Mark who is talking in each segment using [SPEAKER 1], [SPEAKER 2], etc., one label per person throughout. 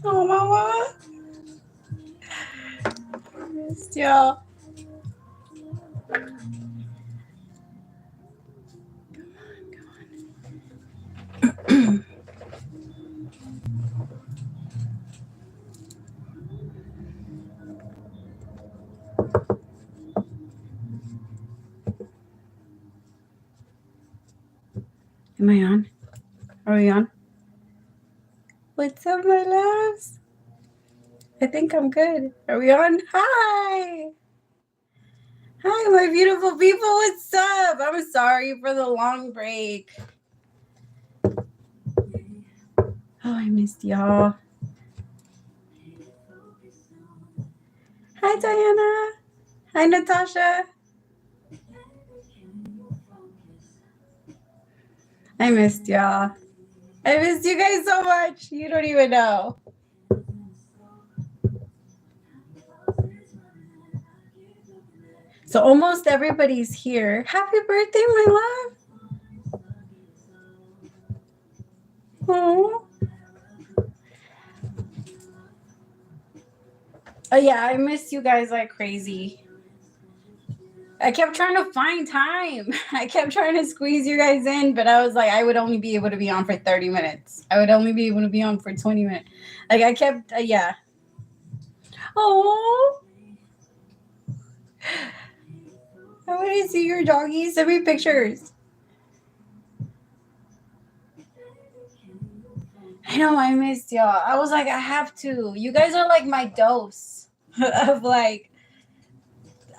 [SPEAKER 1] Oh, mama. I missed y'all. Am I on? Are we on? What's up, my loves? I think I'm good. Are we on? Hi. Hi, my beautiful people. What's up? I'm sorry for the long break. Oh, I missed y'all. Hi, Diana. Hi, Natasha. I missed y'all. I missed you guys so much. You don't even know. So almost everybody's here. Happy birthday, my love. Oh. Oh yeah, I missed you guys like crazy. I kept trying to find time. I kept trying to squeeze you guys in, but I was like, I would only be able to be on for 30 minutes. I would only be able to be on for 20 minutes. Like I kept, yeah. Oh. I want to see your doggies. Send me pictures. I know, I missed y'all. I was like, I have to. You guys are like my dose of like,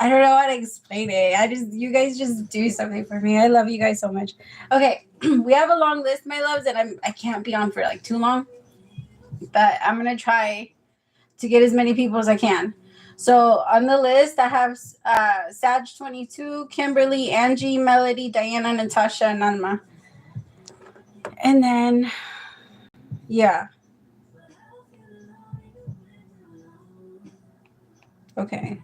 [SPEAKER 1] I don't know how to explain it. You guys just do something for me. I love you guys so much. Okay, we have a long list, my loves, and I can't be on for like too long, but I'm gonna try to get as many people as I can. So on the list, I have Sag22, Kimberly, Angie, Melody, Diana, Natasha, and Alma. And then, yeah. Okay.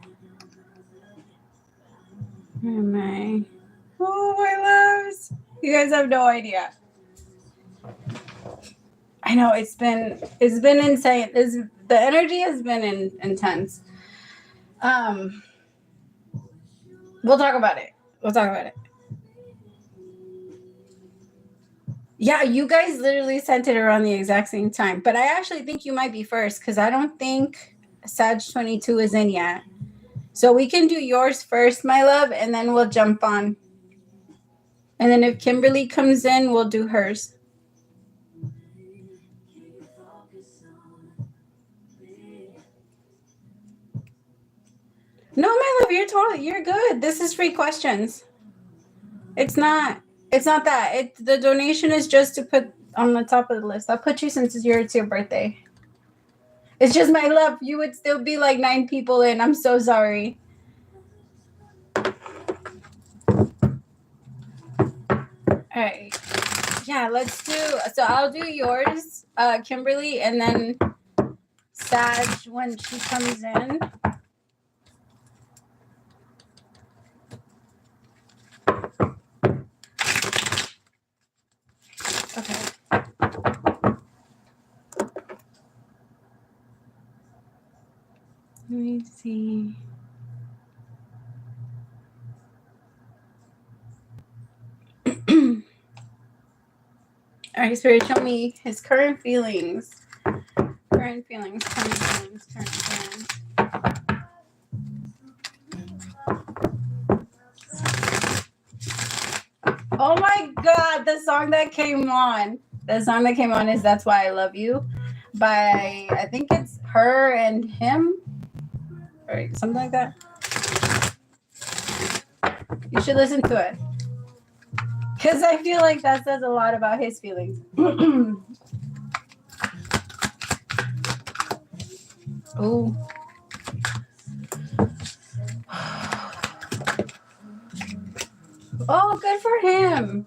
[SPEAKER 1] Where am I? Oh, my loves. You guys have no idea. I know it's been insane. The energy has been intense. We'll talk about it. Yeah, you guys literally sent it around the exact same time. But I actually think you might be first because I don't think Sag22 is in yet. So we can do yours first, my love, and then we'll jump on. And then if Kimberly comes in, we'll do hers. No, my love, you're good. This is free questions. It's not that. The donation is just to put on the top of the list. I'll put you since it's your birthday. It's just my love. You would still be like 9 people in. I'm so sorry. All right. Yeah, let's do. So I'll do yours, Kimberly, and then Sag when she comes in. Okay. Let me see. All right, Spirit, show me his current feelings. Current feelings. Oh my God, the song that came on is That's Why I Love You by, I think it's Her and Him or something like that. You should listen to it because I feel like that says a lot about his feelings. Oh. Oh, good for him.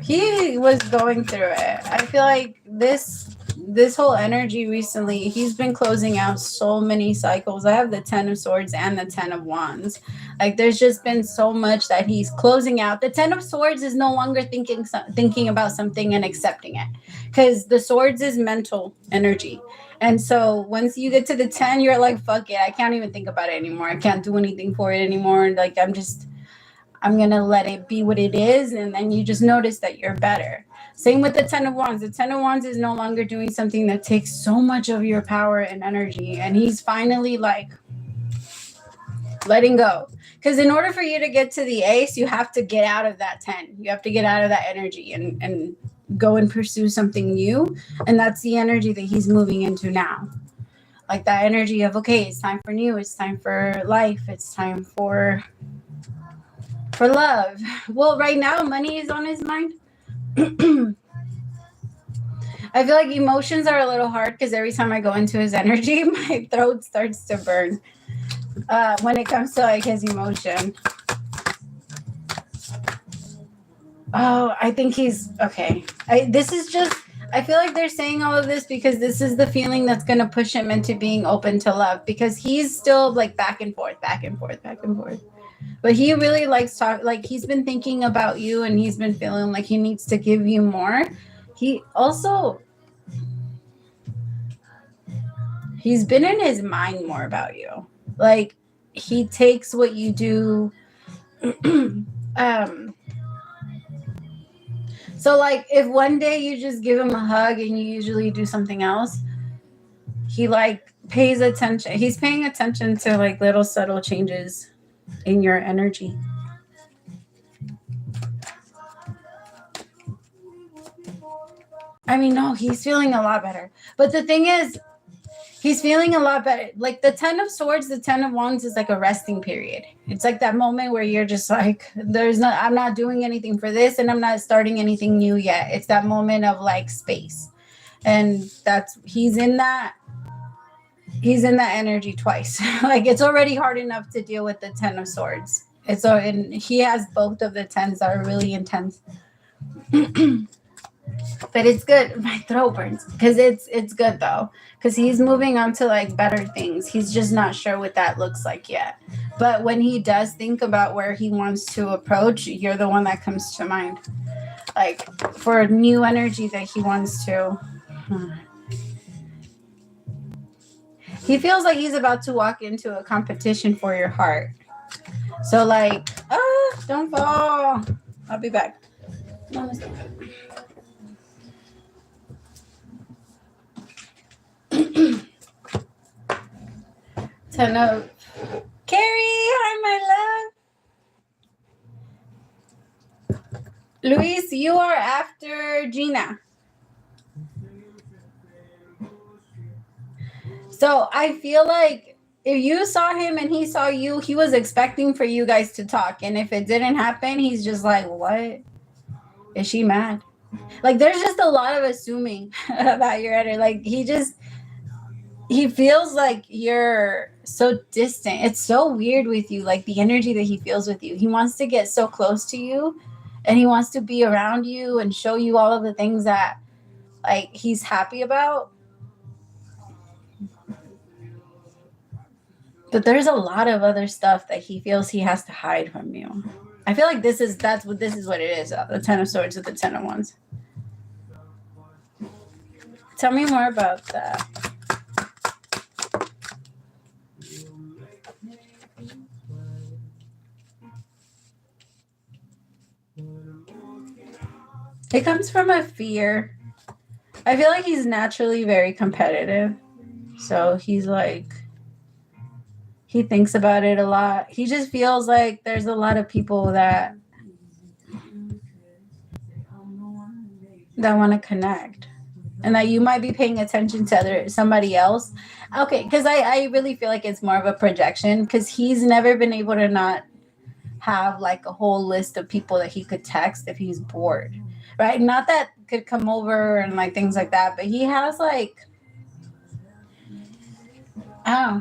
[SPEAKER 1] He was going through it. I feel like this this whole energy recently, he's been closing out so many cycles. I have the 10 of Swords and the 10 of Wands. Like there's just been so much that he's closing out. The 10 of Swords is no longer thinking about something and accepting it, because the Swords is mental energy. And so once you get to the 10, you're like, fuck it, I can't even think about it anymore. I can't do anything for it anymore. Like I'm going to let it be what it is. And then you just notice that you're better. Same with the 10 of Wands. The 10 of Wands is no longer doing something that takes so much of your power and energy. And he's finally like letting go. Because in order for you to get to the Ace, you have to get out of that 10. You have to get out of that energy and go and pursue something new. And that's the energy that he's moving into now. Like that energy of, okay, it's time for new. It's time for life. It's time for love. Well, right now, money is on his mind. I feel like emotions are a little hard because every time I go into his energy, my throat starts to burn when it comes to like his emotion. Oh, I think he's okay. I feel like they're saying all of this because this is the feeling that's going to push him into being open to love, because he's still like back and forth. But he really likes talk. Like he's been thinking about you, and he's been feeling like he needs to give you more. He's been in his mind more about you. Like he takes what you do. So like if one day you just give him a hug and you usually do something else, he like pays attention. He's paying attention to like little subtle changes in your energy. I mean, no, he's feeling a lot better. But the thing is, he's feeling a lot better. Like the 10 of Swords, the 10 of Wands is like a resting period. It's like that moment where you're just like, I'm not doing anything for this, and I'm not starting anything new yet. It's that moment of like space. And he's in that energy twice. Like it's already hard enough to deal with the 10 of Swords. And he has both of the 10s that are really intense. But it's good. My throat burns because it's good though, because he's moving on to like better things. He's just not sure what that looks like yet. But when he does think about where he wants to approach, you're the one that comes to mind, like for new energy that he wants to. He feels like he's about to walk into a competition for your heart. So like, don't fall. I'll be back. Namaste. 10 of Carrie. Hi, my love. Luis, you are after Gina. So I feel like if you saw him and he saw you, he was expecting for you guys to talk. And if it didn't happen, he's just like, what? Is she mad? Like there's just a lot of assuming about your energy. Like he feels like you're so distant. It's so weird with you, like the energy that he feels with you. He wants to get so close to you, and he wants to be around you and show you all of the things that like he's happy about. But there's a lot of other stuff that he feels he has to hide from you. I feel like this is what it is. The 10 of Swords with the 10 of Wands. Tell me more about that. It comes from a fear. I feel like he's naturally very competitive. So he's like, he thinks about it a lot. He just feels like there's a lot of people that want to connect, and that you might be paying attention to somebody else. Okay, because I really feel like it's more of a projection, because he's never been able to not have like a whole list of people that he could text if he's bored, right? Not that could come over and like things like that, but he has like,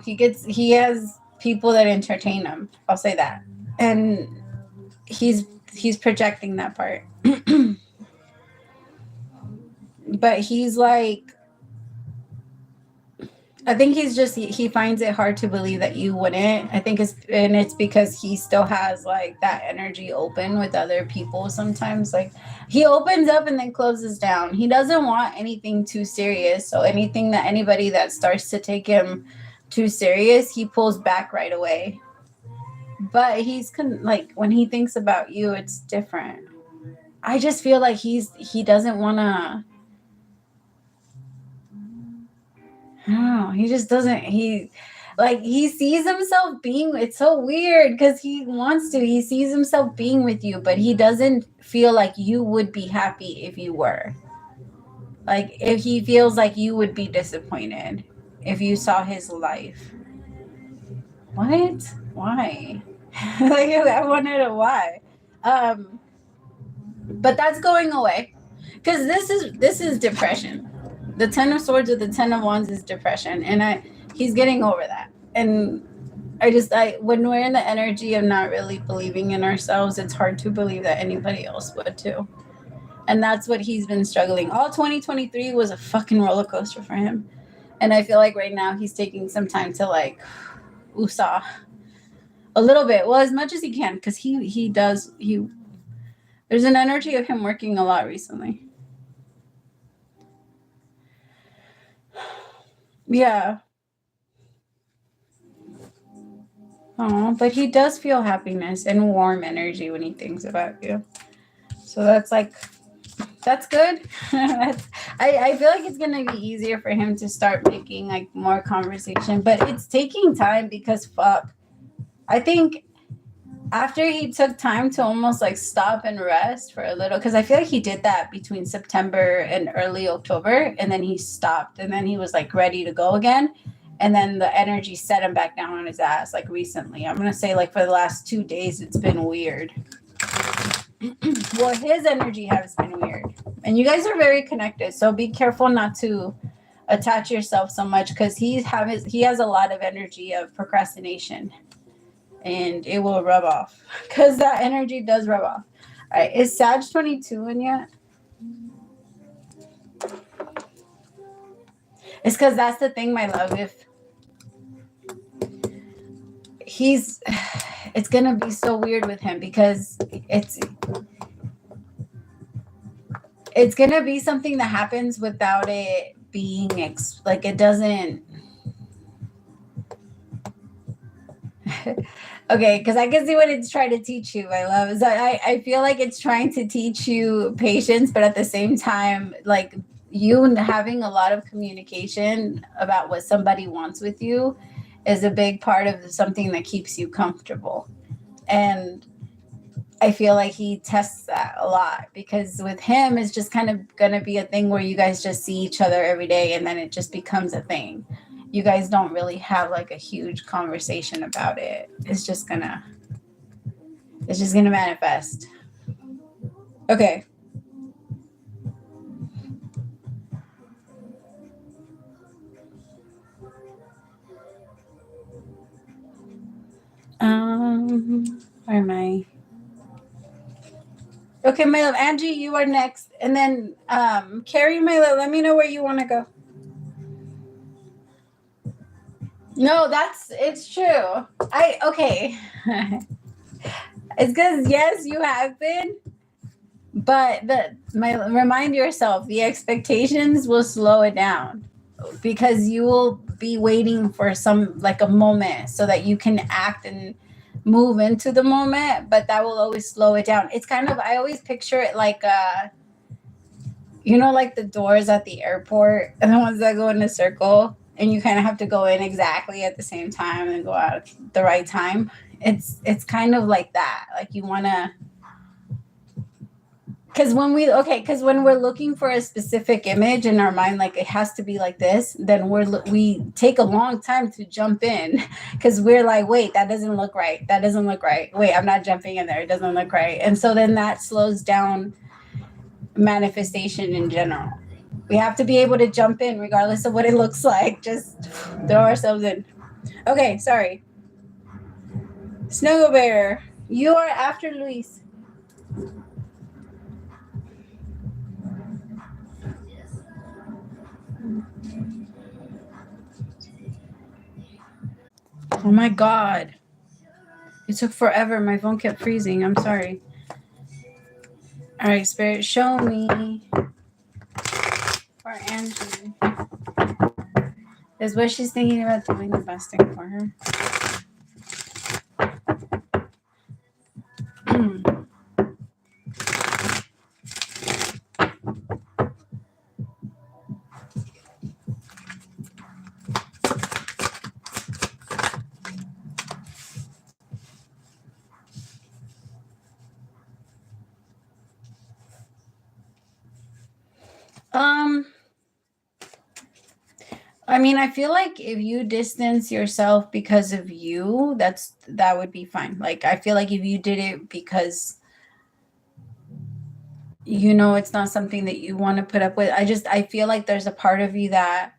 [SPEAKER 1] he has people that entertain him. I'll say that. And he's projecting that part. But he's like, I think he's just he finds it hard to believe that you wouldn't. I think it's because he still has like that energy open with other people sometimes. Like he opens up and then closes down. He doesn't want anything too serious. So anything that anybody that starts to take him too serious, he pulls back right away. But like when he thinks about you, it's different. I just feel like he doesn't want to. I don't know. He just doesn't. He sees himself being. It's so weird because he wants to. He sees himself being with you, but he doesn't feel like you would be happy if you were. Like if he feels like you would be disappointed if you saw his life. What? Why? Like I want to know why. But that's going away because this is depression. The 10 of Swords with the 10 of Wands is depression, and he's getting over that. And when we're in the energy of not really believing in ourselves, it's hard to believe that anybody else would too. And that's what he's been struggling. All 2023 was a fucking roller coaster for him. And I feel like right now he's taking some time to like woosah a little bit. Well, as much as he can, because there's an energy of him working a lot recently. Yeah. Oh, but he does feel happiness and warm energy when he thinks about you. So that's good. I feel like it's gonna be easier for him to start making like more conversation, but it's taking time because fuck. I think after he took time to almost like stop and rest for a little, because I feel like he did that between September and early October, and then he stopped, and then he was like ready to go again, and then the energy set him back down on his ass like recently. I'm gonna say like for the last 2 days it's been weird. Well, his energy has been weird, and you guys are very connected, so be careful not to attach yourself so much because he has a lot of energy of procrastination. And it will rub off because that energy does rub off. All right, is Sag 22 in yet? It's because that's the thing, my love. If it's gonna be so weird with him because it's gonna be something that happens without it being like it doesn't. Okay, because I can see what it's trying to teach you, my love. So I feel like it's trying to teach you patience, but at the same time, like you having a lot of communication about what somebody wants with you is a big part of something that keeps you comfortable. And I feel like he tests that a lot because with him, it's just kind of going to be a thing where you guys just see each other every day and then it just becomes a thing. You guys don't really have like a huge conversation about it. It's just gonna manifest. Okay. Where am I? Okay, my love. Angie, you are next. And then Carrie, my love, let me know where you want to go. No, it's true. Okay. It's because yes, you have been, but remind yourself the expectations will slow it down because you will be waiting for some like a moment so that you can act and move into the moment, but that will always slow it down. It's kind of I always picture it like like the doors at the airport and the ones that go in a circle and you kind of have to go in exactly at the same time and go out at the right time. It's kind of like that. Like you want to because when we're looking for a specific image in our mind, like it has to be like this, then we take a long time to jump in because we're like, wait, that doesn't look right. That doesn't look right. Wait, I'm not jumping in there. It doesn't look right. And so then that slows down manifestation in general. We have to be able to jump in regardless of what it looks like. Just throw ourselves in. Okay, sorry. Snuggle Bear, you are after Luis. Oh my God. It took forever. My phone kept freezing. I'm sorry. All right, Spirit, show me for Angie. Is what she's thinking about doing the best thing for her. I mean, I feel like if you distance yourself because of you, that would be fine. Like, I feel like if you did it because you know it's not something that you want to put up with, I feel like there's a part of you that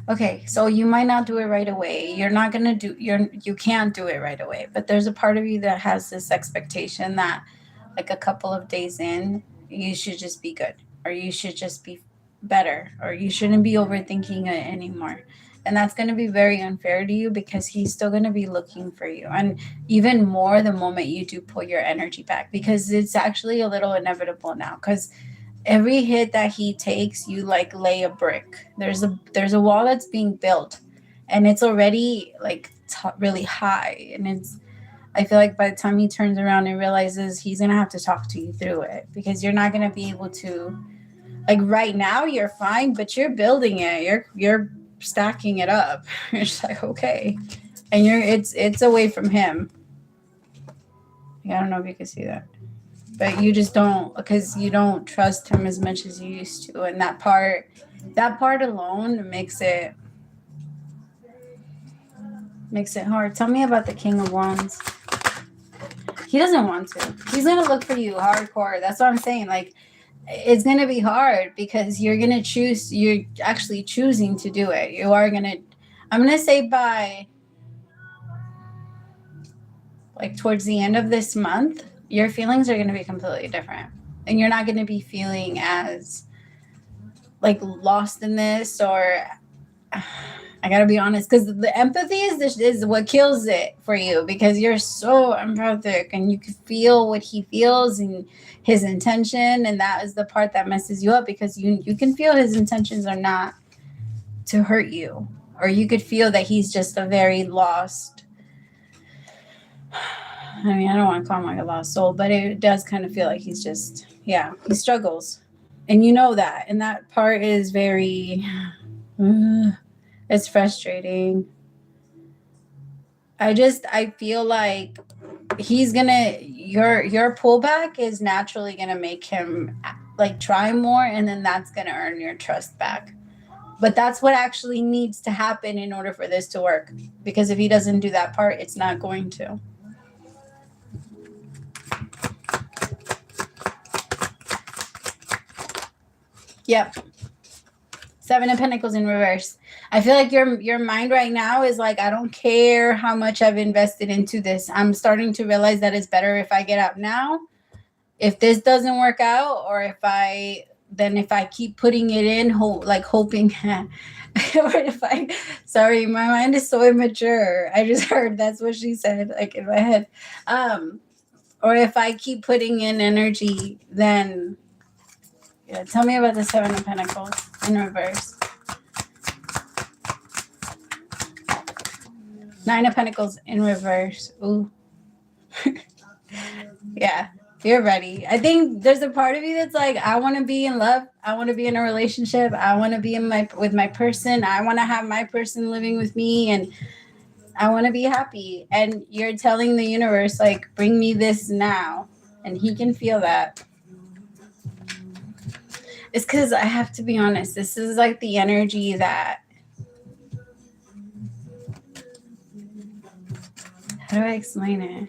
[SPEAKER 1] okay, so you might not do it right away. You can't do it right away, but there's a part of you that has this expectation that like a couple of days in, you should just be good, or you should just be better, or you shouldn't be overthinking it anymore. And that's going to be very unfair to you because he's still going to be looking for you. And even more the moment you do pull your energy back, because it's actually a little inevitable now, because every hit that he takes, you like lay a brick. There's a wall that's being built, and it's already like really high. And I feel like by the time he turns around and realizes, he's gonna have to talk to you through it, because you're not gonna be able to. Like right now, you're fine, but you're building it. You're stacking it up. You're just like, okay, and it's away from him. I don't know if you can see that. But you just don't, because you don't trust him as much as you used to. And that part alone makes it hard. Tell me about the King of Wands. He doesn't want to. He's going to look for you hardcore. That's what I'm saying. Like, it's going to be hard because you're actually choosing to do it. I'm going to say by like towards the end of this month, your feelings are going to be completely different, and you're not going to be feeling as like lost in this, or I got to be honest, because the empathy is what kills it for you, because you're so empathic and you can feel what he feels and his intention. And that is the part that messes you up, because you can feel his intentions are not to hurt you, or you could feel that he's just a very lost, I mean, I don't want to call him like a lost soul, but it does kind of feel like he's just, he struggles. And you know that. And that part is very, it's frustrating. I feel like he's your pullback is naturally going to make him like try more. And then that's going to earn your trust back. But that's what actually needs to happen in order for this to work. Because if he doesn't do that part, it's not going to. Yep. 7 of Pentacles in reverse. I feel like your mind right now is like, I don't care how much I've invested into this. I'm starting to realize that it's better if I get out now. If this doesn't work out, or if I keep putting it in, hoping, or sorry, my mind is so immature. I just heard that's what she said, like in my head. Or if I keep putting in energy, then... Yeah, tell me about the 7 of Pentacles in reverse. 9 of Pentacles in reverse. Ooh. Yeah, you're ready. I think there's a part of you that's like, I want to be in love. I want to be in a relationship. I want to be with my person. I want to have my person living with me, and I want to be happy. And you're telling the universe, like, bring me this now. And he can feel that. It's because I have to be honest. This is like the energy that... How do I explain it?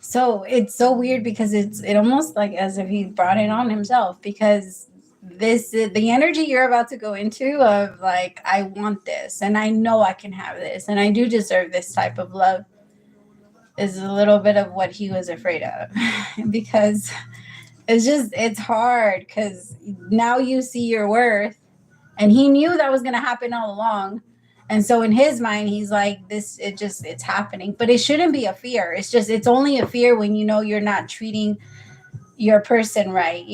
[SPEAKER 1] So it's so weird, because it almost like as if he brought it on himself, because the energy you're about to go into of like, I want this, and I know I can have this, and I do deserve this type of love, is a little bit of what he was afraid of. Because it's hard because now you see your worth, and he knew that was going to happen all along. And so in his mind, he's like, it's happening, but it shouldn't be a fear. It's only a fear when you know you're not treating your person right.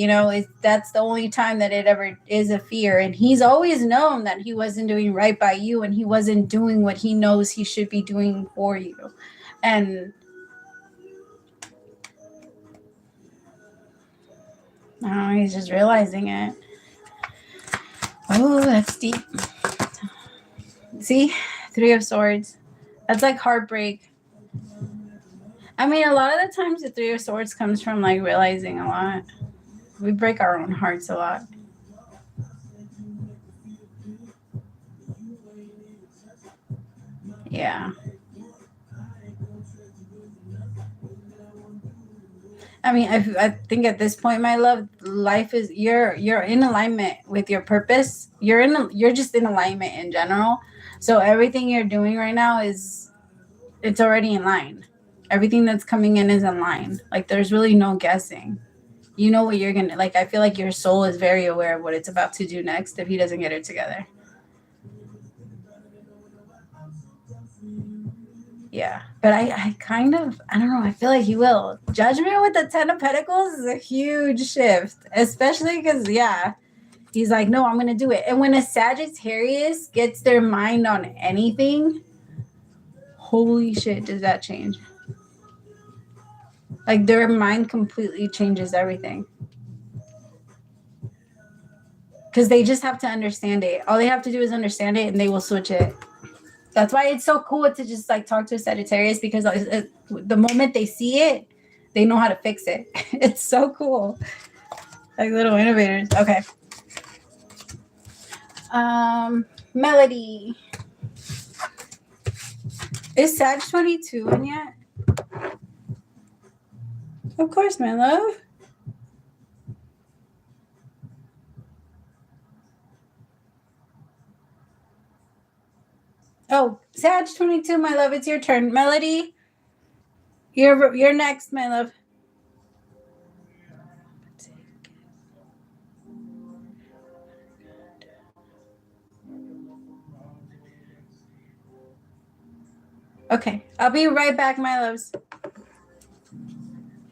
[SPEAKER 1] That's the only time that it ever is a fear. And he's always known that he wasn't doing right by you, and he wasn't doing what he knows he should be doing for you. And now he's just realizing it. Oh, that's deep. See, 3 of Swords. That's like heartbreak. I mean, a lot of the times the 3 of Swords comes from like realizing a lot. We break our own hearts a lot. Yeah. I mean, I think at this point, my love, life is you're in alignment with your purpose. You're just in alignment in general. So everything you're doing right now it's already in line. Everything that's coming in is in line. Like there's really no guessing. You know what you're gonna like. I feel like your soul is very aware of what it's about to do next if he doesn't get it together. Yeah, but I kind of, I don't know, I feel like he will. Judgment with the 10 of Pentacles is a huge shift, especially because, yeah, he's like, no, I'm going to do it. And when a Sagittarius gets their mind on anything, holy shit, does that change? Like their mind completely changes everything. Because they just have to understand it. All they have to do is understand it and they will switch it. That's why it's so cool to just like talk to a Sagittarius, because the moment they see it, they know how to fix it. It's so cool. Like little innovators. Okay. Melody. Is Sag 22 in yet? Of course, my love. Oh, Sag 22, my love, it's your turn. Melody, you're next, my love. Okay, I'll be right back, my loves.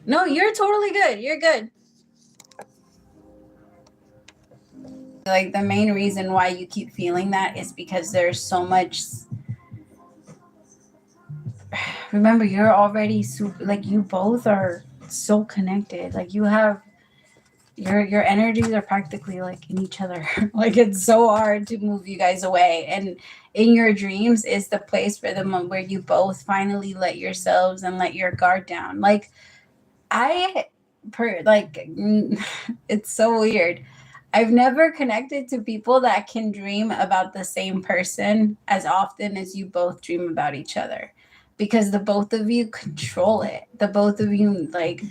[SPEAKER 1] No, you're totally good. You're good. Like the main reason why you keep feeling that is because there's so much. Remember, you're already super, like you both are so connected. Like you have your energies are practically like in each other. Like it's so hard to move you guys away. And in your dreams is the place for the moment where you both finally let yourselves and let your guard down. Like it's so weird. I've never connected to people that can dream about the same person as often as you both dream about each other, because the both of you control it. The both of you like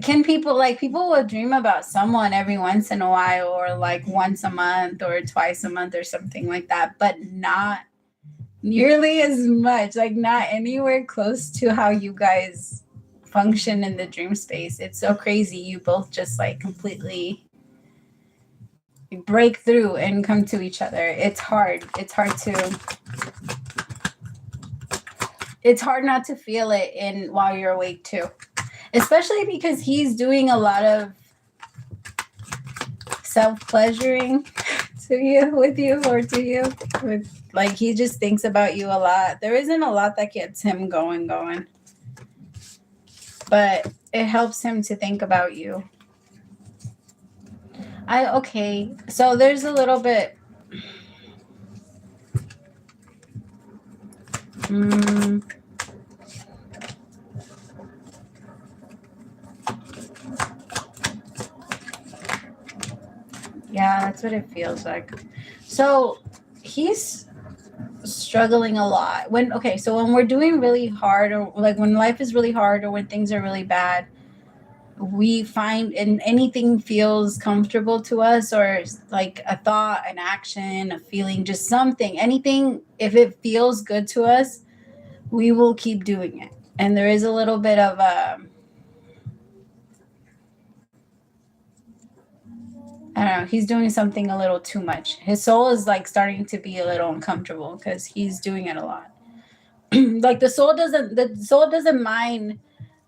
[SPEAKER 1] can people will dream about someone every once in a while, or like once a month or twice a month or something like that, but not nearly as much, like not anywhere close to how you guys function in the dream space. It's so crazy. You both just like completely break through and come to each other. It's hard not to feel it in while you're awake too, especially because he's doing a lot of self-pleasuring to you with like he just thinks about you a lot. There isn't a lot that gets him going, but it helps him to think about you. Okay, so there's a little bit. Yeah, that's what it feels like. So he's struggling a lot. When we're doing really hard, or like when life is really hard, or when things are really bad, we find, and anything feels comfortable to us, or like a thought, an action, a feeling, just something, anything, if it feels good to us, we will keep doing it. And there is a little bit of I don't know. He's doing something a little too much. His soul is like starting to be a little uncomfortable because he's doing it a lot. Like the soul doesn't mind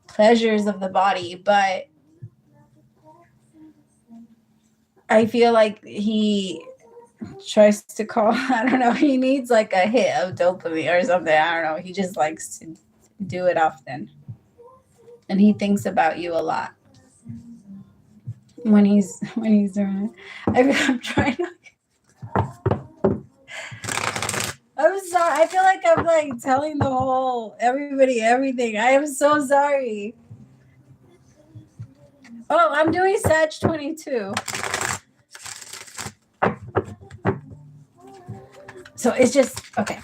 [SPEAKER 1] pleasures of the body, but I feel like he tries to call, I don't know, he needs like a hit of dopamine or something. I don't know. He just likes to do it often. And he thinks about you a lot when he's doing it. I'm trying to, I'm sorry. I feel like I'm like telling the whole everybody everything. I am so sorry. Oh, I'm doing Sag 22. So it's just okay.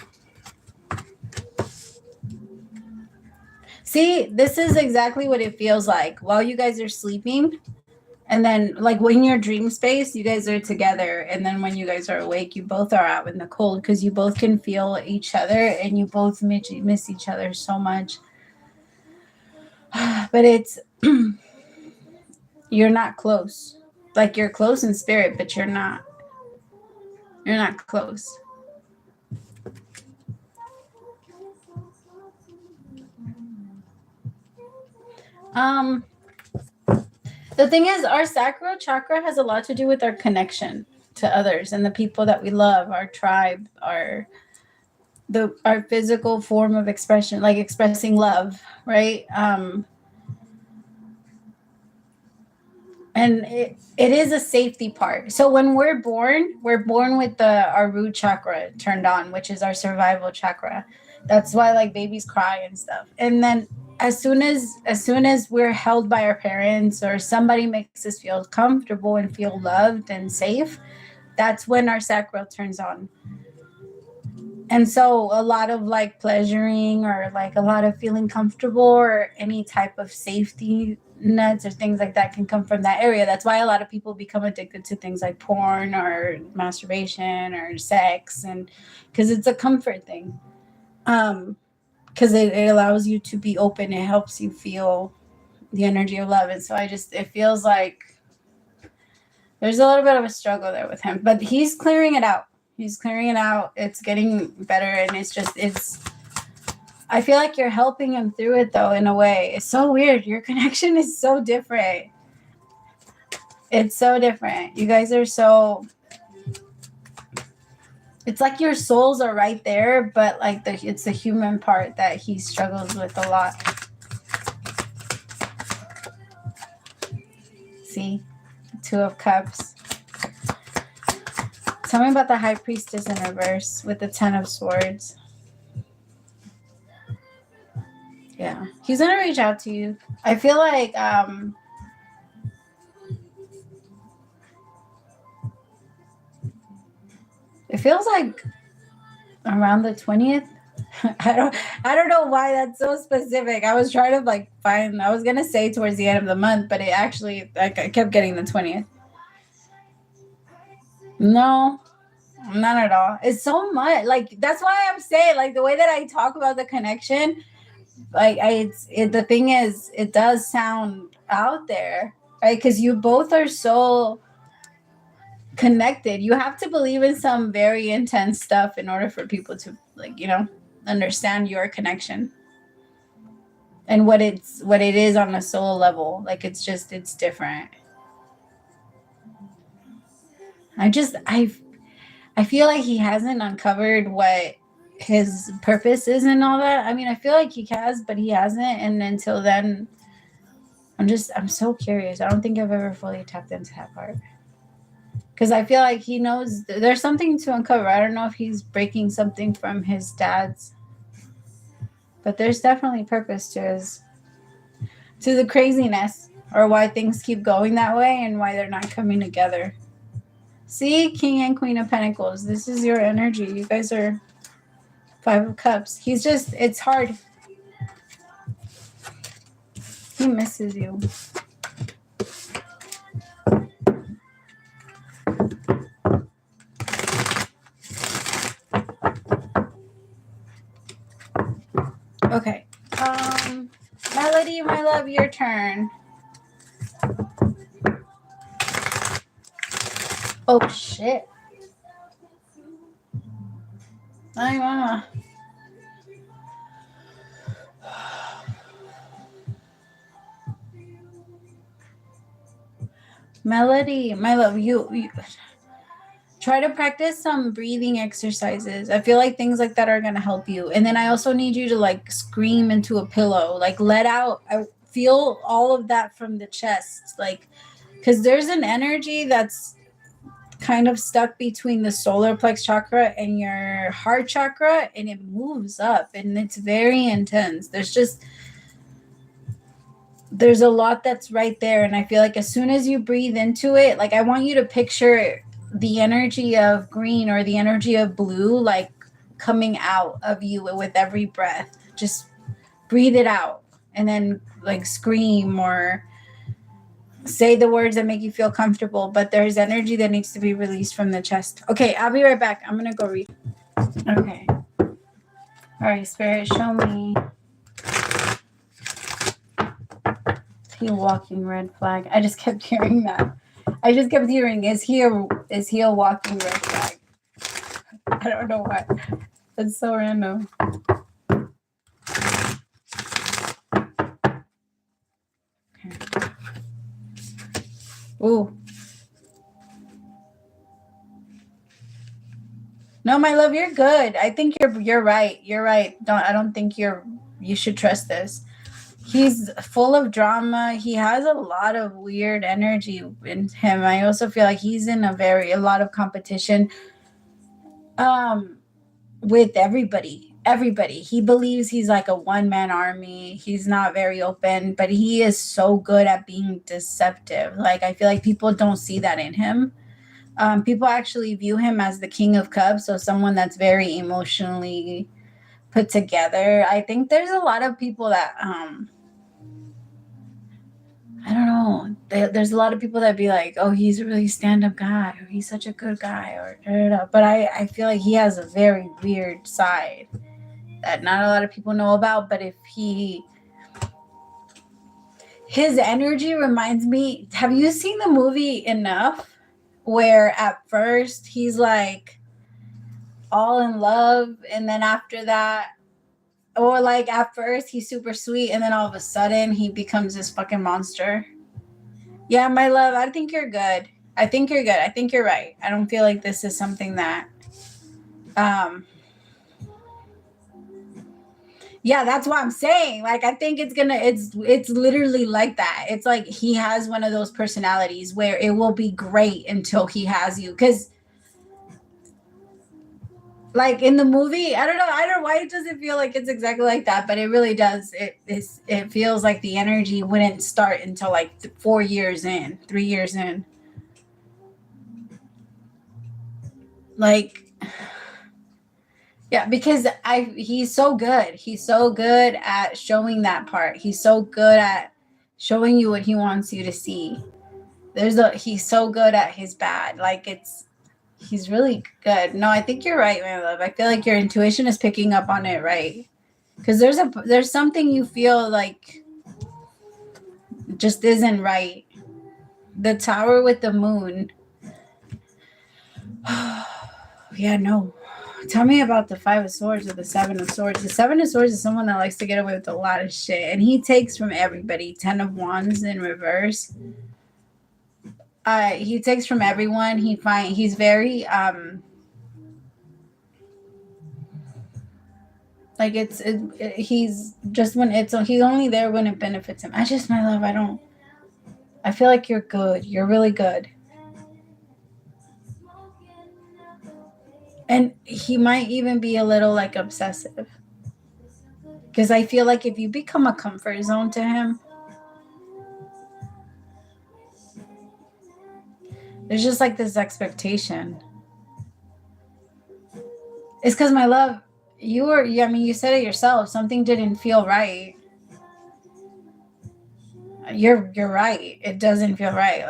[SPEAKER 1] See, this is exactly what it feels like while you guys are sleeping. And then, like, when your dream space, you guys are together. And then when you guys are awake, you both are out in the cold because you both can feel each other and you both miss each other so much. But it's, you're not close. Like, you're close in spirit, but you're not. You're not close. The thing is, our sacral chakra has a lot to do with our connection to others and the people that we love, our tribe, our physical form of expression, like expressing love, right? And it is a safety part. So when we're born with our root chakra turned on, which is our survival chakra. That's why like babies cry and stuff. And then as soon as we're held by our parents or somebody makes us feel comfortable and feel loved and safe, that's when our sacral turns on. And so a lot of like pleasuring or like a lot of feeling comfortable or any type of safety nets or things like that can come from that area. That's why a lot of people become addicted to things like porn or masturbation or sex, and because it's a comfort thing. Because it allows you to be open. It helps you feel the energy of love. And so it feels like there's a little bit of a struggle there with him, but he's clearing it out. He's clearing it out. It's getting better. And I feel like you're helping him through it though, in a way. It's so weird. Your connection is so different. It's so different. You guys are so, it's like your souls are right there, but like it's the human part that he struggles with a lot. See? Two of Cups. Tell me about the High Priestess in reverse with the 10 of Swords. Yeah. He's going to reach out to you. I feel like it feels like around the 20th. I don't know why that's so specific. I was trying to like find, I was going to say towards the end of the month, but it actually, like, I kept getting the 20th. No, not at all. It's so much. Like, that's why I'm saying, like, the way that I talk about the connection, like, the thing is, it does sound out there, right? Because you both are so connected. You have to believe in some very intense stuff in order for people to, like, understand your connection and what it is on a soul level. Like, it's different. I feel like he hasn't uncovered what his purpose is and all that. I mean, I feel like he has, but he hasn't. And until then, I'm so curious. I don't think I've ever fully tapped into that part. Because I feel like he knows there's something to uncover. I don't know if he's breaking something from his dad's, but there's definitely purpose to the craziness, or why things keep going that way and why they're not coming together. See, King and Queen of Pentacles. This is your energy. You guys are 5 of Cups. It's hard. He misses you. Okay. Melody, my love, your turn. Oh shit. Ay, mama. Melody, my love, you try to practice some breathing exercises. I feel like things like that are gonna help you. And then I also need you to like scream into a pillow, like let out. I feel all of that from the chest, like because there's an energy that's kind of stuck between the solar plex chakra and your heart chakra, and it moves up, and it's very intense. There's a lot that's right there, and I feel like as soon as you breathe into it, like I want you to picture the energy of green or the energy of blue like coming out of you with every breath. Just breathe it out and then like scream or say the words that make you feel comfortable, but there's energy that needs to be released from the chest. Okay, I'll be right back. I'm gonna go read. Okay. All right, Spirit, show me. He walking red flag. I just kept hearing that. I just kept hearing, is he a walking red flag? I don't know why. That's so random. Okay. Ooh. No, my love, you're good. I think you're right. You're right. I don't think you should trust this. He's full of drama. He has a lot of weird energy in him. I also feel like he's in a lot of competition with everybody. He believes he's like a one-man army. He's not very open, but he is so good at being deceptive. Like I feel like people don't see that in him. People actually view him as the King of Cups, so someone that's very emotionally put together. I think there's a lot of people that I don't know. There's a lot of people that be like, "Oh, he's a really stand-up guy," or "He's such a good guy," or da, da, da. But I feel like he has a very weird side that not a lot of people know about. But his energy reminds me. Have you seen the movie Enough? Where at first he's like all in love, and then after that, or like at first he's super sweet, and then all of a sudden he becomes this fucking monster. Yeah, my love, I think you're good. I think you're good. I think you're right. I don't feel like this is something that yeah, that's what I'm saying. Like I think it's literally like that. It's like he has one of those personalities where it will be great until he has you. Cause like in the movie, I don't know why it doesn't feel like it's exactly like that, but it really does. It feels like the energy wouldn't start until like 3 years in. Like yeah, because he's so good. He's so good at showing that part. He's so good at showing you what he wants you to see. He's so good at his bad. Like he's really good. No, I think you're right, my love. I feel like your intuition is picking up on it right. Cuz there's something you feel like just isn't right. The tower with the moon. Yeah, no. Tell me about the 5 of Swords or the 7 of Swords. The 7 of Swords is someone that likes to get away with a lot of shit. And he takes from everybody. 10 of Wands in reverse. He takes from everyone. He's very like he's just he's only there when it benefits him. My love, I feel like you're good. You're really good. And he might even be a little like obsessive. Because I feel like if you become a comfort zone to him, there's just like this expectation. It's because, my love, you said it yourself. Something didn't feel right. You're right. It doesn't feel right.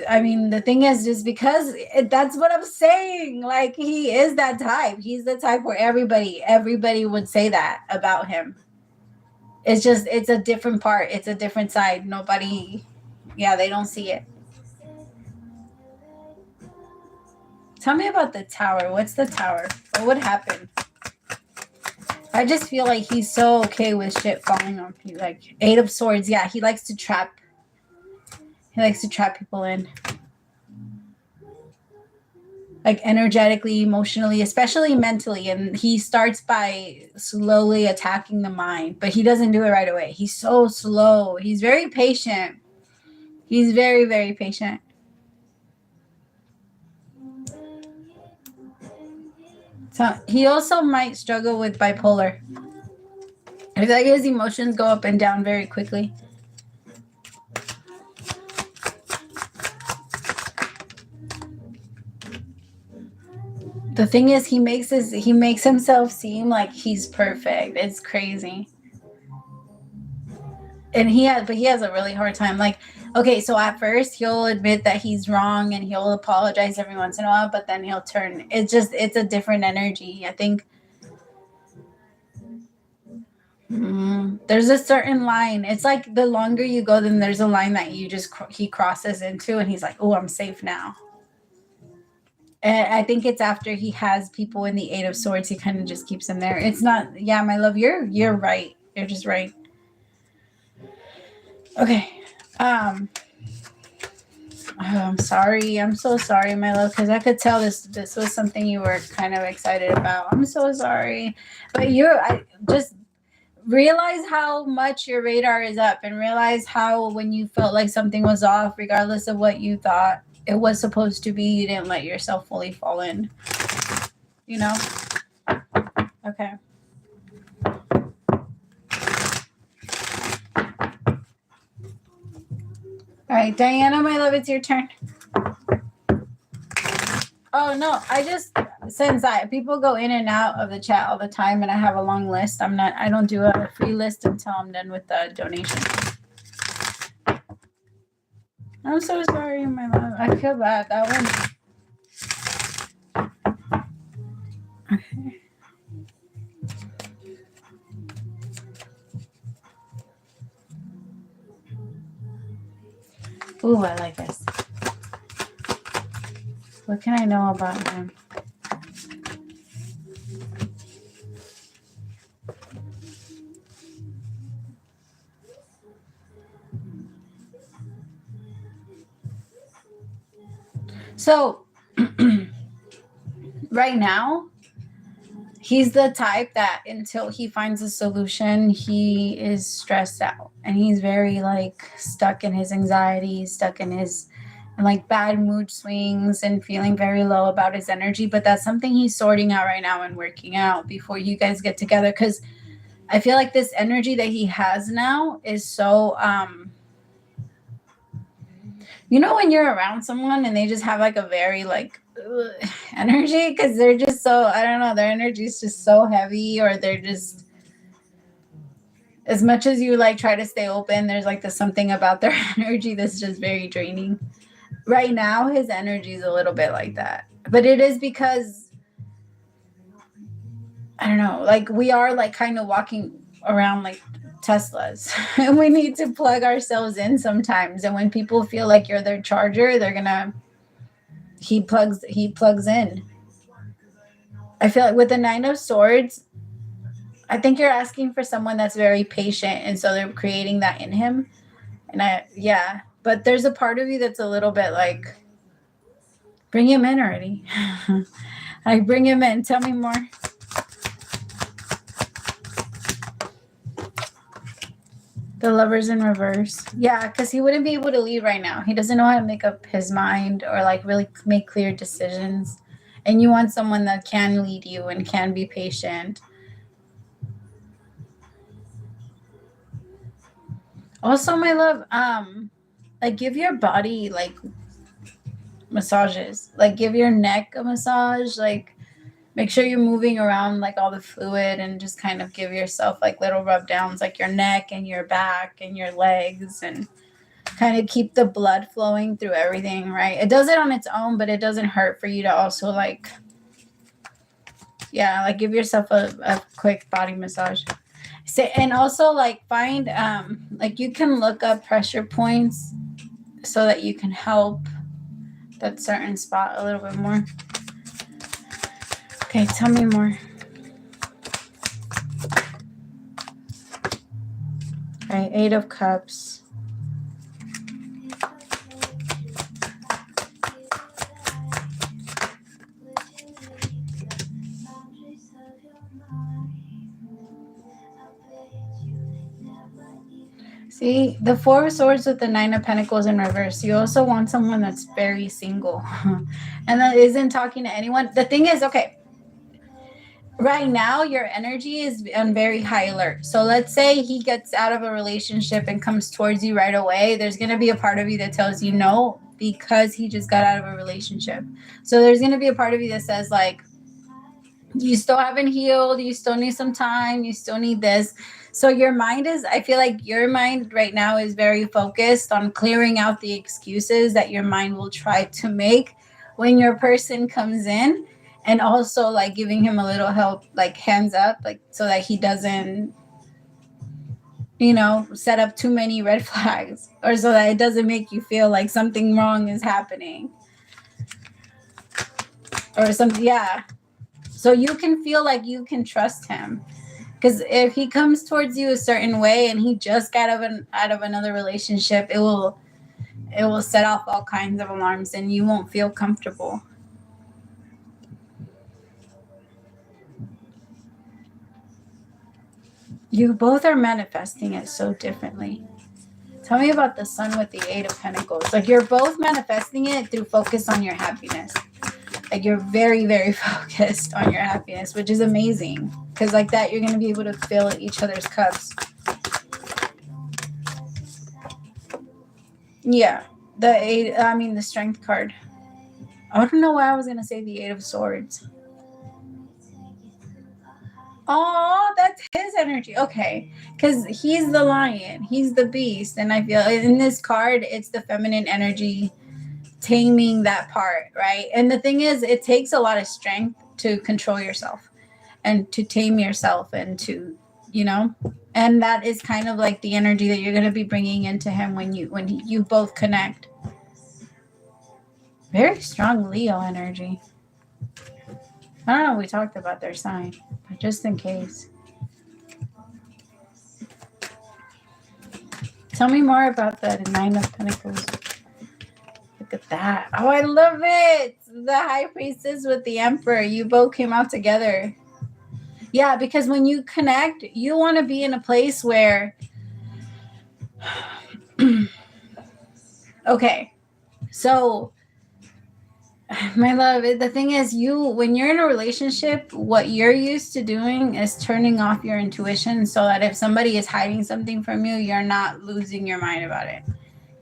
[SPEAKER 1] The thing is because that's what I'm saying. Like he is that type. He's the type where everybody would say that about him. It's a different part. It's a different side. Nobody, they don't see it. Tell me about the Tower. What's the Tower? What would happen? I just feel like he's so okay with shit falling on people. Like 8 of Swords. Yeah, he likes to trap. He likes to trap people in. Like energetically, emotionally, especially mentally. And he starts by slowly attacking the mind. But he doesn't do it right away. He's so slow. He's very patient. He's very, very patient. So he also might struggle with bipolar. I feel like his emotions go up and down very quickly. The thing is, he makes himself seem like he's perfect. It's crazy. And he has a really hard time. Like, okay, so at first he'll admit that he's wrong and he'll apologize every once in a while, but then he'll turn. It's a different energy. I think there's a certain line. It's like the longer you go, then there's a line that he crosses into, and he's like, "Oh, I'm safe now." And I think it's after he has people in the 8 of Swords, he kind of just keeps them there. It's not, yeah, my love, you're right. You're just right. Okay. Oh, I'm sorry. I'm so sorry, my love, because I could tell this was something you were kind of excited about. I'm so sorry. But I just realize how much your radar is up, and realize how when you felt like something was off, regardless of what you thought it was supposed to be, you didn't let yourself fully fall in. You know? Okay. All right, Diana, my love, it's your turn. Oh no, since people go in and out of the chat all the time, and I have a long list, I don't do a free list until I'm done with the donation. I'm so sorry, my love. I feel bad. That one. Okay. Ooh, I like this. What can I know about him? So, right now, he's the type that until he finds a solution, he is stressed out. And he's very, like, stuck in his anxiety, stuck in his, like, bad mood swings and feeling very low about his energy. But that's something he's sorting out right now and working out before you guys get together. Because I feel like this energy that he has now is so, you know, when you're around someone and they just have, like, a very, like, energy, because they're just so, I don't know, their energy is just so heavy, or they're just, as much as you like try to stay open, there's like this something about their energy that's just very draining. Right now his energy is a little bit like that, but it is because, I don't know, like we are like kind of walking around like Teslas and we need to plug ourselves in sometimes. And when people feel like you're their charger, he plugs in. I feel like with the 9 of Swords, I think you're asking for someone that's very patient, and so they're creating that in him. And but there's a part of you that's a little bit like, bring him in already. Like, bring him in. Tell me more. The Lover's in reverse. Yeah, because he wouldn't be able to lead right now. He doesn't know how to make up his mind or like really make clear decisions. And you want someone that can lead you and can be patient. Also, my love, like give your body like massages. Like give your neck a massage. Like make sure you're moving around like all the fluid, and just kind of give yourself like little rub downs, like your neck and your back and your legs, and kind of keep the blood flowing through everything, right? It does it on its own, but it doesn't hurt for you to also like, like give yourself a quick body massage. And also like find, like you can look up pressure points so that you can help that certain spot a little bit more. Okay, tell me more. Okay, 8 of Cups. See, the 4 of Swords with the 9 of Pentacles in reverse. You also want someone that's very single and that isn't talking to anyone. The thing is, okay, right now your energy is on very high alert. So let's say he gets out of a relationship and comes towards you right away. There's going to be a part of you that tells you no, because he just got out of a relationship. So there's going to be a part of you that says, like, you still haven't healed, you still need some time, you still need this. So your mind is, I feel like your mind right now is very focused on clearing out the excuses that your mind will try to make when your person comes in, and also like giving him a little help, like hands up, like so that he doesn't, you know, set up too many red flags, or so that it doesn't make you feel like something wrong is happening or something. Yeah. So you can feel like you can trust him. Because if he comes towards you a certain way and he just got out of another relationship, it will set off all kinds of alarms and you won't feel comfortable. You both are manifesting it so differently. Tell me about the Sun with the 8 of Pentacles. Like, you're both manifesting it through focus on your happiness. Like, you're very, very focused on your happiness, which is amazing. Because like that, you're going to be able to fill each other's cups. Yeah. The Strength card. I don't know why I was going to say the 8 of Swords. Oh, that's his energy. Okay. Because he's the lion. He's the beast. And I feel in this card, it's the feminine energy taming that part, right? And the thing is, it takes a lot of strength to control yourself and to tame yourself and to, you know, and that is kind of like the energy that you're going to be bringing into him when you both connect. Very strong Leo energy. I don't know if we talked about their sign, but just in case. Tell me more about the 9 of Pentacles. Look at that. Oh, I love it. The High Priestess with the Emperor. You both came out together. Yeah, because when you connect, you want to be in a place where... Okay. So, my love, the thing is, when you're in a relationship, what you're used to doing is turning off your intuition so that if somebody is hiding something from you, you're not losing your mind about it.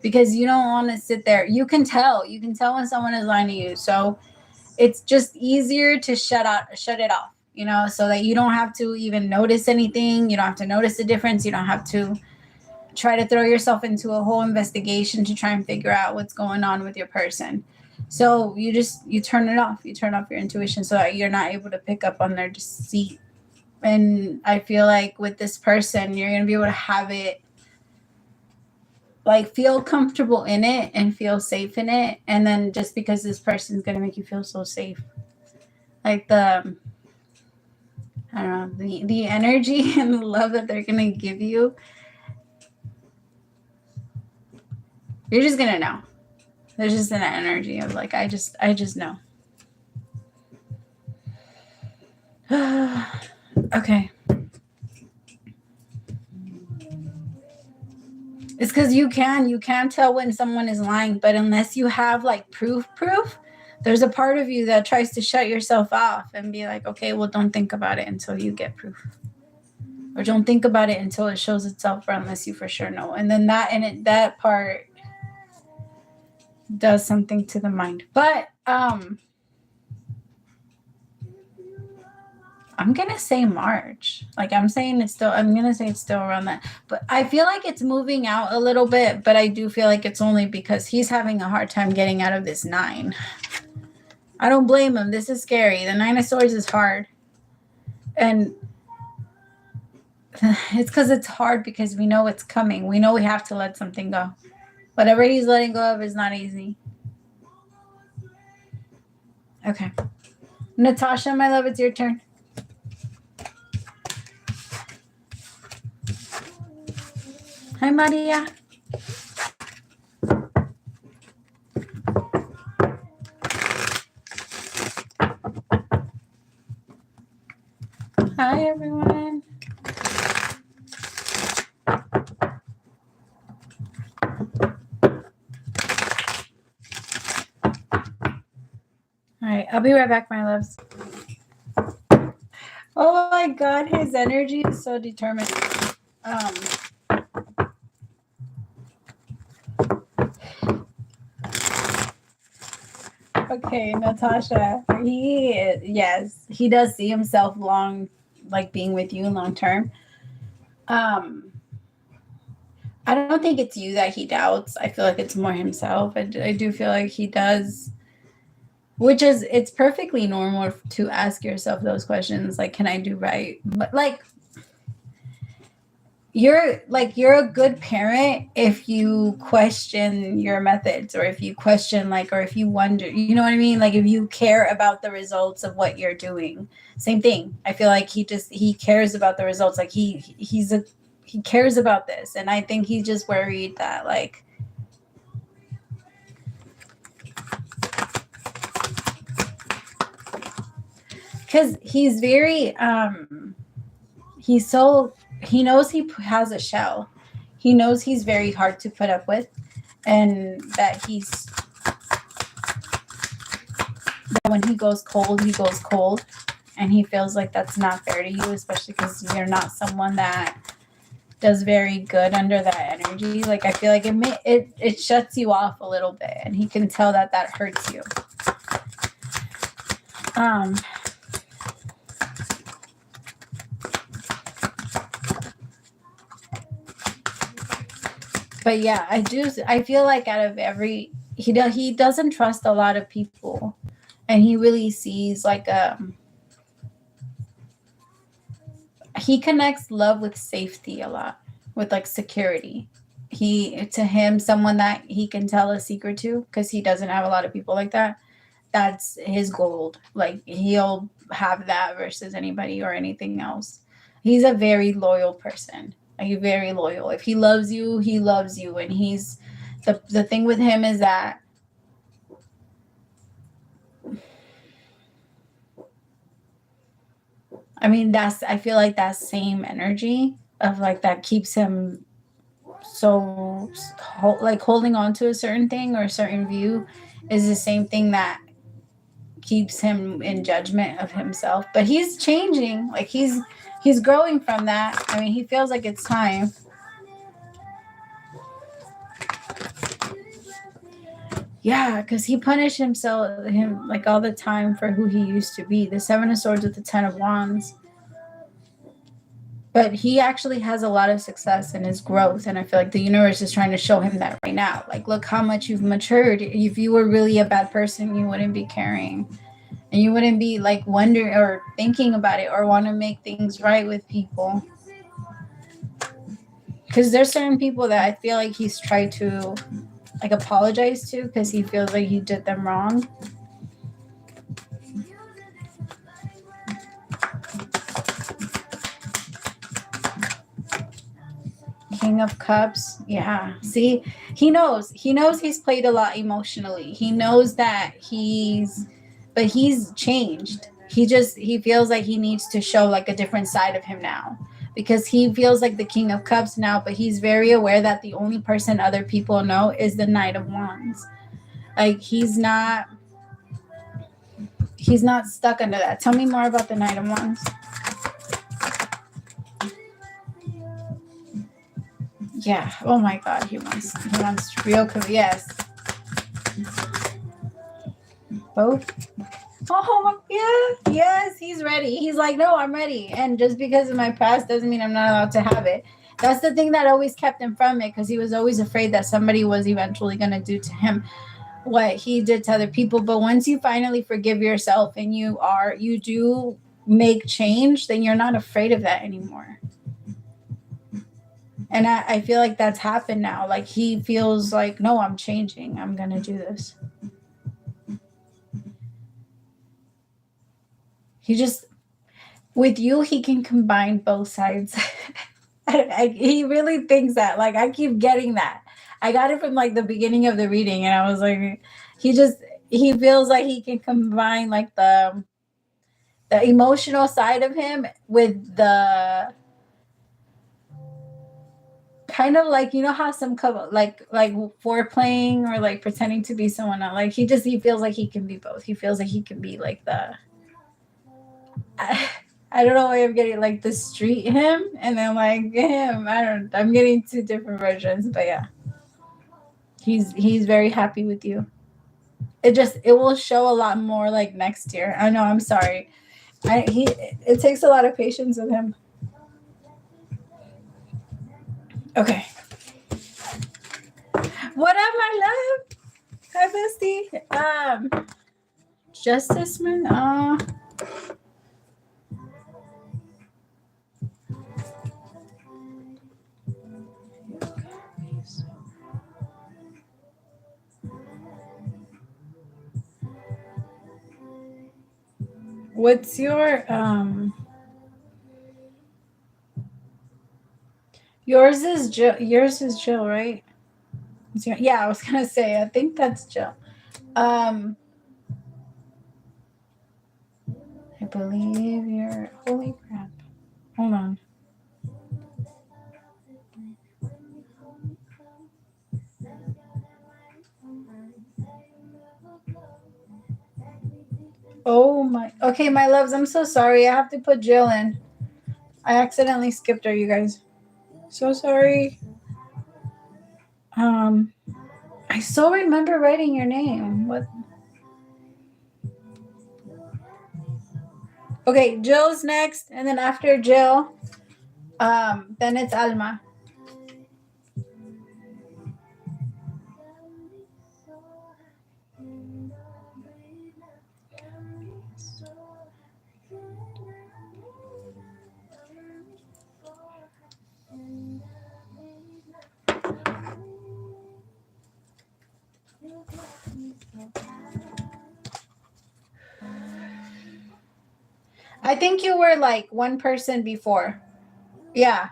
[SPEAKER 1] Because you don't want to sit there. You can tell when someone is lying to you. So it's just easier to shut it off, you know, so that you don't have to even notice anything. You don't have to notice the difference. You don't have to try to throw yourself into a whole investigation to try and figure out what's going on with your person. So you turn it off. You turn off your intuition so that you're not able to pick up on their deceit. And I feel like with this person, you're going to be able to have it, like, feel comfortable in it and feel safe in it. And then just because this person is going to make you feel so safe, like I don't know, the energy and the love that they're going to give you, you're just going to know. There's just an energy of like, I just know. Okay. It's because you can tell when someone is lying, but unless you have like proof, there's a part of you that tries to shut yourself off and be like, okay, well, don't think about it until you get proof. Or don't think about it until it shows itself, or unless you for sure know. And then that part does something to the mind. But I'm gonna say March. Like, I'm gonna say it's still around that. But I feel like it's moving out a little bit, but I do feel like it's only because he's having a hard time getting out of this 9. I don't blame him. This is scary. The 9 of Swords is hard. And it's because it's hard because we know it's coming. We know we have to let something go. Whatever he's letting go of is not easy. Okay. Natasha, my love, it's your turn. Hi, Maria. Hi, everyone. All right, I'll be right back, my loves. Oh my God, his energy is so determined. Okay, Natasha, yes, he does see himself being with you long term. I don't think it's you that he doubts. I feel like it's more himself. I do feel like he does, it's perfectly normal to ask yourself those questions. Like, can I do right? But you're a good parent if you question your methods, or if you question, or if you wonder, you know what I mean? Like, if you care about the results of what you're doing. Same thing. I feel like he cares about the results. Like he cares about this. And I think he's just worried that because he's very he knows he has a shell. He knows he's very hard to put up with, and that when he goes cold, and he feels like that's not fair to you, especially because you're not someone that does very good under that energy. Like, I feel like it shuts you off a little bit, and he can tell that hurts you. But yeah, I feel like out of he doesn't trust a lot of people, and he really sees he connects love with safety a lot, with security. To him, someone that he can tell a secret to, because he doesn't have a lot of people like that. That's his gold. Like, he'll have that versus anybody or anything else. He's a very loyal person. Very loyal. If he loves you, he loves you. And he's the thing with him is that I feel like that same energy of that keeps him so holding on to a certain thing or a certain view is the same thing that keeps him in judgment of himself. But he's changing. Like, he's growing from that. He feels like it's time. Yeah, because he punished him all the time for who he used to be. The Seven of Swords with the Ten of Wands. But he actually has a lot of success in his growth. And I feel like the universe is trying to show him that right now. Like, look how much you've matured. If you were really a bad person, you wouldn't be caring. And you wouldn't be wondering or thinking about it or want to make things right with people. Because there's certain people that I feel like he's tried to apologize to, because he feels like he did them wrong. King of Cups. Yeah. See, he knows he's played a lot emotionally. He knows that he's changed. He feels like he needs to show a different side of him now, because he feels like the King of Cups now, but he's very aware that the only person other people know is the Knight of Wands. He's not stuck under that. Tell me more about the Knight of Wands. Yeah. Oh my God. He wants real. Yes. Both. Oh yeah. Yes. He's ready. He's like, no, I'm ready. And just because of my past doesn't mean I'm not allowed to have it. That's the thing that always kept him from it, because he was always afraid that somebody was eventually going to do to him what he did to other people. But once you finally forgive yourself and you do make change, then you're not afraid of that anymore. And I feel like that's happened now. Like, he feels like, no, I'm changing. I'm going to do this. He just, with you, he can combine both sides. He really thinks that. Like, I keep getting that. I got it from like the beginning of the reading, and I was like, he feels like he can combine like the emotional side of him with the kind of like, you know how some couple like foreplaying or like pretending to be someone else. Like he feels like he can be both. He feels like he can be like the I don't know why I'm getting like the street him and then like him. I'm getting two different versions, but yeah. He's very happy with you. It will show a lot more like next year. I know, I'm sorry. It takes a lot of patience with him. Okay. What up, my love? Hi, bestie. Justice Man. What's your yours is Jill, right? Yeah, I was gonna say, I think that's Jill. I believe you're, holy crap. Hold on. Oh my, okay, my loves, I'm so sorry. I have to put Jill in. I accidentally skipped her, you guys. So sorry. I still remember writing your name. What? Okay, Jill's next, and then after Jill, then it's Alma. I think you were like one person before. Yeah,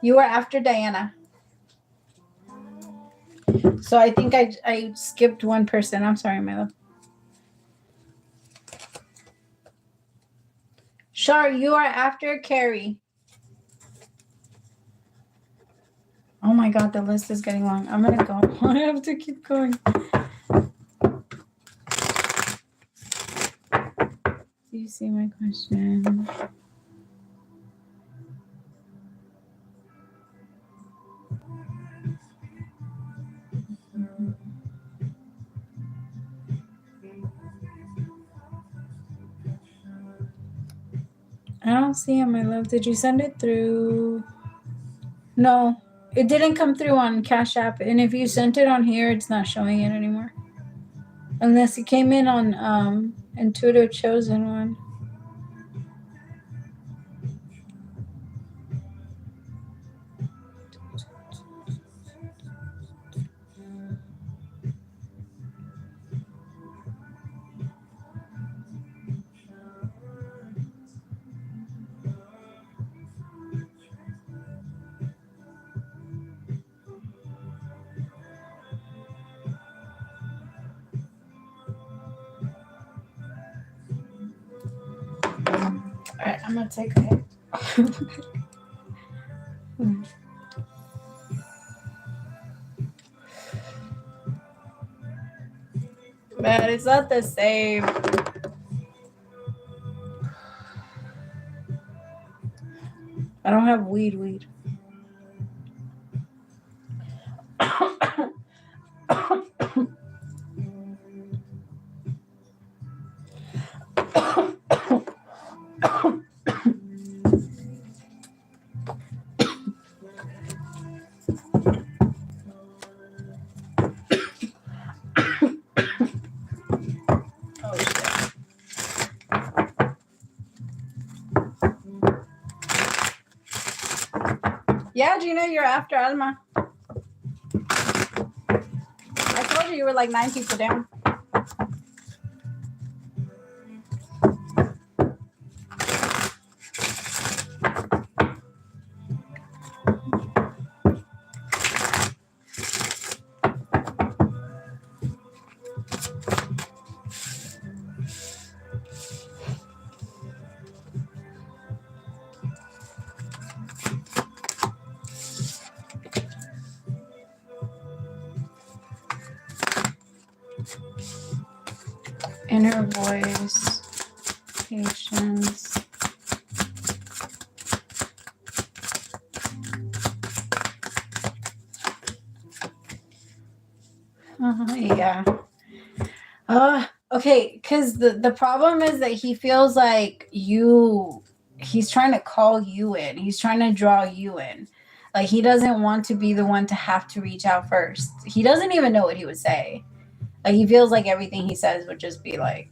[SPEAKER 1] you were after Diana. So I think I skipped one person. I'm sorry, my love. Shar, you are after Carrie. Oh my God, the list is getting long. I'm gonna go. I have to keep going. Do you see my question? I don't see it, my love. Did you send it through? No, it didn't come through on Cash App. And if you sent it on here, it's not showing it anymore. Unless it came in on Intuitive Chosen one. All right, I'm gonna take a hit. Man, it's not the same. I don't have weed. Oh shit. Yeah, Gina, you're after Alma. I told you were like 9 people down. Inner voice. Patience. Yeah. Okay, because the problem is that he feels like he's trying to call you in. He's trying to draw you in. Like, he doesn't want to be the one to have to reach out first. He doesn't even know what he would say. Like, he feels like everything he says would just be like,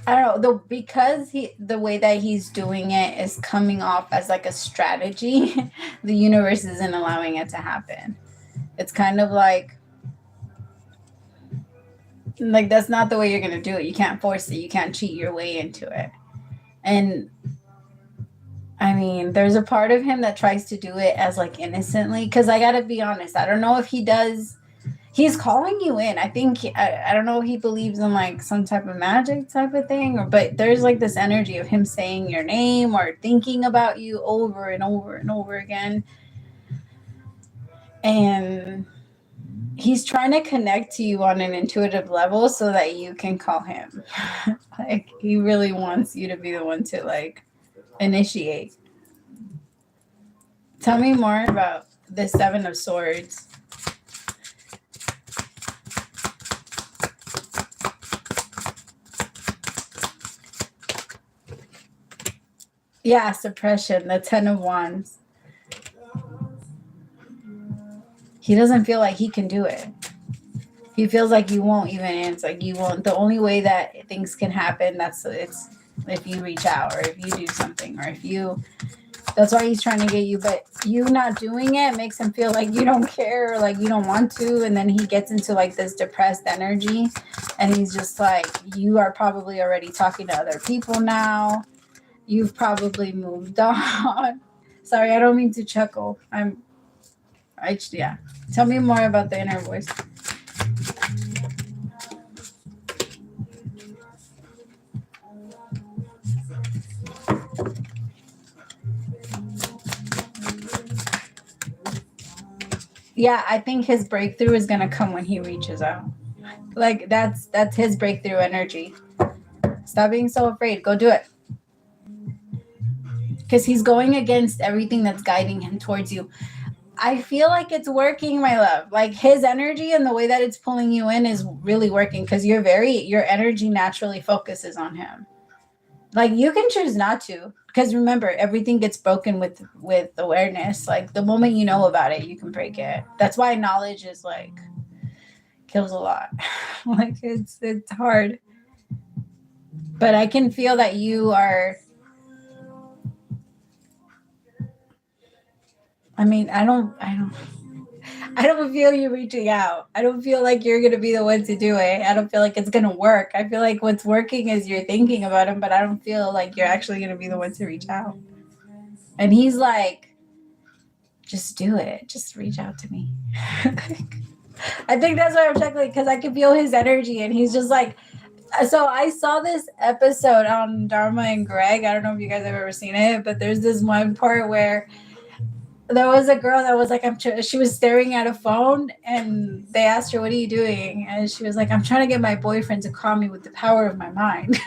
[SPEAKER 1] I don't know, because the way that he's doing it is coming off as like a strategy. The universe isn't allowing it to happen. It's kind of like that's not the way you're gonna do it. You can't force it. You can't cheat your way into it. And I mean, there's a part of him that tries to do it as like innocently. Because I gotta be honest, I don't know if he does. He's calling you in. I think I don't know if he believes in like some type of magic type of thing, but there's like this energy of him saying your name or thinking about you over and over and over again. And he's trying to connect to you on an intuitive level so that you can call him. Like, he really wants you to be the one to like initiate. Tell me more about the Seven of Swords. Yeah, suppression, the 10 of Wands. He doesn't feel like he can do it. He feels like you won't even answer. Like, you won't. The only way that things can happen, it's if you reach out or if you do something or if you. That's why he's trying to get you. But you not doing it makes him feel like you don't care or like you don't want to. And then he gets into like this depressed energy. And he's just like, you are probably already talking to other people now. You've probably moved on. Sorry, I don't mean to chuckle. Yeah. Tell me more about the inner voice. Yeah, I think his breakthrough is going to come when he reaches out. Like, that's his breakthrough energy. Stop being so afraid. Go do it. Because he's going against everything that's guiding him towards you. I feel like it's working, my love. Like, his energy and the way that it's pulling you in is really working because your energy naturally focuses on him. Like, you can choose not to, because remember, everything gets broken with awareness. Like, the moment you know about it, you can break it. That's why knowledge is like kills a lot. Like, it's hard. But I can feel that you are. I mean, I don't feel you reaching out. I don't feel like you're going to be the one to do it. I don't feel like it's going to work. I feel like what's working is you're thinking about him, but I don't feel like you're actually going to be the one to reach out. And he's like, just do it. Just reach out to me. I think that's why I'm chuckling, because I can feel his energy. And he's just like, so I saw this episode on Dharma and Greg. I don't know if you guys have ever seen it, but there's this one part where there was a girl that was like, she was staring at a phone and they asked her, what are you doing? And she was like, I'm trying to get my boyfriend to call me with the power of my mind.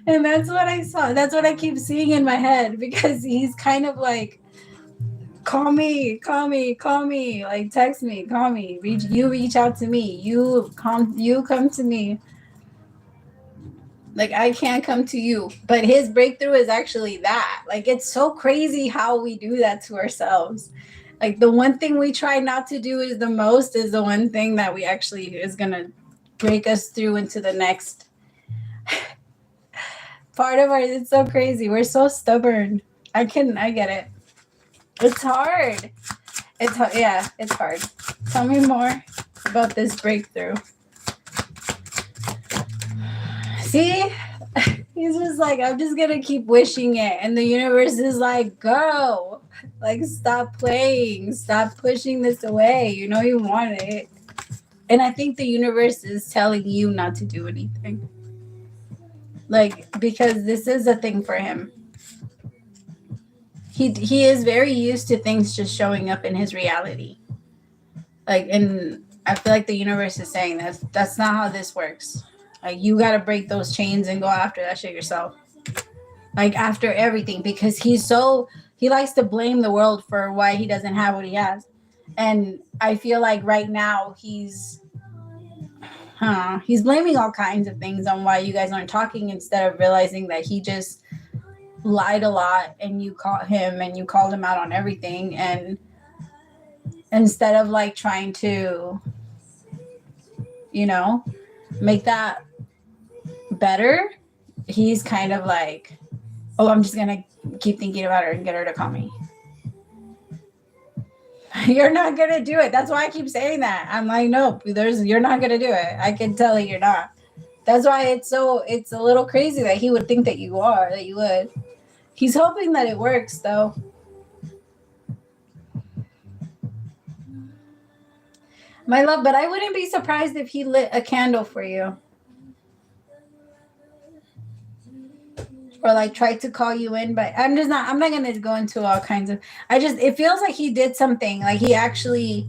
[SPEAKER 1] And that's what I saw. That's what I keep seeing in my head, because he's kind of like, call me, like text me, call me, reach out to me. You come to me. Like, I can't come to you. But his breakthrough is actually that. Like, it's so crazy how we do that to ourselves. Like, the one thing we try not to do is the one thing that we actually is going to break us through into the next part of it's so crazy. We're so stubborn. I get it. It's hard. It's hard. Tell me more about this breakthrough. See, he's just like, I'm just gonna keep wishing it, and the universe is like, go, like, stop playing, stop pushing this away. You know you want it. And I think the universe is telling you not to do anything, like, because this is a thing for him. He is very used to things just showing up in his reality, like, and I feel like the universe is saying that's not how this works. Like, you got to break those chains and go after that shit yourself. Like, after everything, because he likes to blame the world for why he doesn't have what he has. And I feel like right now he's blaming all kinds of things on why you guys aren't talking, instead of realizing that he just lied a lot and you caught him and you called him out on everything. And instead of like trying to, make that better, he's kind of like, oh, I'm just gonna keep thinking about her and get her to call me. You're not gonna do it. That's why I keep saying that. I'm like, nope, you're not gonna do it. I can tell you're not. That's why it's a little crazy that he would think that you would. He's hoping that it works, though. My love, but I wouldn't be surprised if he lit a candle for you. Or like tried to call you in, but I'm not going to go into all kinds of, it feels like he did something. Like, he actually,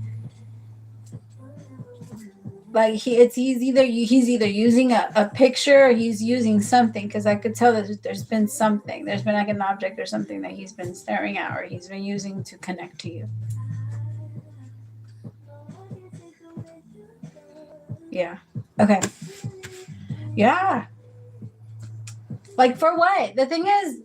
[SPEAKER 1] like, he's either using a picture, or he's using something, because I could tell that there's been something. There's been like an object or something that he's been staring at, or he's been using to connect to you. Yeah. Okay. Yeah. Like, for what? The thing is,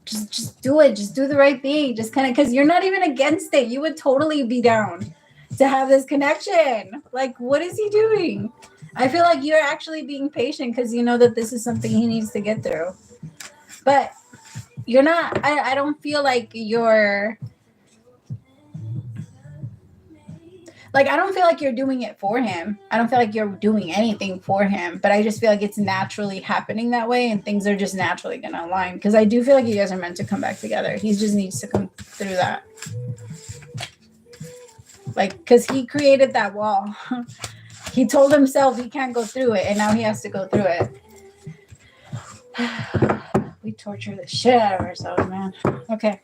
[SPEAKER 1] just do it. Just do the right thing. Just kind of, because you're not even against it. You would totally be down to have this connection. Like, what is he doing? I feel like you're actually being patient because you know that this is something he needs to get through. But you're not, I don't feel like you're, like, I don't feel like you're doing it for him. I don't feel like you're doing anything for him, but I just feel like it's naturally happening that way, and things are just naturally going to align, because I do feel like you guys are meant to come back together. He just needs to come through that. Like, because he created that wall. He told himself he can't go through it, and now he has to go through it. We torture the shit out of ourselves, man. Okay.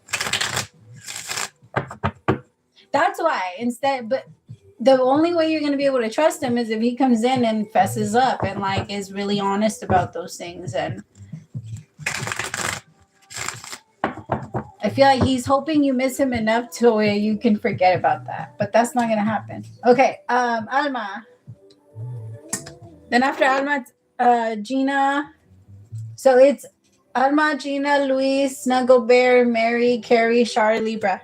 [SPEAKER 1] That's why, but the only way you're going to be able to trust him is if he comes in and fesses up and like is really honest about those things. And I feel like he's hoping you miss him enough to where you can forget about that, but that's not going to happen. Okay. Alma. Then after Alma, Gina. So it's Alma, Gina, Luis, Snuggle Bear, Mary, Carrie, Shar, Libra.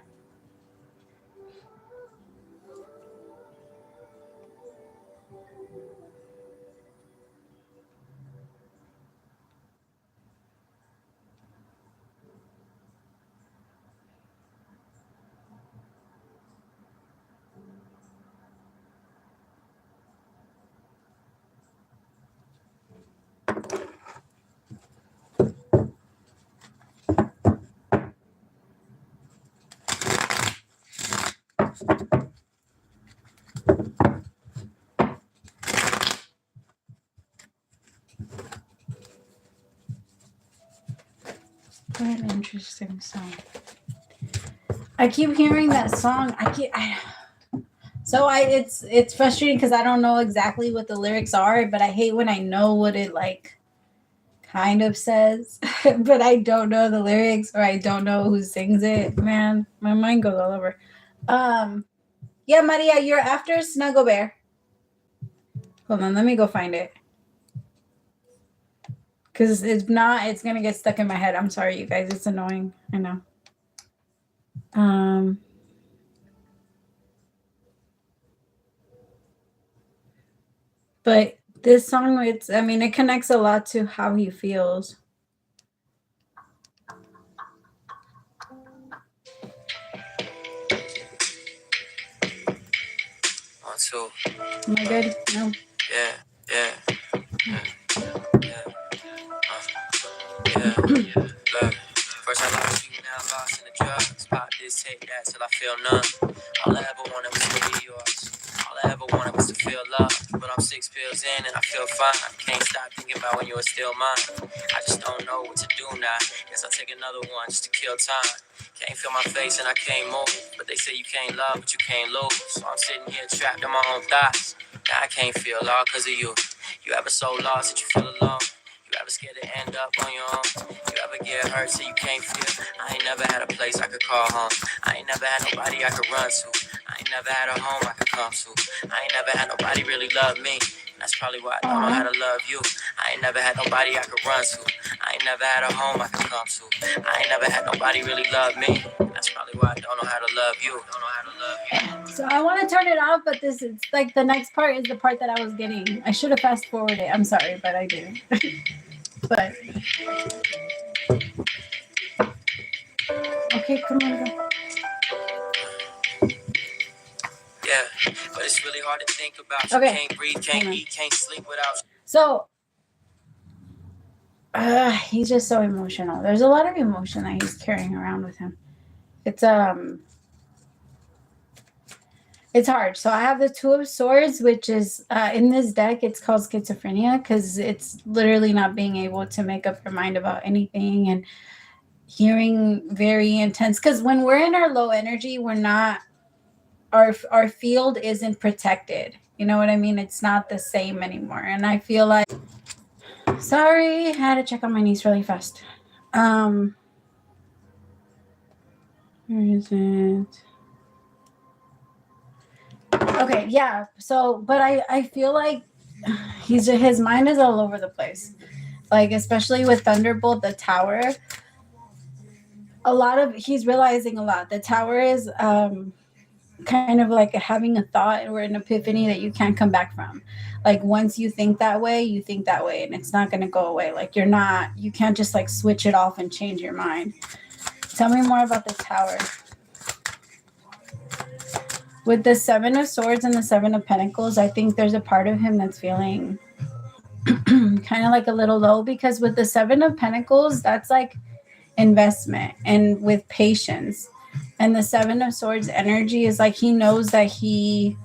[SPEAKER 1] What an interesting song. I keep hearing that song. It's frustrating because I don't know exactly what the lyrics are, but I hate when I know what it like kind of says, but I don't know the lyrics, or I don't know who sings it. Man, my mind goes all over. Yeah, Maria, you're after Snuggle Bear. Hold on, let me go find it. Because if not, it's going to get stuck in my head. I'm sorry, you guys. It's annoying. I know. But this song, it connects a lot to how he feels. Am I good? No. Yeah. Look, first I lost you, now I'm lost in the drugs. Pop this, take that till I feel numb. All I ever wanted was to be yours. All I ever wanted was to feel love.
[SPEAKER 2] but I'm 6 pills in and I feel fine. Can't stop thinking about when you were still mine. I just don't know what to do now. Guess I'll take another one just to kill time. Can't feel my face and I can't move, but they say you can't love, but you can't lose. So I'm sitting here trapped in my own thoughts. Now I can't feel all cause of you. You ever so lost that you feel alone? You ever scared to end up on your own? You ever get hurt so you can't feel? I ain't never had a place I could call home. I ain't never had nobody I could run to. I ain't never had a home I could come to. I ain't never had nobody really love me. And that's probably why I don't know how to love you. I ain't never had nobody I could run to. I ain't never had a home I could come to. I ain't never had nobody really love me. And that's probably why I don't know how to love you. Don't know how to love you.
[SPEAKER 1] So I want to turn it off, but this is like the next part is the part that I was getting. I should have fast forwarded it. I'm sorry, but I didn't. But okay, come on. Go.
[SPEAKER 2] Yeah, but it's really hard to think about. You can't breathe, can't eat, can't sleep without.
[SPEAKER 1] So he's just so emotional. There's a lot of emotion that he's carrying around with him. It's hard. So I have the Two of Swords, which is in this deck, it's called schizophrenia because it's literally not being able to make up your mind about anything and hearing very intense. Because when we're in our low energy, we're not, our field isn't protected. You know what I mean? It's not the same anymore. And I feel like, sorry, I had to check on my niece really fast. Where is it? Okay, yeah. So, but I feel like his mind is all over the place. Like, especially with Thunderbolt, the tower. He's realizing a lot. The tower is kind of like having a thought or an epiphany that you can't come back from. Like, once you think that way, and it's not going to go away. Like, you can't just like switch it off and change your mind. Tell me more about the tower. With the Seven of Swords and the Seven of Pentacles, I think there's a part of him that's feeling kind of like a little low, because with the Seven of Pentacles, that's like investment and with patience. And the Seven of Swords energy is like he knows that he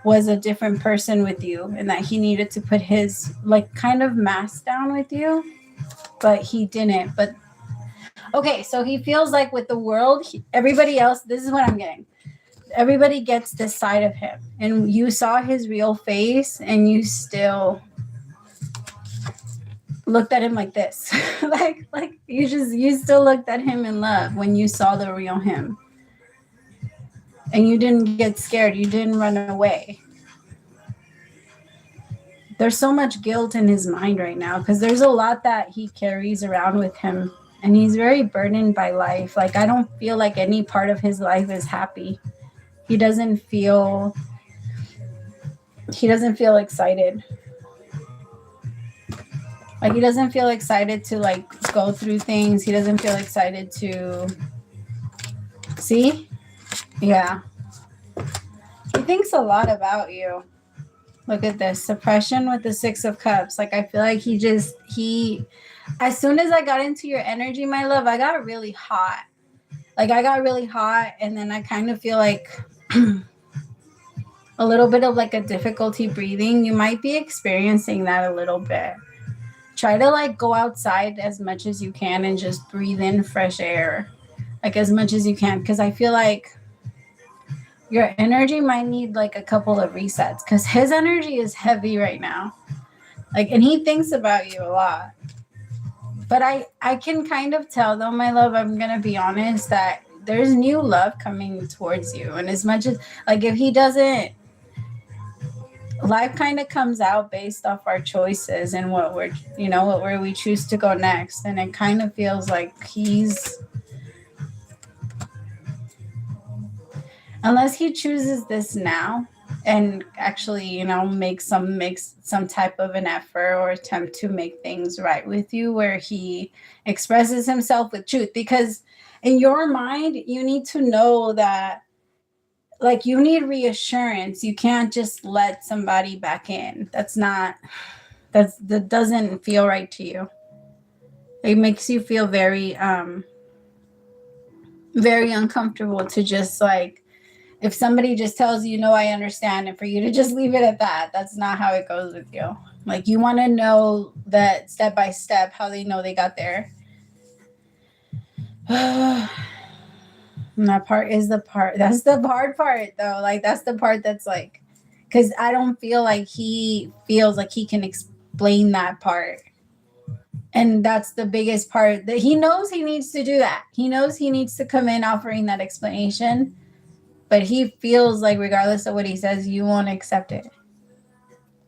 [SPEAKER 1] was a different person with you and that he needed to put his like kind of mask down with you, but he didn't. But okay, so he feels like with the world, everybody else, this is what I'm getting. Everybody gets this side of him, and you saw his real face and you still looked at him like this. like you still looked at him in love when you saw the real him, and you didn't get scared. You didn't run away. There's so much guilt in his mind right now because there's a lot that he carries around with him, and he's very burdened by life. Like, I don't feel like any part of his life is happy. He doesn't feel excited. Like, he doesn't feel excited to like go through things. He doesn't feel excited to see. Yeah. He thinks a lot about you. Look at this. Suppression with the Six of Cups. Like, I feel like he as soon as I got into your energy, my love, I got really hot. And then I kind of feel like a little bit of like a difficulty breathing. You might be experiencing that a little bit. Try to like go outside as much as you can and just breathe in fresh air, like as much as you can. Because I feel like your energy might need like a couple of resets because his energy is heavy right now. Like, and he thinks about you a lot. But I can kind of tell though, my love, I'm going to be honest, that there's new love coming towards you. And as much as like, if he doesn't, life kind of comes out based off our choices and where we choose to go next. And it kind of feels like unless he chooses this now and actually, make some type of an effort or attempt to make things right with you, where he expresses himself with truth. Because in your mind, you need to know that, like, you need reassurance. You can't just let somebody back in. That doesn't feel right to you. It makes you feel very, very uncomfortable to just like if somebody just tells you, no, I understand, and for you to just leave it at that, that's not how it goes with you. Like, you want to know that step by step how they know they got there. And that part is the part. That's the hard part, though. Like, that's the part that's like, because I don't feel like he feels like he can explain that part. And that's the biggest part, that he knows he needs to do that. He knows he needs to come in offering that explanation, but he feels like regardless of what he says, you won't accept it.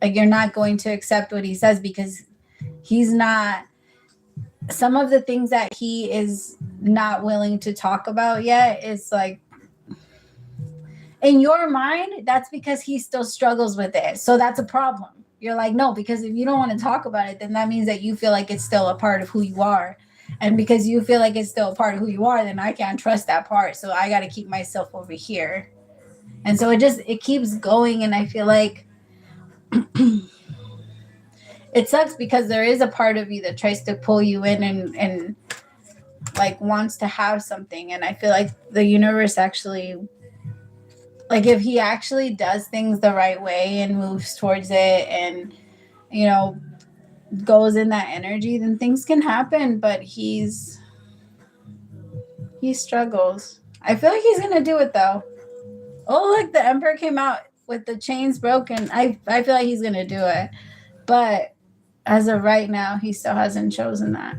[SPEAKER 1] Like, you're not going to accept what he says because he's not, some of the things that he is not willing to talk about yet is like, in your mind, that's because he still struggles with it. So that's a problem. You're like, no, because if you don't want to talk about it, then that means that you feel like it's still a part of who you are. And because you feel like it's still a part of who you are, then I can't trust that part. So I got to keep myself over here. And so it keeps going. And I feel like it sucks because there is a part of you that tries to pull you in and like wants to have something. And I feel like the universe actually, like, if he actually does things the right way and moves towards it and, you know, goes in that energy, then things can happen. But he struggles. I feel like he's going to do it, though. Oh, look, the Emperor came out with the chains broken. I feel like he's going to do it. But as of right now, he still hasn't chosen that.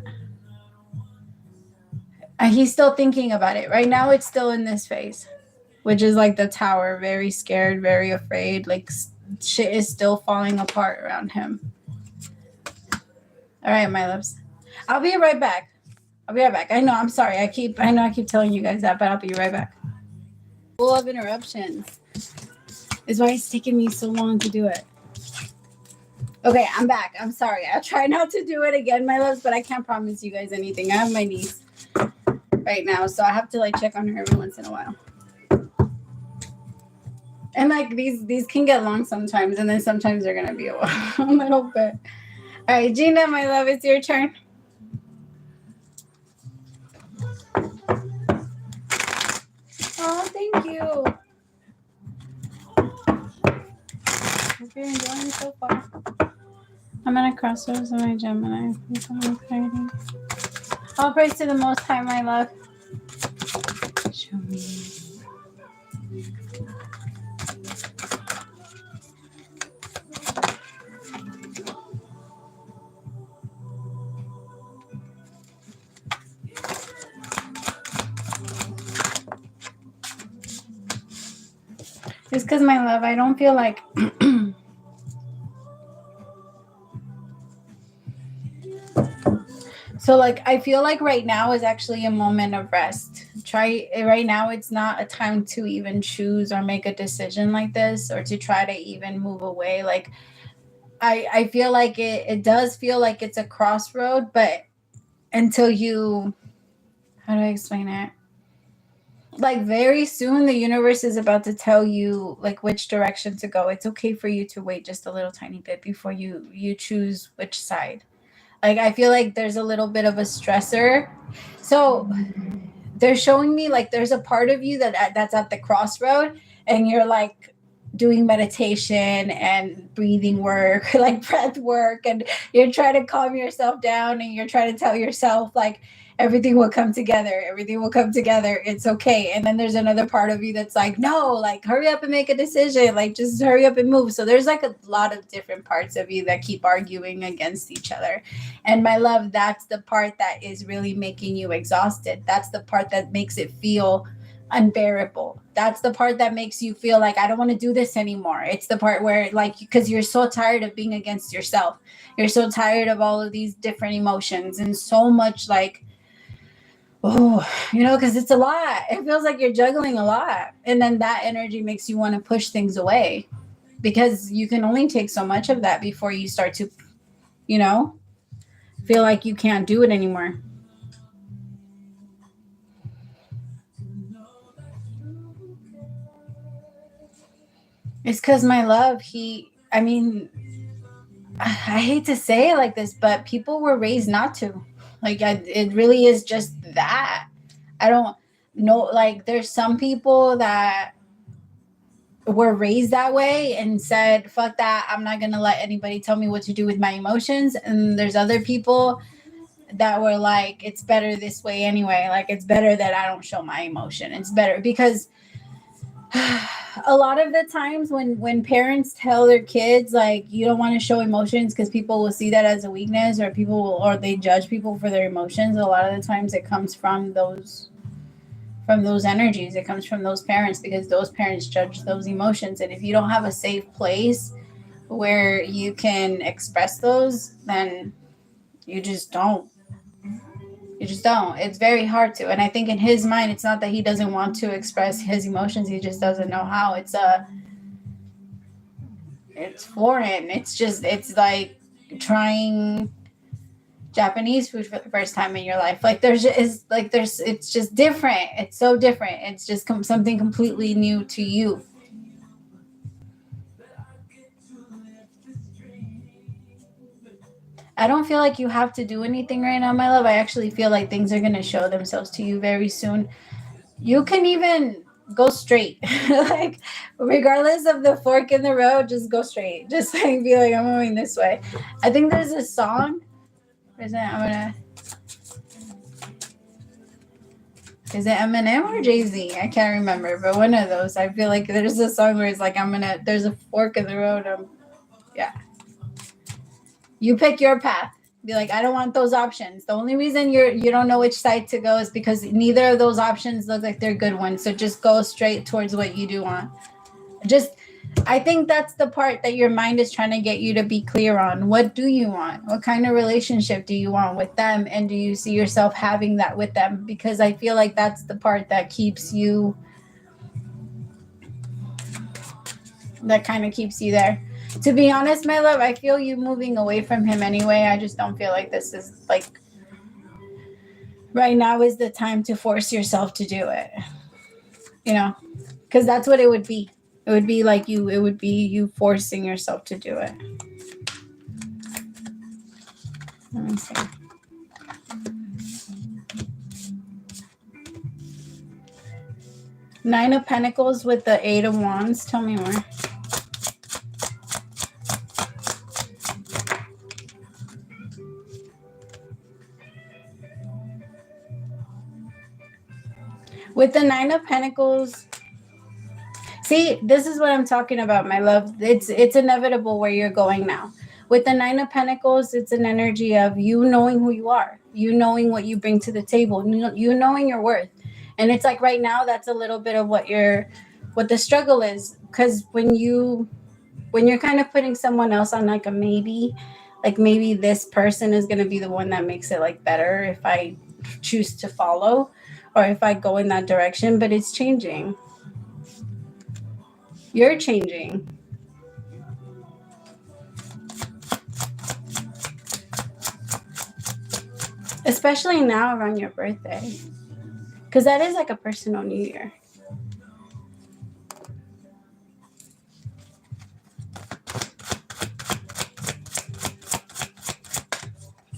[SPEAKER 1] And he's still thinking about it. Right now, it's still in this phase, which is like the Tower, very scared, very afraid. Like, shit is still falling apart around him. All right, my loves. I'll be right back. I know, I'm sorry. I keep telling you guys that, but I'll be right back. Full of interruptions is why it's taking me so long to do it. Okay, I'm back. I'm sorry. I'll try not to do it again, my loves, but I can't promise you guys anything. I have my niece right now, so I have to like check on her every once in a while. And like these can get long sometimes, and then sometimes they're gonna be a little bit. All right, Gina, my love, it's your turn. Oh, thank you. Hope you're enjoying so far. I'm at a crossroads of my Gemini. All praise to the Most High, my love. Show me. Just because, my love, I don't feel like so like I feel like right now is actually a moment of rest. Right now, it's not a time to even choose or make a decision like this, or to try to even move away. Like, I feel like it does feel like it's a crossroad, but until you, how do I explain it? Like, very soon the universe is about to tell you like which direction to go. It's okay for you to wait just a little tiny bit before you choose which side. Like, I feel like there's a little bit of a stressor. So they're showing me like there's a part of you that's at the crossroad, and you're like doing meditation and breathing work, like breath work, and you're trying to calm yourself down, and you're trying to tell yourself like everything will come together, it's okay. And then there's another part of you that's like, no, like hurry up and make a decision, like just hurry up and move. So there's like a lot of different parts of you that keep arguing against each other. And my love, that's the part that is really making you exhausted. That's the part that makes it feel unbearable. That's the part that makes you feel like, I don't want to do this anymore. It's the part where, like, because you're so tired of being against yourself, you're so tired of all of these different emotions and so much, like, oh, because it's a lot. It feels like you're juggling a lot, and then that energy makes you want to push things away, because you can only take so much of that before you start to feel like you can't do it anymore. It's because, my love, I hate to say it like this, but people were raised not to. Like, it really is just that. I don't know. Like, there's some people that were raised that way and said, fuck that, I'm not gonna let anybody tell me what to do with my emotions. And there's other people that were like, it's better this way anyway. Like, it's better that I don't show my emotion. It's better because a lot of the times when parents tell their kids like you don't want to show emotions because people will see that as a weakness, or people will, or they judge people for their emotions, a lot of the times it comes from those energies. It comes from those parents because those parents judge those emotions. And if you don't have a safe place where you can express those, then you just don't. You just don't. It's very hard to. And I think in his mind, it's not that he doesn't want to express his emotions. He just doesn't know how. It's foreign. It's like trying Japanese food for the first time in your life. Like it's just different. It's so different. It's just something completely new to you. I don't feel like you have to do anything right now, my love. I actually feel like things are going to show themselves to you very soon. You can even go straight. Like, regardless of the fork in the road, just go straight. Just like be like, I'm moving this way. I think there's a song. Is it Eminem or Jay-Z? I can't remember, but one of those. I feel like there's a song where it's like, there's a fork in the road. Yeah. You pick your path. Be like, I don't want those options. The only reason you don't know which side to go is because neither of those options look like they're good ones. So just go straight towards what you do want. I think that's the part that your mind is trying to get you to be clear on. What do you want? What kind of relationship do you want with them? And do you see yourself having that with them? Because I feel like that's the part that kind of keeps you there. To be honest, my love, I feel you moving away from him anyway. I just don't feel like this is like right now is the time to force yourself to do it. Because that's what it would be. It would be like it would be you forcing yourself to do it. Let me see. Nine of Pentacles with the Eight of Wands. Tell me more. With the Nine of Pentacles, see, this is what I'm talking about, my love. It's inevitable where you're going now. With the Nine of Pentacles, it's an energy of you knowing who you are, you knowing what you bring to the table, you knowing your worth. And it's like right now, that's a little bit of what the struggle is. Because when you're kind of putting someone else on like a maybe, like maybe this person is going to be the one that makes it like better if I choose to follow or if I go in that direction, but it's changing. You're changing. Especially now around your birthday. Because that is like a personal new year.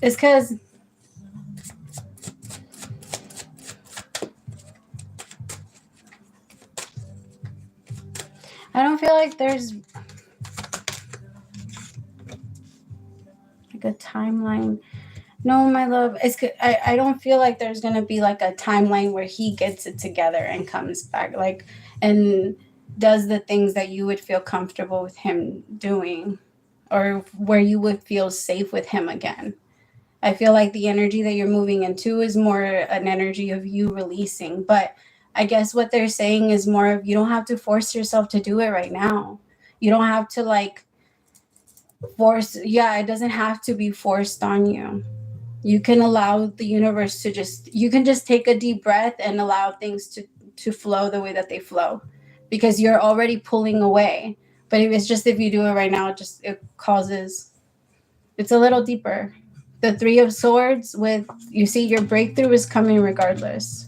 [SPEAKER 1] It's because I don't feel like there's like a timeline. No, my love. I don't feel like there's going to be like a timeline where he gets it together and comes back like and does the things that you would feel comfortable with him doing or where you would feel safe with him again. I feel like the energy that you're moving into is more an energy of you releasing. But I guess what they're saying is more of you don't have to force yourself to do it right now. You don't have to like force. Yeah, it doesn't have to be forced on you. You can allow the universe to you can just take a deep breath and allow things to flow the way that they flow because you're already pulling away. But if you do it right now, it's a little deeper. The Three of Swords you see your breakthrough is coming regardless.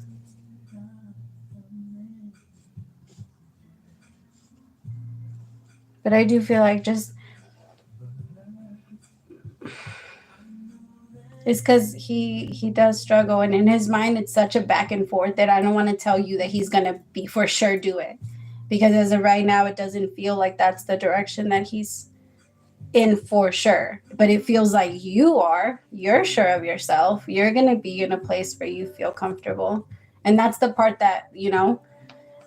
[SPEAKER 1] But I do feel like it's because he does struggle. And in his mind, it's such a back and forth that I don't want to tell you that he's going to be for sure do it. because as of right now, it doesn't feel like that's the direction that he's in for sure. But it feels like you're sure of yourself. You're going to be in a place where you feel comfortable. And that's the part that,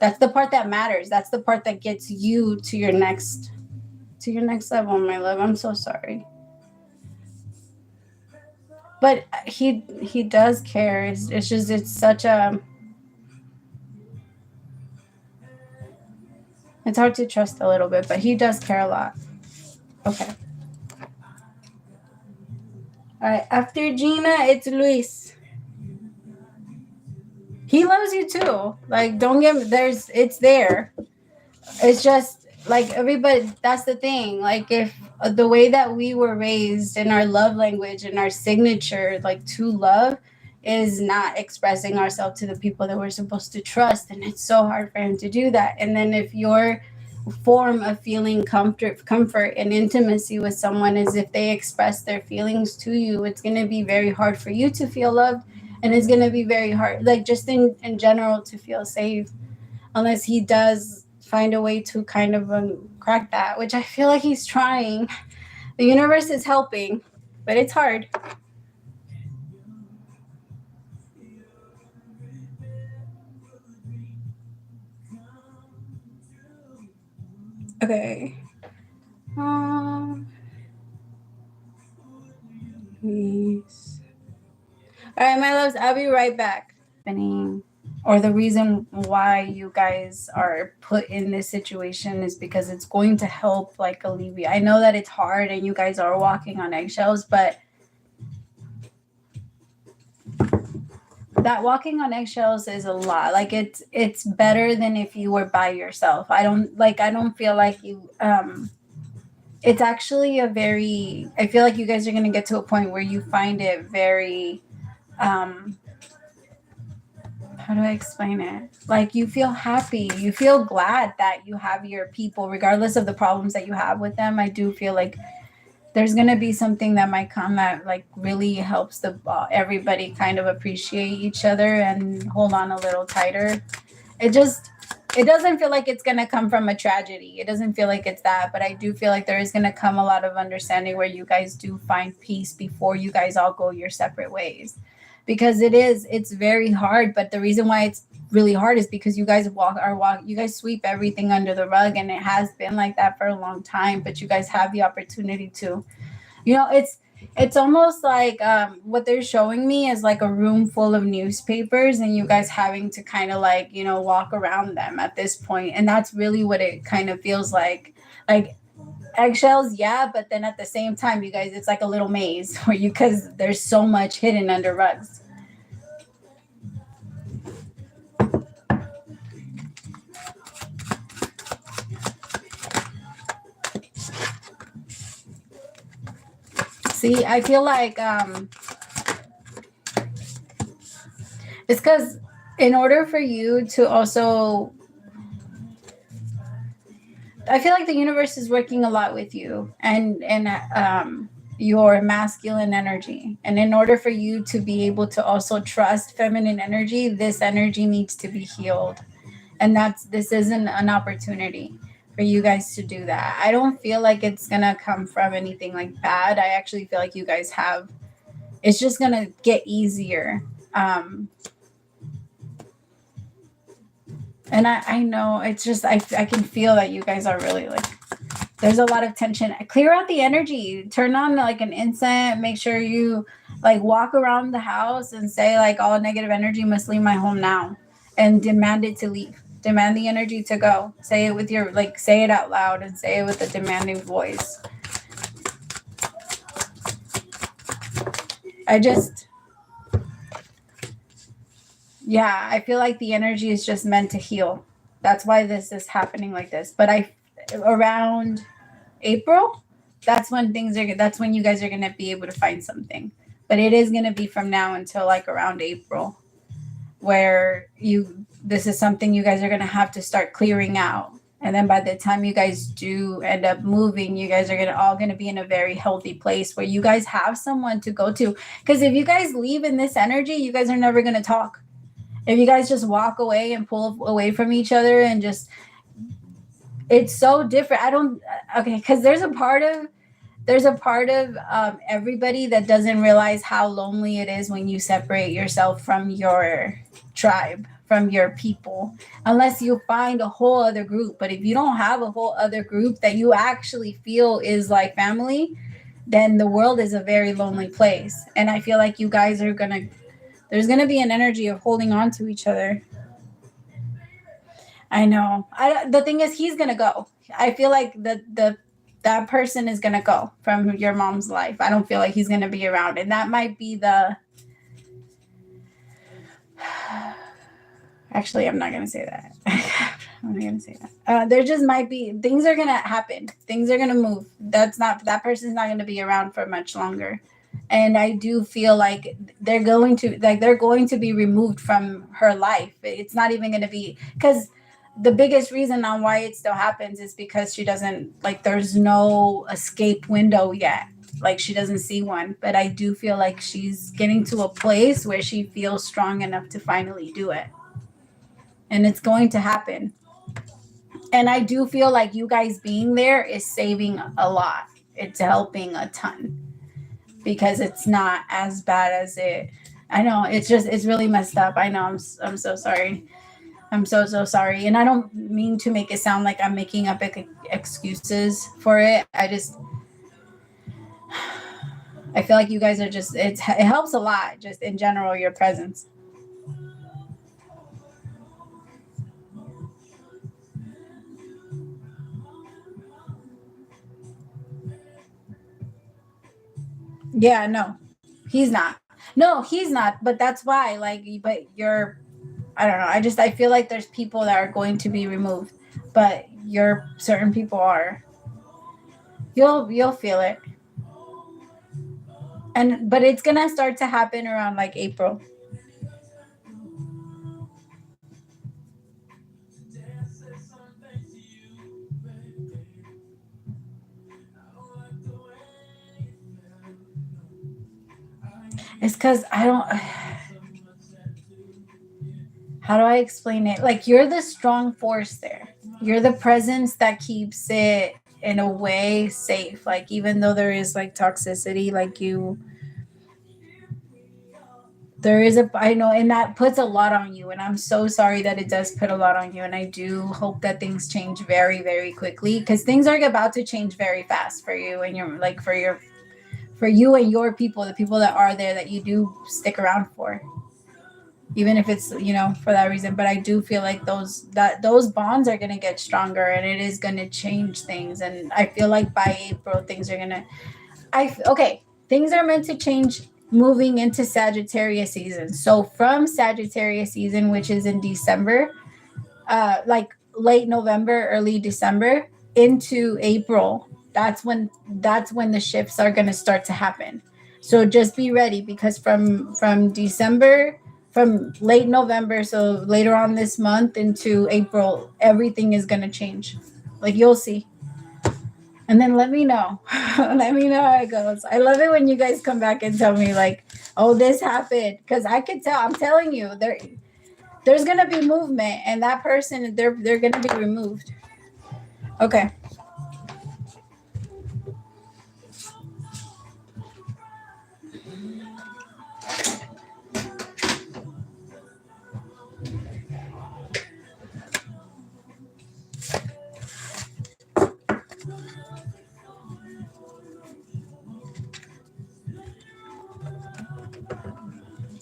[SPEAKER 1] that's the part that matters. That's the part that gets you to your next level, my love. I'm so sorry. But he does care. It's just it's such a it's hard to trust a little bit, but he does care a lot. Okay. All right. After Gina, it's Luis. He loves you too. Like, don't get me, it's there. It's just like everybody, that's the thing. Like, if the way that we were raised in our love language and our signature, like to love, is not expressing ourselves to the people that we're supposed to trust. And it's so hard for him to do that. And then if your form of feeling comfort and intimacy with someone is if they express their feelings to you, it's going to be very hard for you to feel loved. And it's going to be very hard, like just in general, to feel safe, unless he does find a way to kind of crack that, which I feel like he's trying. The universe is helping, but it's hard. Okay. Yes. All right, my loves, I'll be right back. Or the reason why you guys are put in this situation is because it's going to help like alleviate. I know that it's hard and you guys are walking on eggshells, but that walking on eggshells is a lot. Like it's better than if you were by yourself. I don't feel like you it's actually I feel like you guys are going to get to a point where you find it very how do I explain it? Like you feel happy, you feel glad that you have your people, regardless of the problems that you have with them. I do feel like there's going to be something that might come that like really helps everybody kind of appreciate each other and hold on a little tighter. It doesn't feel like it's going to come from a tragedy. It doesn't feel like it's that, but I do feel like there is going to come a lot of understanding where you guys do find peace before you guys all go your separate ways. Because it's very hard, but the reason why it's really hard is because you guys you guys sweep everything under the rug, and it has been like that for a long time, but you guys have the opportunity to, it's almost like what they're showing me is like a room full of newspapers and you guys having to kind of like, walk around them at this point. And that's really what it kind of feels like eggshells. Yeah. But then at the same time, you guys, it's like a little maze because there's so much hidden under rugs. See, I feel like it's because in order for you to also, I feel like the universe is working a lot with you and your masculine energy. And in order for you to be able to also trust feminine energy, this energy needs to be healed. And this isn't an opportunity for you guys to do that. I don't feel like it's going to come from anything like bad. I actually feel like you guys it's just going to get easier. And I know it's just, I can feel that you guys are really like, there's a lot of tension. Clear out the energy, turn on like an incense, make sure you like walk around the house and say like all negative energy must leave my home now and demand it to leave. Demand the energy to go. Say it with say it out loud and say it with a demanding voice. I feel like the energy is just meant to heal. That's why this is happening like this. But around April, that's when you guys are going to be able to find something. But it is going to be from now until like around April where this is something you guys are going to have to start clearing out. And then by the time you guys do end up moving, you guys are all going to be in a very healthy place where you guys have someone to go to. Because if you guys leave in this energy, you guys are never going to talk. If you guys just walk away and pull away from each other and just It's so different. I don't okay, because there's a part of everybody that doesn't realize how lonely it is when you separate yourself from your tribe, from your people, unless you find a whole other group. But if you don't have a whole other group that you actually feel is like family, then the world is a very lonely place. And I feel like you guys are gonna there's gonna be an energy of holding on to each other. I know. The thing is, he's gonna go. I feel like that person is gonna go from your mom's life. I don't feel like he's gonna be around, and that might be the. Actually, I'm not gonna say that. I'm not gonna say that. There just might be things are gonna happen. Things are gonna move. That person's not gonna be around for much longer, and I do feel like they're going to be removed from her life. It's not even gonna be because the biggest reason on why it still happens is because she doesn't like there's no escape window yet, like she doesn't see one. But I do feel like she's getting to a place where she feels strong enough to finally do it, and it's going to happen. And I do feel like you guys being there is saving a lot. It's helping a ton because it's not as bad as it. I know it's really messed up. I know I'm so sorry. I'm so sorry. And I don't mean to make it sound like I'm making up excuses for it. I feel like you guys are just it helps a lot just in general your presence. Yeah, no. He's not. No, he's not, but that's why but you're I don't know. I feel like there's people that are going to be removed, but your certain people are. You'll feel it. And but it's going to start to happen around like April. It's cuz I don't how do I explain it? Like you're the strong force there. You're the presence that keeps it in a way safe. Like even though there is like toxicity, like you there is a I know, and that puts a lot on you, and I'm so sorry that it does put a lot on you, and I do hope that things change very very quickly because things are about to change very fast for you and your like for you and your people, the people that are there that you do stick around for, even if it's for that reason. But I do feel like those bonds are going to get stronger, and it is going to change things. And I feel like by April things are going to okay, things are meant to change moving into Sagittarius season. So from Sagittarius season, which is in December, like late November, early December into April, that's when the shifts are going to start to happen. So just be ready because from December, from late November, so later on this month into April, everything is going to change. Like you'll see. And then let me know. Let me know how it goes. I love it when you guys come back and tell me like, "Oh, this happened," because I could tell. I'm telling you, there's gonna be movement, and that person they're gonna be removed. Okay.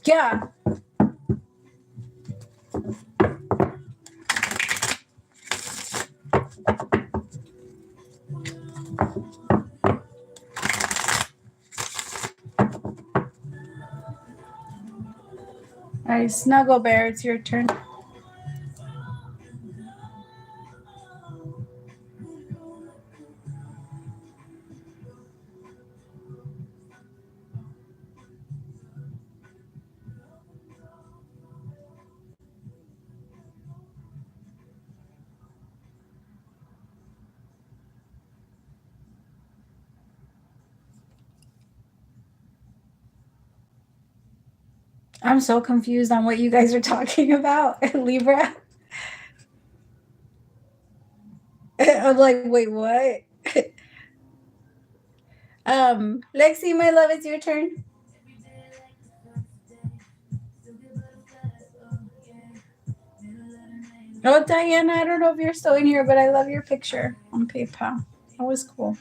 [SPEAKER 1] Yeah. All right, Snuggle Bear, it's your turn. I'm so confused on what you guys are talking about, Libra. I'm like, wait, what? Lexi, my love, it's your turn. Oh, Diana, I don't know if you're still in here, but I love your picture on PayPal. That was cool.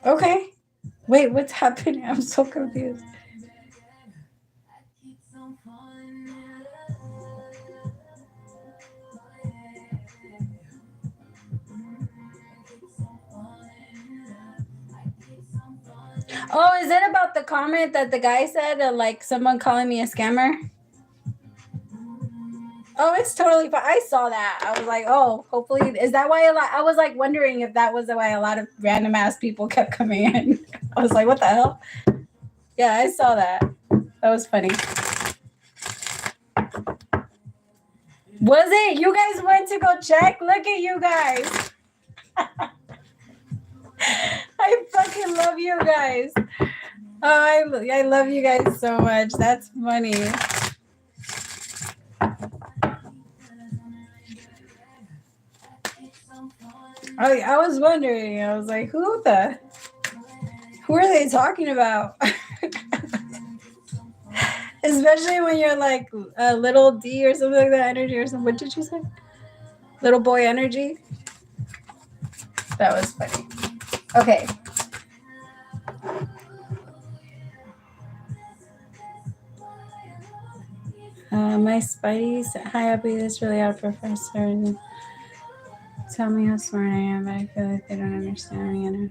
[SPEAKER 1] Okay. Wait, what's happening? I'm so confused. Oh, is it about the comment that the guy said, like someone calling me a scammer? Oh, it's totally fine. I saw that. I was like, oh, hopefully, is that why a lot? I was like wondering if that was why a lot of random ass people kept coming in. I was like, what the hell? Yeah, I saw that. That was funny. Was it? You guys went to go check? Look at you guys. I fucking love you guys. Oh, I love you guys so much. That's funny. I was wondering. I was like, who are they talking about? Especially when you're like a little D or something like that energy or something. What did you say? Little boy energy? That was funny. Okay. My Spidey's hi, happy. This really out, Professor. Tell me how smart I am, but I feel like they don't understand me enough.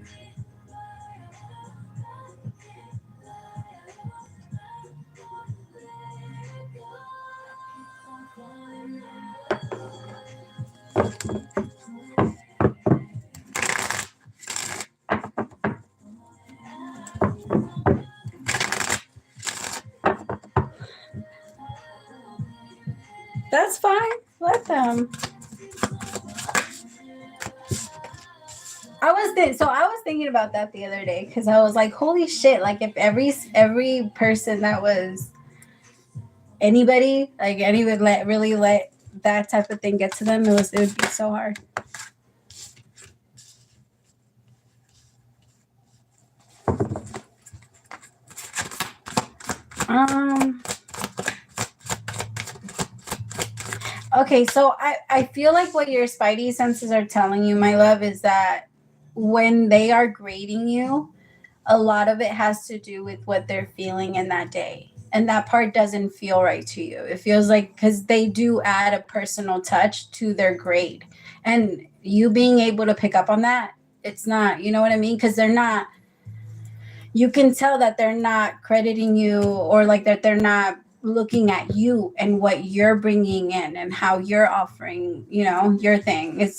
[SPEAKER 1] That's fine. Let them. I was thinking about that the other day because I was like, holy shit! Like if every person that was anybody, like any would really let that type of thing get to them, it would be so hard. Okay, so I feel like what your spidey senses are telling you, my love, is that when they are grading you, a lot of it has to do with what they're feeling in that day. And that part doesn't feel right to you. It feels like because they do add a personal touch to their grade. And you being able to pick up on that, it's not, you know what I mean? Because they're not, you can tell that they're not crediting you or like that they're not looking at you and what you're bringing in and how you're offering, you know, your thing.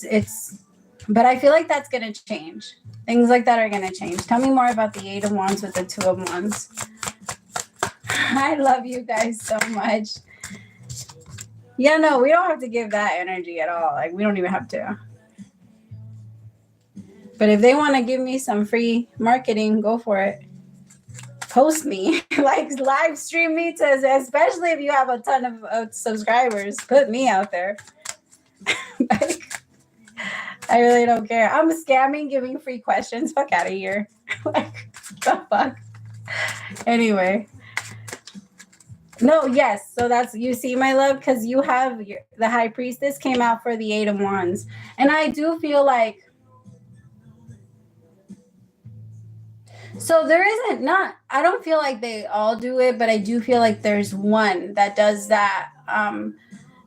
[SPEAKER 1] But I feel like that's going to change. Things like that are going to change. Tell me more about the 8 of Wands with the 2 of Wands. I love you guys so much. Yeah, no, we don't have to give that energy at all. Like, we don't even have to. But if they want to give me some free marketing, go for it. Post me, like live stream me, especially if you have a ton of subscribers. Put me out there. Like, I really don't care. I'm scamming, giving free questions. Fuck out of here. Like, the fuck. Anyway. No, yes. So that's, you see, my love, because you have the High Priestess came out for the 8 of Wands. And I do feel like, so there isn't, not, I don't feel like they all do it, but I do feel like there's one that does that,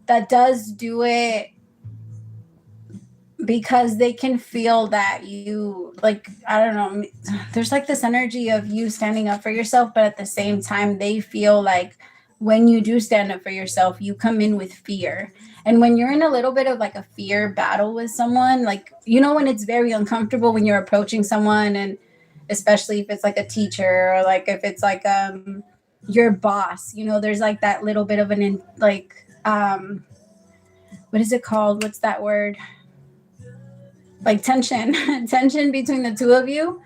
[SPEAKER 1] that does do it because they can feel that you, like, I don't know, there's like this energy of you standing up for yourself, but at the same time, they feel like when you do stand up for yourself, you come in with fear. And when you're in a little bit of like a fear battle with someone, like, you know, when it's very uncomfortable when you're approaching someone, and especially if it's like a teacher or like if it's like your boss, you know, there's like that little bit of an like what is it called? What's that word? Like tension between the two of you.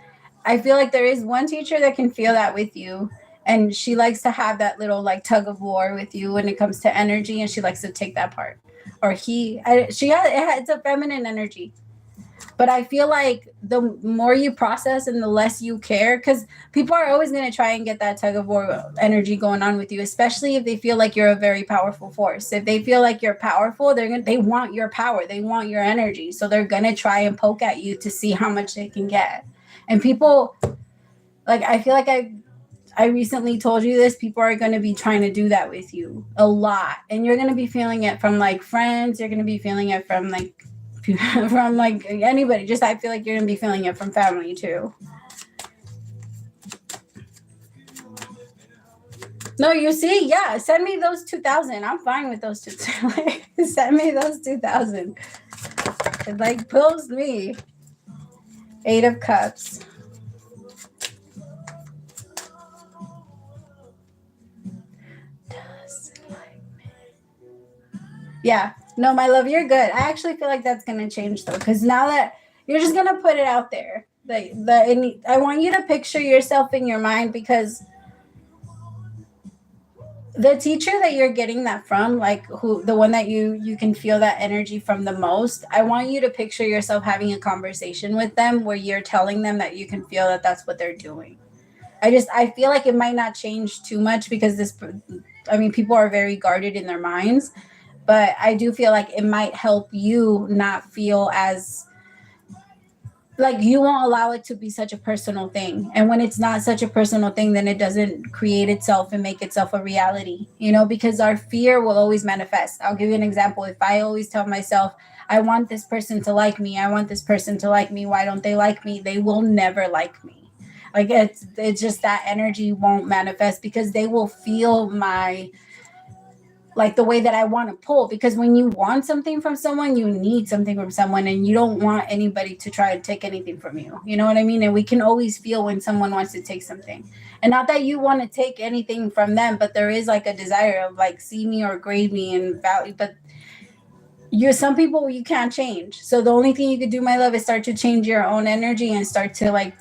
[SPEAKER 1] I feel like there is one teacher that can feel that with you. And she likes to have that little like tug of war with you when it comes to energy, and she likes to take that part. Or it's a feminine energy. But I feel like the more you process and the less you care, because people are always going to try and get that tug of war energy going on with you, especially if they feel like you're a very powerful force. If they feel like you're powerful, they want your power, they want your energy, so they're going to try and poke at you to see how much they can get. And people, like, I feel like I recently told you this, people are going to be trying to do that with you a lot, and you're going to be feeling it from like friends, you're going to be feeling it from like from like anybody. Just I feel like you're gonna be feeling it from family too. No, you see, yeah, send me those 2,000. I'm fine with those 2,000. Send me those 2,000. It like pulls me. 8 of Cups. Yeah, no, my love, you're good. I actually feel like that's gonna change though, because now that you're just gonna put it out there, I want you to picture yourself in your mind, because the teacher that you're getting that from, like the one that you can feel that energy from the most, I want you to picture yourself having a conversation with them where you're telling them that you can feel that that's what they're doing. I feel like it might not change too much, because people are very guarded in their minds, but I do feel like it might help you not feel as like you won't allow it to be such a personal thing. And when it's not such a personal thing, then it doesn't create itself and make itself a reality, because our fear will always manifest. I'll give you an example. If I always tell myself, I want this person to like me, I want this person to like me, why don't they like me? They will never like me. Like it's just that energy won't manifest, because they will feel like the way that I want to pull. Because when you want something from someone, you need something from someone, and you don't want anybody to try to take anything from you. You know what I mean? And we can always feel when someone wants to take something. And not that you want to take anything from them, but there is like a desire of like see me or grade me and value. But some people you can't change. So the only thing you could do, my love, is start to change your own energy and start to like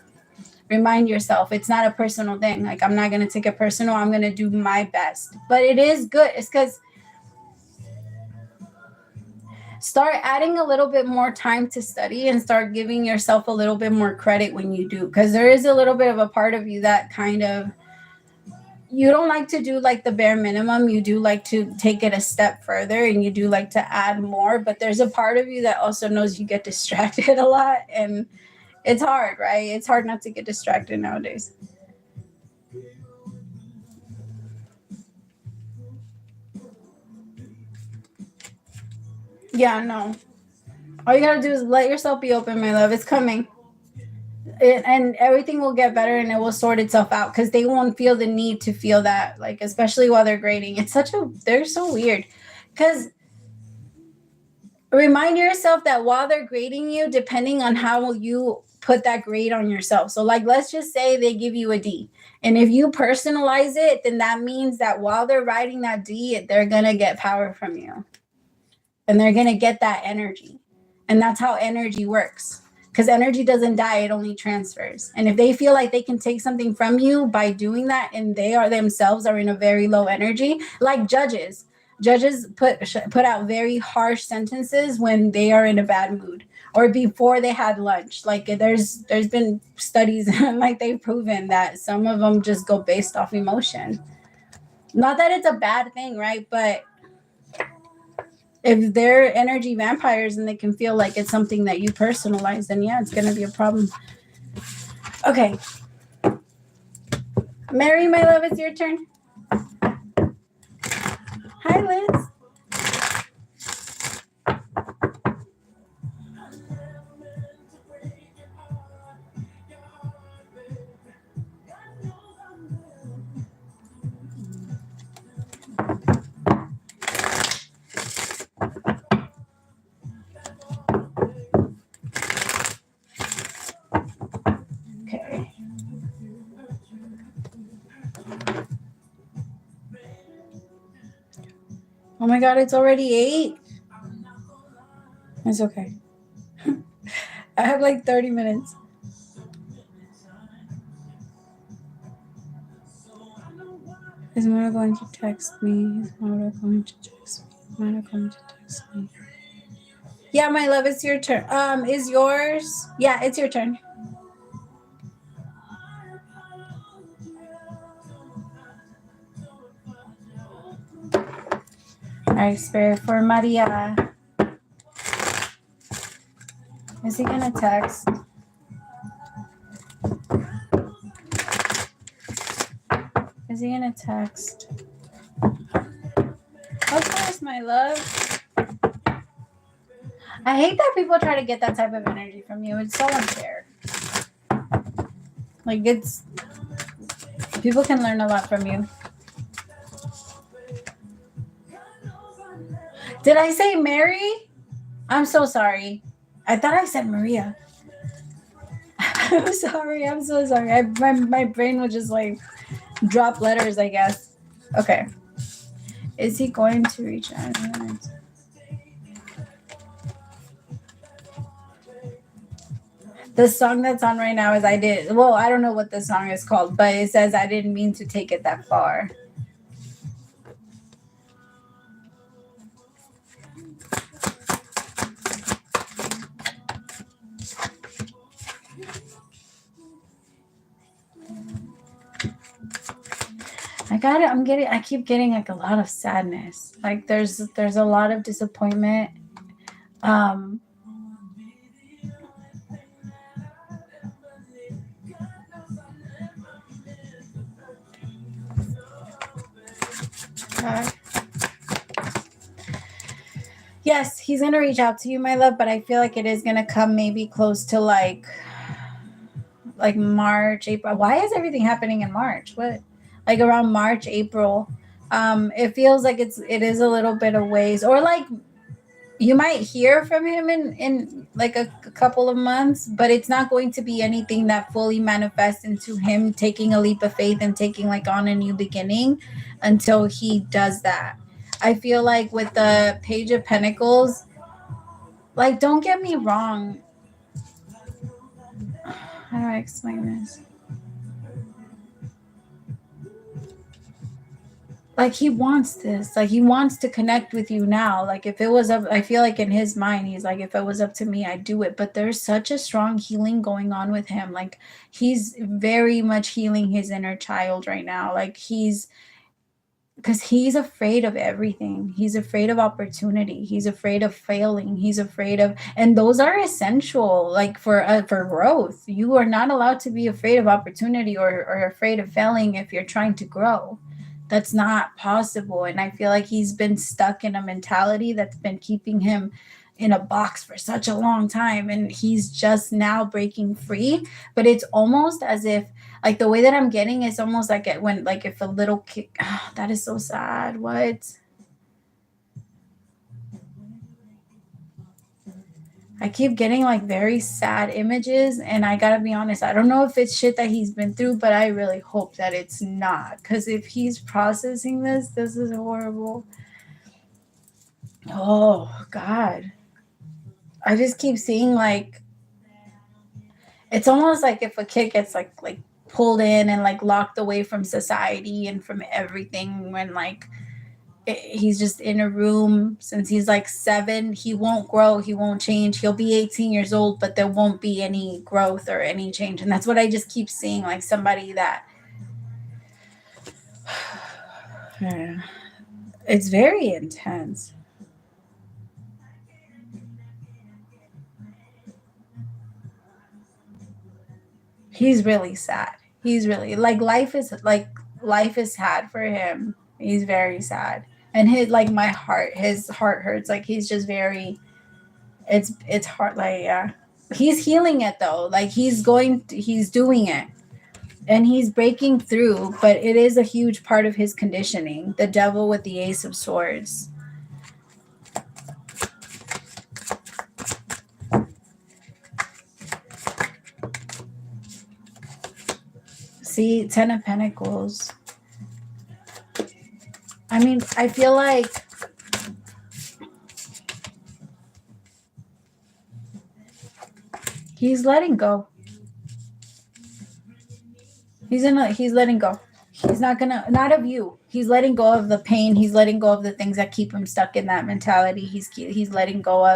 [SPEAKER 1] remind yourself it's not a personal thing. Like, I'm not going to take it personal. I'm going to do my best. But it is good. It's because start adding a little bit more time to study and start giving yourself a little bit more credit when you do. Because there is a little bit of a part of you that kind of, you don't like to do like the bare minimum. You do like to take it a step further, and you do like to add more. But there's a part of you that also knows you get distracted a lot. And it's hard, right? It's hard not to get distracted nowadays. Yeah, no. All you gotta do is let yourself be open, my love. It's coming. And everything will get better, and it will sort itself out, because they won't feel the need to feel that, like, especially while they're grading. They're so weird. Because remind yourself that while they're grading you, depending on how you put that grade on yourself. So like, let's just say they give you a D. And if you personalize it, then that means that while they're writing that D, they're going to get power from you. And they're going to get that energy. And that's how energy works. Because energy doesn't die, it only transfers. And if they feel like they can take something from you by doing that, and they are themselves are in a very low energy, like judges put out very harsh sentences when they are in a bad mood, or before they had lunch. Like there's been studies like they've proven that some of them just go based off emotion. Not that it's a bad thing, right? But if they're energy vampires and they can feel like it's something that you personalize, then yeah, it's gonna be a problem. Okay, Mary, my love, it's your turn. Hi, Liz. Okay. Oh my God, it's already 8. It's okay. I have like 30 minutes. Is Mara going to text me? Is Mara going to text me? Is Mara going to text me? Yeah, my love, it's your turn. Is yours? Yeah, it's your turn. All right, Spirit, for Maria. Is he gonna text? Is he gonna text? Of course, my love. I hate that people try to get that type of energy from you. It's so unfair. Like, it's... People can learn a lot from you. Did I say Mary? I'm so sorry. I thought I said Maria. I'm sorry. I'm so sorry. My brain was just like drop letters, I guess. Okay. Is he going to reach out? The song that's on right now is I don't know what the song is called, but it says I didn't mean to take it that far. I keep getting like a lot of sadness. Like there's a lot of disappointment. Yes, he's gonna reach out to you, my love, but I feel like it is gonna come maybe close to like March, April. Why is everything happening in March? What? Like around March, April. It feels like it is a little bit of ways, or like you might hear from him in like a couple of months, but it's not going to be anything that fully manifests into him taking a leap of faith and taking like on a new beginning until he does that. I feel like with the Page of Pentacles, like, don't get me wrong. How do I explain this? Like, he wants this. Like, he wants to connect with you now. Like, if it was up, I feel like in his mind, he's like, if it was up to me, I'd do it. But there's such a strong healing going on with him. Like, he's very much healing his inner child right now. Like, because he's afraid of everything. He's afraid of opportunity. He's afraid of failing. He's afraid of, and those are essential, like for growth. You are not allowed to be afraid of opportunity or afraid of failing if you're trying to grow. That's not possible. And I feel like he's been stuck in a mentality that's been keeping him in a box for such a long time. And he's just now breaking free. But it's almost as if, like, the way that I'm getting is almost like it when, like, if a little kid, that is so sad. What? I keep getting like very sad images, and I gotta be honest, I don't know if it's shit that he's been through, but I really hope that it's not, because if he's processing this is horrible. Oh God, I just keep seeing, like, it's almost like if a kid gets like pulled in and like locked away from society and from everything, when like he's just in a room since he's like 7. He won't grow, he won't change. He'll be 18 years old, but there won't be any growth or any change. And that's what I just keep seeing, like somebody that it's very intense. He's really sad. He's really like life is sad for him. He's very sad. And his heart hurts. Like he's just very, it's hard. Like, yeah, he's healing it though. Like he's doing it and he's breaking through, but it is a huge part of his conditioning. The devil with the Ace of Swords. See, 10 of Pentacles. I mean, I feel like he's letting go. He's letting go. He's not of you. He's letting go of the pain. He's letting go of the things that keep him stuck in that mentality. He's letting go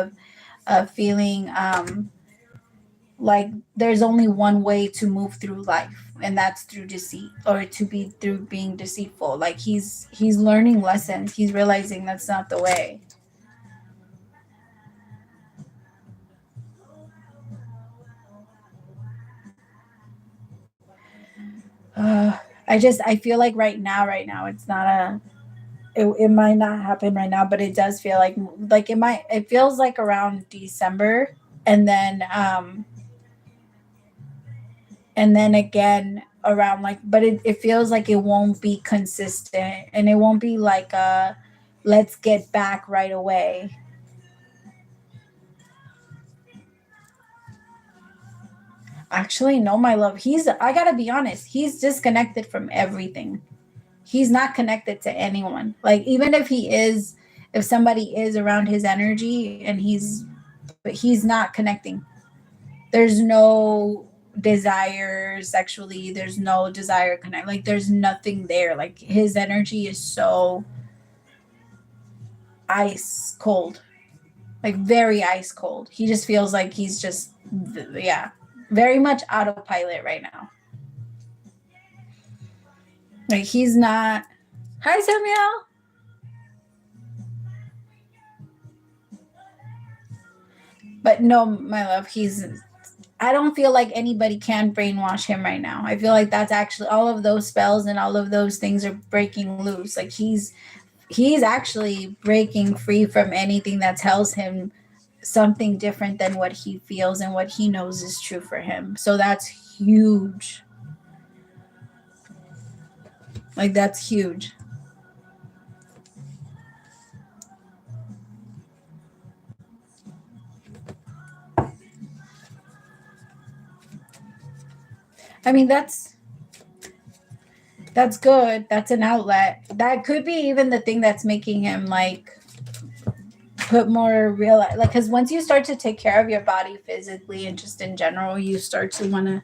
[SPEAKER 1] of feeling like there's only one way to move through life, and that's through deceit, or to be through being deceitful. Like he's learning lessons. He's realizing that's not the way. I feel like right now it's not it might not happen right now, but it does feel like it feels like around December, and then again around like, but it feels like it won't be consistent, and it won't be like let's get back right away. Actually, no, my love. I gotta be honest, he's disconnected from everything. He's not connected to anyone. Like, even if somebody is around his energy, but he's not connecting. There's no desire sexually. There's no desire connect. Like, there's nothing there. Like, his energy is so ice cold, like very ice cold. He just feels like he's just, yeah, very much autopilot right now. Like, he's not. Hi, Samuel. But no, my love, I don't feel like anybody can brainwash him right now. I feel like that's actually all of those spells and all of those things are breaking loose. Like, he's actually breaking free from anything that tells him something different than what he feels and what he knows is true for him. So that's huge. Like, that's huge. I mean, that's good. That's an outlet. That could be even the thing that's making him like put more real, like, because once you start to take care of your body physically and just in general, you start to want to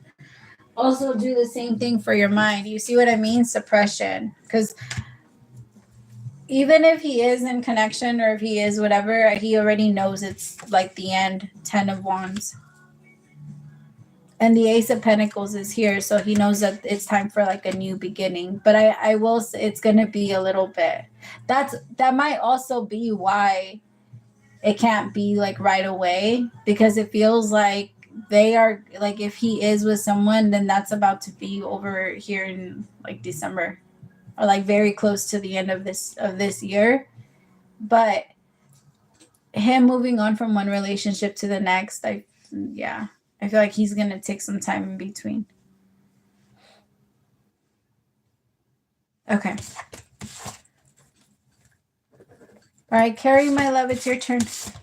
[SPEAKER 1] also do the same thing for your mind. You see what I mean? Suppression. Because even if he is in connection, or if he is whatever, he already knows it's like the end. 10 of Wands. And the Ace of Pentacles is here, so he knows that it's time for like a new beginning. But I will say it's going to be a little bit. That might also be why it can't be like right away, because it feels like they are like, if he is with someone, then that's about to be over here in like December, or like very close to the end of this year. But him moving on from one relationship to the next, I feel like he's going to take some time in between. Okay. All right, Carrie, my love, it's your turn.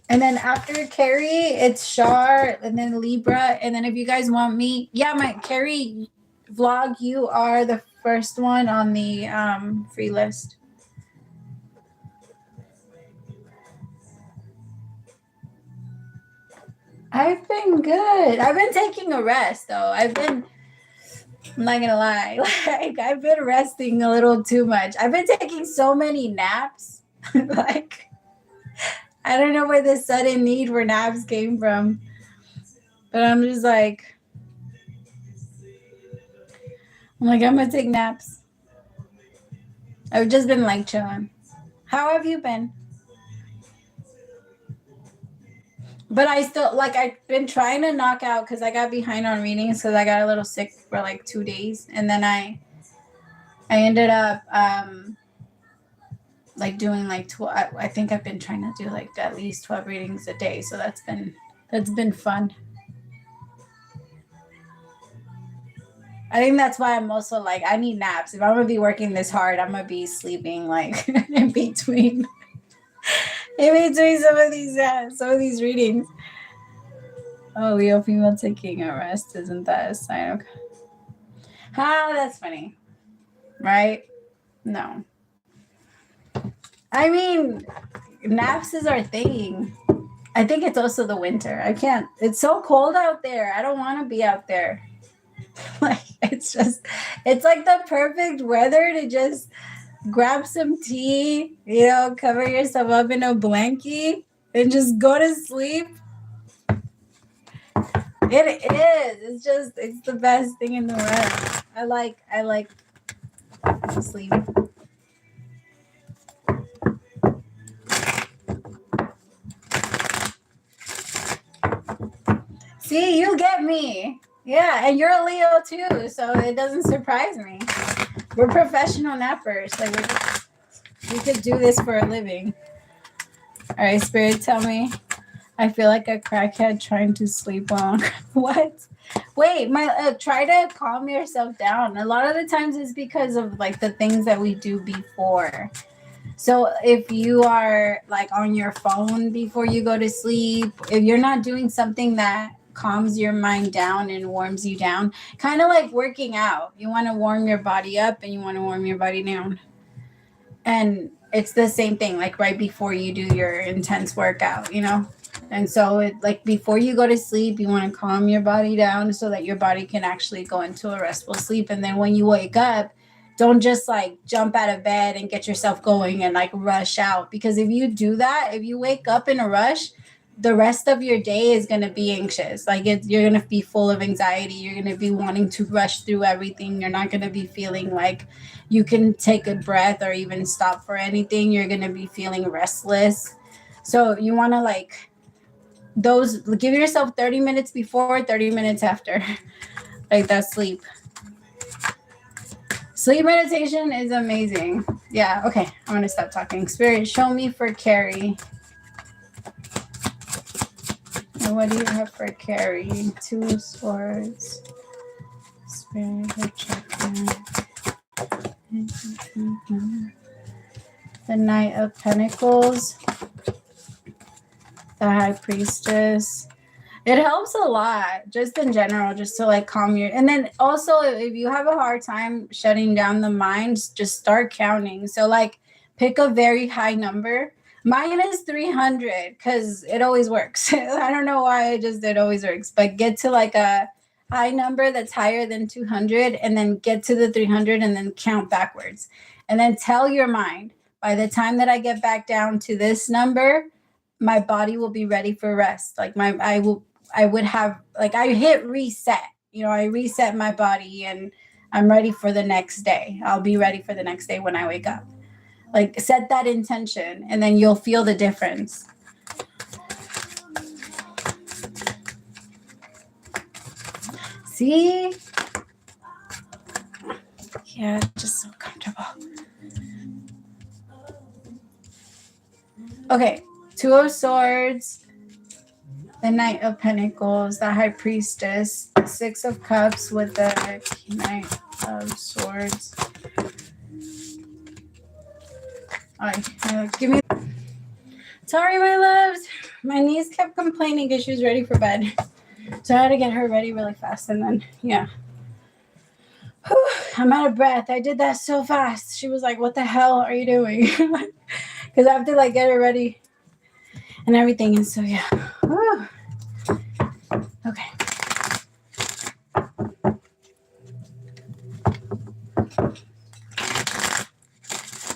[SPEAKER 1] And then after Carrie, it's Shar, and then Libra. And then if you guys want me, my Carrie vlog, you are the first one on the free list. I've been good. I've been taking a rest, though. I'm not gonna lie. Like, I've been resting a little too much. I've been taking so many naps. Like, I don't know where this sudden need for naps came from. But I'm just like, I'm gonna take naps. I've just been like chilling. How have you been? But I still, like, I've been trying to knock out, because I got behind on readings because I got a little sick for like 2 days. And then I ended up like doing like 12. I think I've been trying to do like at least 12 readings a day. So that's been fun. I think that's why I'm also like, I need naps. If I'm going to be working this hard, I'm going to be sleeping like in between. In between some of these readings. Oh, Leo female taking a rest. Isn't that a sign? Okay. That's funny. Right? No. I mean, naps is our thing. I think it's also the winter. It's so cold out there. I don't want to be out there. Like, It's like the perfect weather to just grab some tea, cover yourself up in a blankie and just go to sleep. It is. It's the best thing in the world. I like sleep. See, you get me. Yeah, and you're a Leo too, so it doesn't surprise me. We're professional nappers. Like we could do this for a living. All right, Spirit, tell me. I feel like a crackhead trying to sleep on. What? Wait, try to calm yourself down. A lot of the times it's because of like the things that we do before. So if you are like on your phone before you go to sleep, if you're not doing something that calms your mind down and warms you down, kind of like working out. You want to warm your body up and you want to warm your body down. And it's the same thing, like right before you do your intense workout, And so it like before you go to sleep, you want to calm your body down so that your body can actually go into a restful sleep. And then when you wake up, don't just like jump out of bed and get yourself going and like rush out. Because if you do that, if you wake up in a rush, the rest of your day is going to be anxious. Like you're going to be full of anxiety. You're going to be wanting to rush through everything. You're not going to be feeling like you can take a breath or even stop for anything. You're going to be feeling restless. So you want to like give yourself 30 minutes before, 30 minutes after. Like that's sleep. Sleep meditation is amazing. Yeah, okay. I'm going to stop talking. Spirit, show me for Carrie. And what do you have for Carrie? 2 of Swords. Spirit, the Knight of Pentacles. The High Priestess. It helps a lot, just in general, just to like calm your. And then also, if you have a hard time shutting down the mind, just start counting. So like, pick a very high number. Mine is 300 because it always works. I don't know why, it always works. But get to like a high number that's higher than 200, and then get to the 300, and then count backwards, and then tell your mind, by the time that I get back down to this number, my body will be ready for rest. Like I would have, like, I hit reset, I reset my body and I'm ready for the next day. I'll be ready for the next day when I wake up. Like, set that intention and then you'll feel the difference. See? Yeah, just so comfortable. Okay, 2 of Swords, the Knight of Pentacles, the High Priestess, 6 of Cups with the Knight of Swords. All right, give me. Sorry, my loves. My niece kept complaining because she was ready for bed. So I had to get her ready really fast. And then, yeah. Whew, I'm out of breath. I did that so fast. She was like, what the hell are you doing? Because I have to, like, get her ready and everything. And so, yeah. Whew. Okay.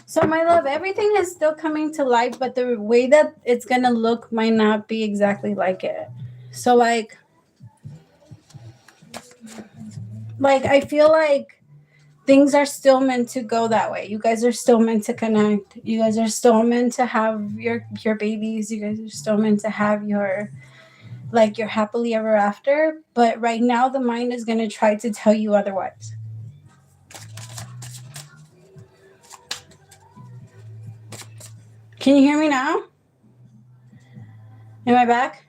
[SPEAKER 1] So, my love, everything is still coming to light, but the way that it's going to look might not be exactly like it. So, like, I feel like things are still meant to go that way. You guys are still meant to connect. You guys are still meant to have your babies. You guys are still meant to have your happily ever after. But right now, the mind is going to try to tell you otherwise. Can you hear me now? Am I back?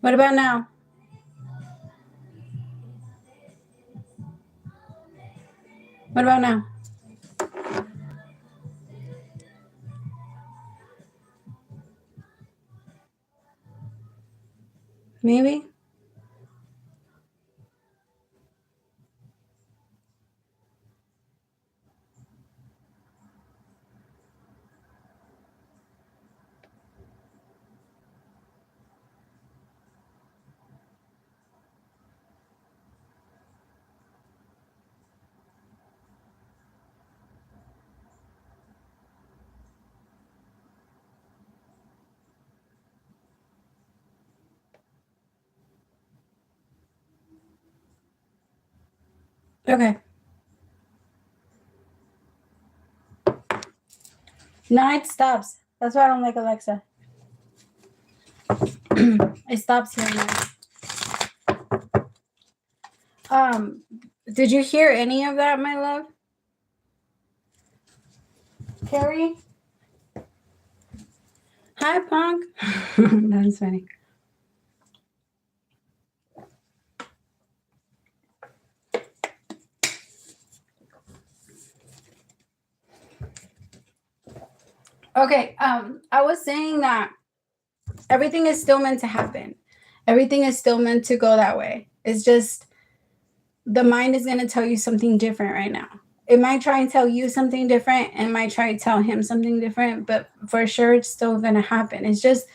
[SPEAKER 1] What about now? What about now? Maybe? Okay. No, it stops. That's why I don't like Alexa. It stops here now. Did you hear any of that, my love? Carrie? Hi, Punk. That's funny. Okay, I was saying that everything is still meant to happen. Everything is still meant to go that way. It's just the mind is going to tell you something different right now. It might try and tell you something different and might try to tell him something different, but for sure it's still going to happen. It's just,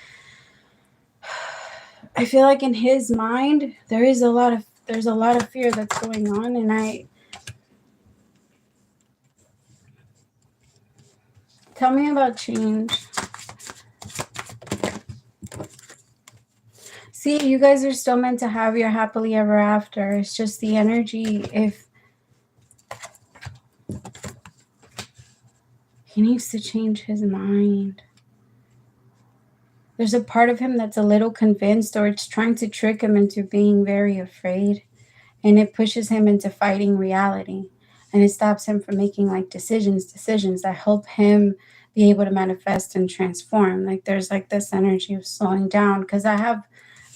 [SPEAKER 1] I feel like in his mind there's a lot of fear that's going on, and tell me about change. See, you guys are still meant to have your happily ever after. It's just the energy. If he needs to change his mind, there's a part of him that's a little convinced, or it's trying to trick him into being very afraid, and it pushes him into fighting reality, and it stops him from making like decisions that help him be able to manifest and transform. Like there's like this energy of slowing down, because I have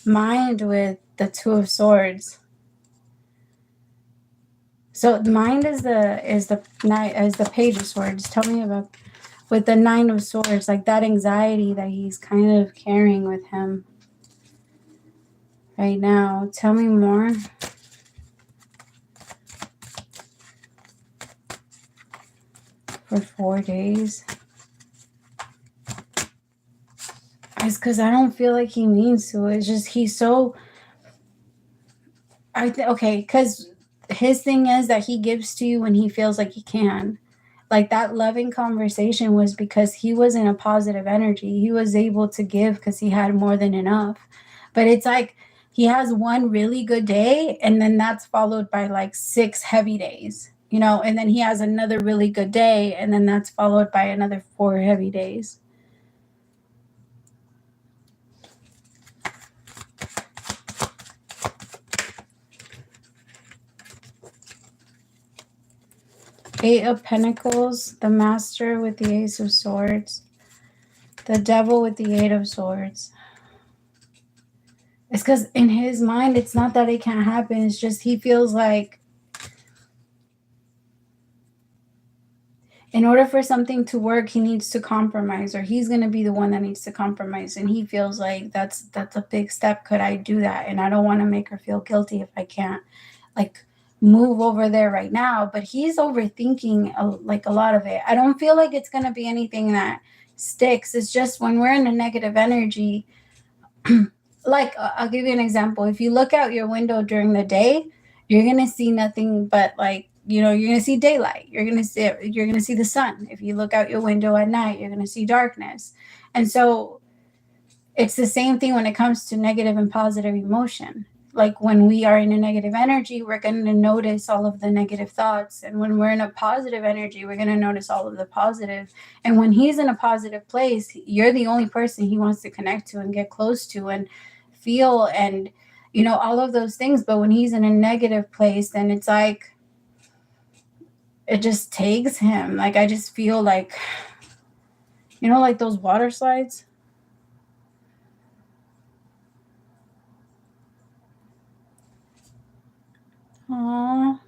[SPEAKER 1] mind with the Two of Swords. So the mind is the Page of Swords. Tell me about with the Nine of Swords, like that anxiety that he's kind of carrying with him right now. Tell me more. For 4 days. It's because I don't feel like he means to. It's just he's so. Okay, because his thing is that he gives to you when he feels like he can. Like that loving conversation was because he was in a positive energy. He was able to give because he had more than enough. But it's like he has one really good day, and then that's followed by like 6 heavy days, and then he has another really good day, and then that's followed by another 4 heavy days. Eight of Pentacles, the Master with the Ace of Swords, the Devil with the Eight of Swords. It's because in his mind, it's not that it can't happen. It's just he feels like in order for something to work, he needs to compromise, or he's going to be the one that needs to compromise. And he feels like that's a big step. Could I do that? And I don't want to make her feel guilty if I can't like move over there right now. But he's overthinking a lot of it. I don't feel like it's going to be anything that sticks. It's just when we're in a negative energy, like I'll give you an example. If you look out your window during the day, you're going to see nothing but you're going to see daylight. You're going to see the sun. If you look out your window at night, you're going to see darkness. And so it's the same thing when it comes to negative and positive emotion. Like when we are in a negative energy, we're going to notice all of the negative thoughts. And when we're in a positive energy, we're going to notice all of the positive. And when he's in a positive place, you're the only person he wants to connect to and get close to and feel and, all of those things. But when he's in a negative place, then it's like, it just takes him. Like, I just feel like, like those water slides. Aww.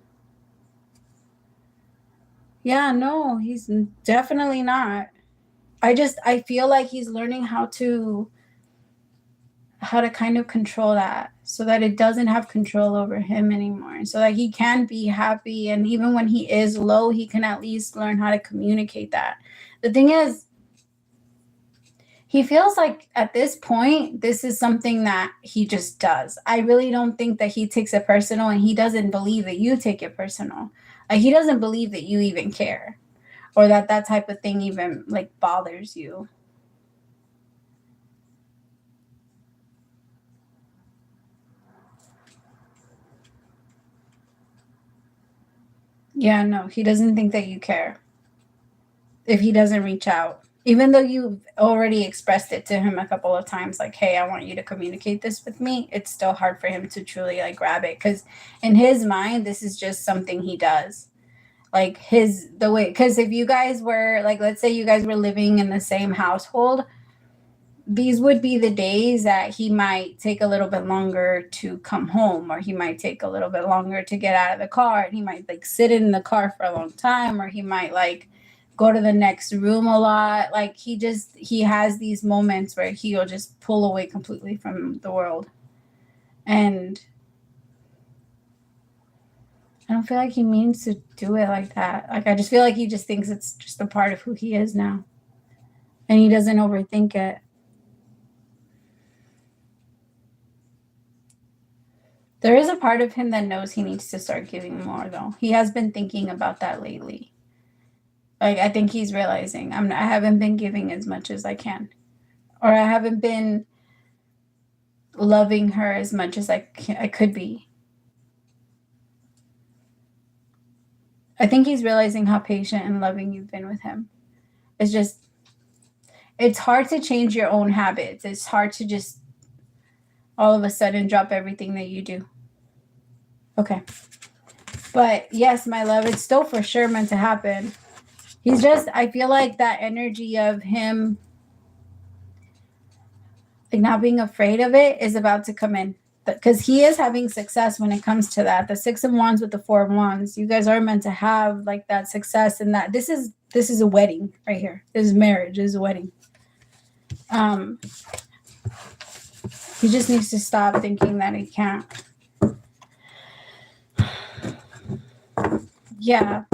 [SPEAKER 1] Yeah, no, he's definitely not. I feel like he's learning how to kind of control that so that it doesn't have control over him anymore, so that he can be happy. And even when he is low, he can at least learn how to communicate that. The thing is, he feels like at this point, this is something that he just does. I really don't think that he takes it personal, and he doesn't believe that you take it personal. Like, he doesn't believe that you even care, or that type of thing even like bothers you. Yeah, no, he doesn't think that you care if he doesn't reach out. Even though you've already expressed it to him a couple of times, like, hey, I want you to communicate this with me, it's still hard for him to truly like grab it, because in his mind, this is just something he does. Like the way, because if you guys were like, let's say you guys were living in the same household, these would be the days that he might take a little bit longer to come home, or he might take a little bit longer to get out of the car, and he might like sit in the car for a long time, or he might like go to the next room a lot. Like he has these moments where he'll just pull away completely from the world. And I don't feel like he means to do it like that. Like, I just feel like he just thinks it's just a part of who he is now, and he doesn't overthink it. There is a part of him that knows he needs to start giving more, though. He has been thinking about that lately. Like, I think he's realizing I haven't been giving as much as I can, or I haven't been loving her as much as I could be. I think he's realizing how patient and loving you've been with him. It's hard to change your own habits. It's hard to just all of a sudden drop everything that you do. Okay. But yes, my love, it's still for sure meant to happen. I feel like that energy of him like not being afraid of it is about to come in, because he is having success when it comes to that. The 6 of Wands with the 4 of Wands, you guys are meant to have like that success, and that this is a wedding right here. This is marriage. This is a wedding. He just needs to stop thinking that he can't. Yeah.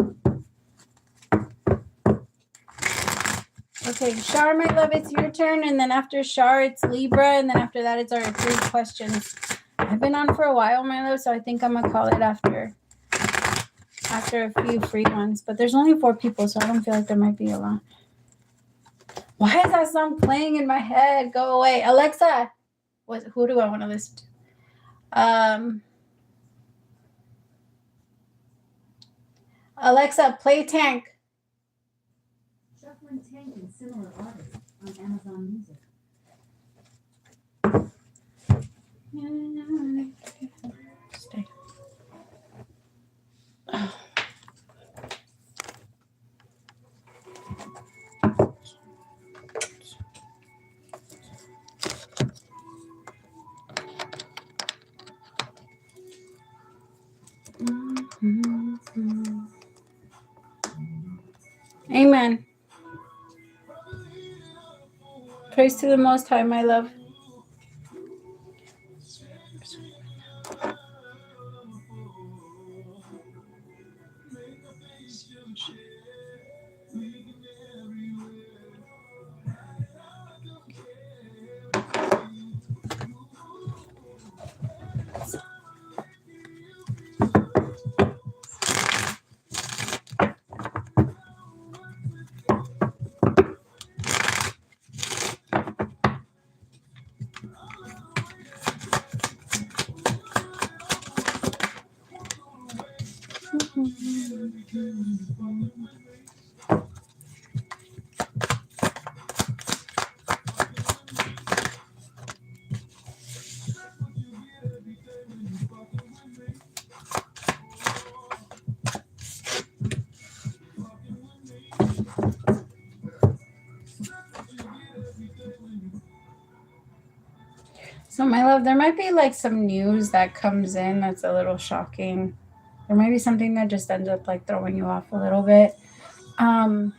[SPEAKER 1] Okay, Shar, my love, it's your turn. And then after Shar, it's Libra. And then after that, it's our 3 questions. I've been on for a while, my love, so I think I'm going to call it after a few free ones. But there's only 4 people, so I don't feel like there might be a lot. Why is that song playing in my head? Go away. Alexa, who do I want to listen to? Alexa, play Tank.
[SPEAKER 3] Shuffling Tank and similar artists on Amazon Music.
[SPEAKER 1] Stay. Amen. Praise to the Most High, my love. So, my love, there might be like some news that comes in that's a little shocking. There might be something that just ends up like throwing you off a little bit. The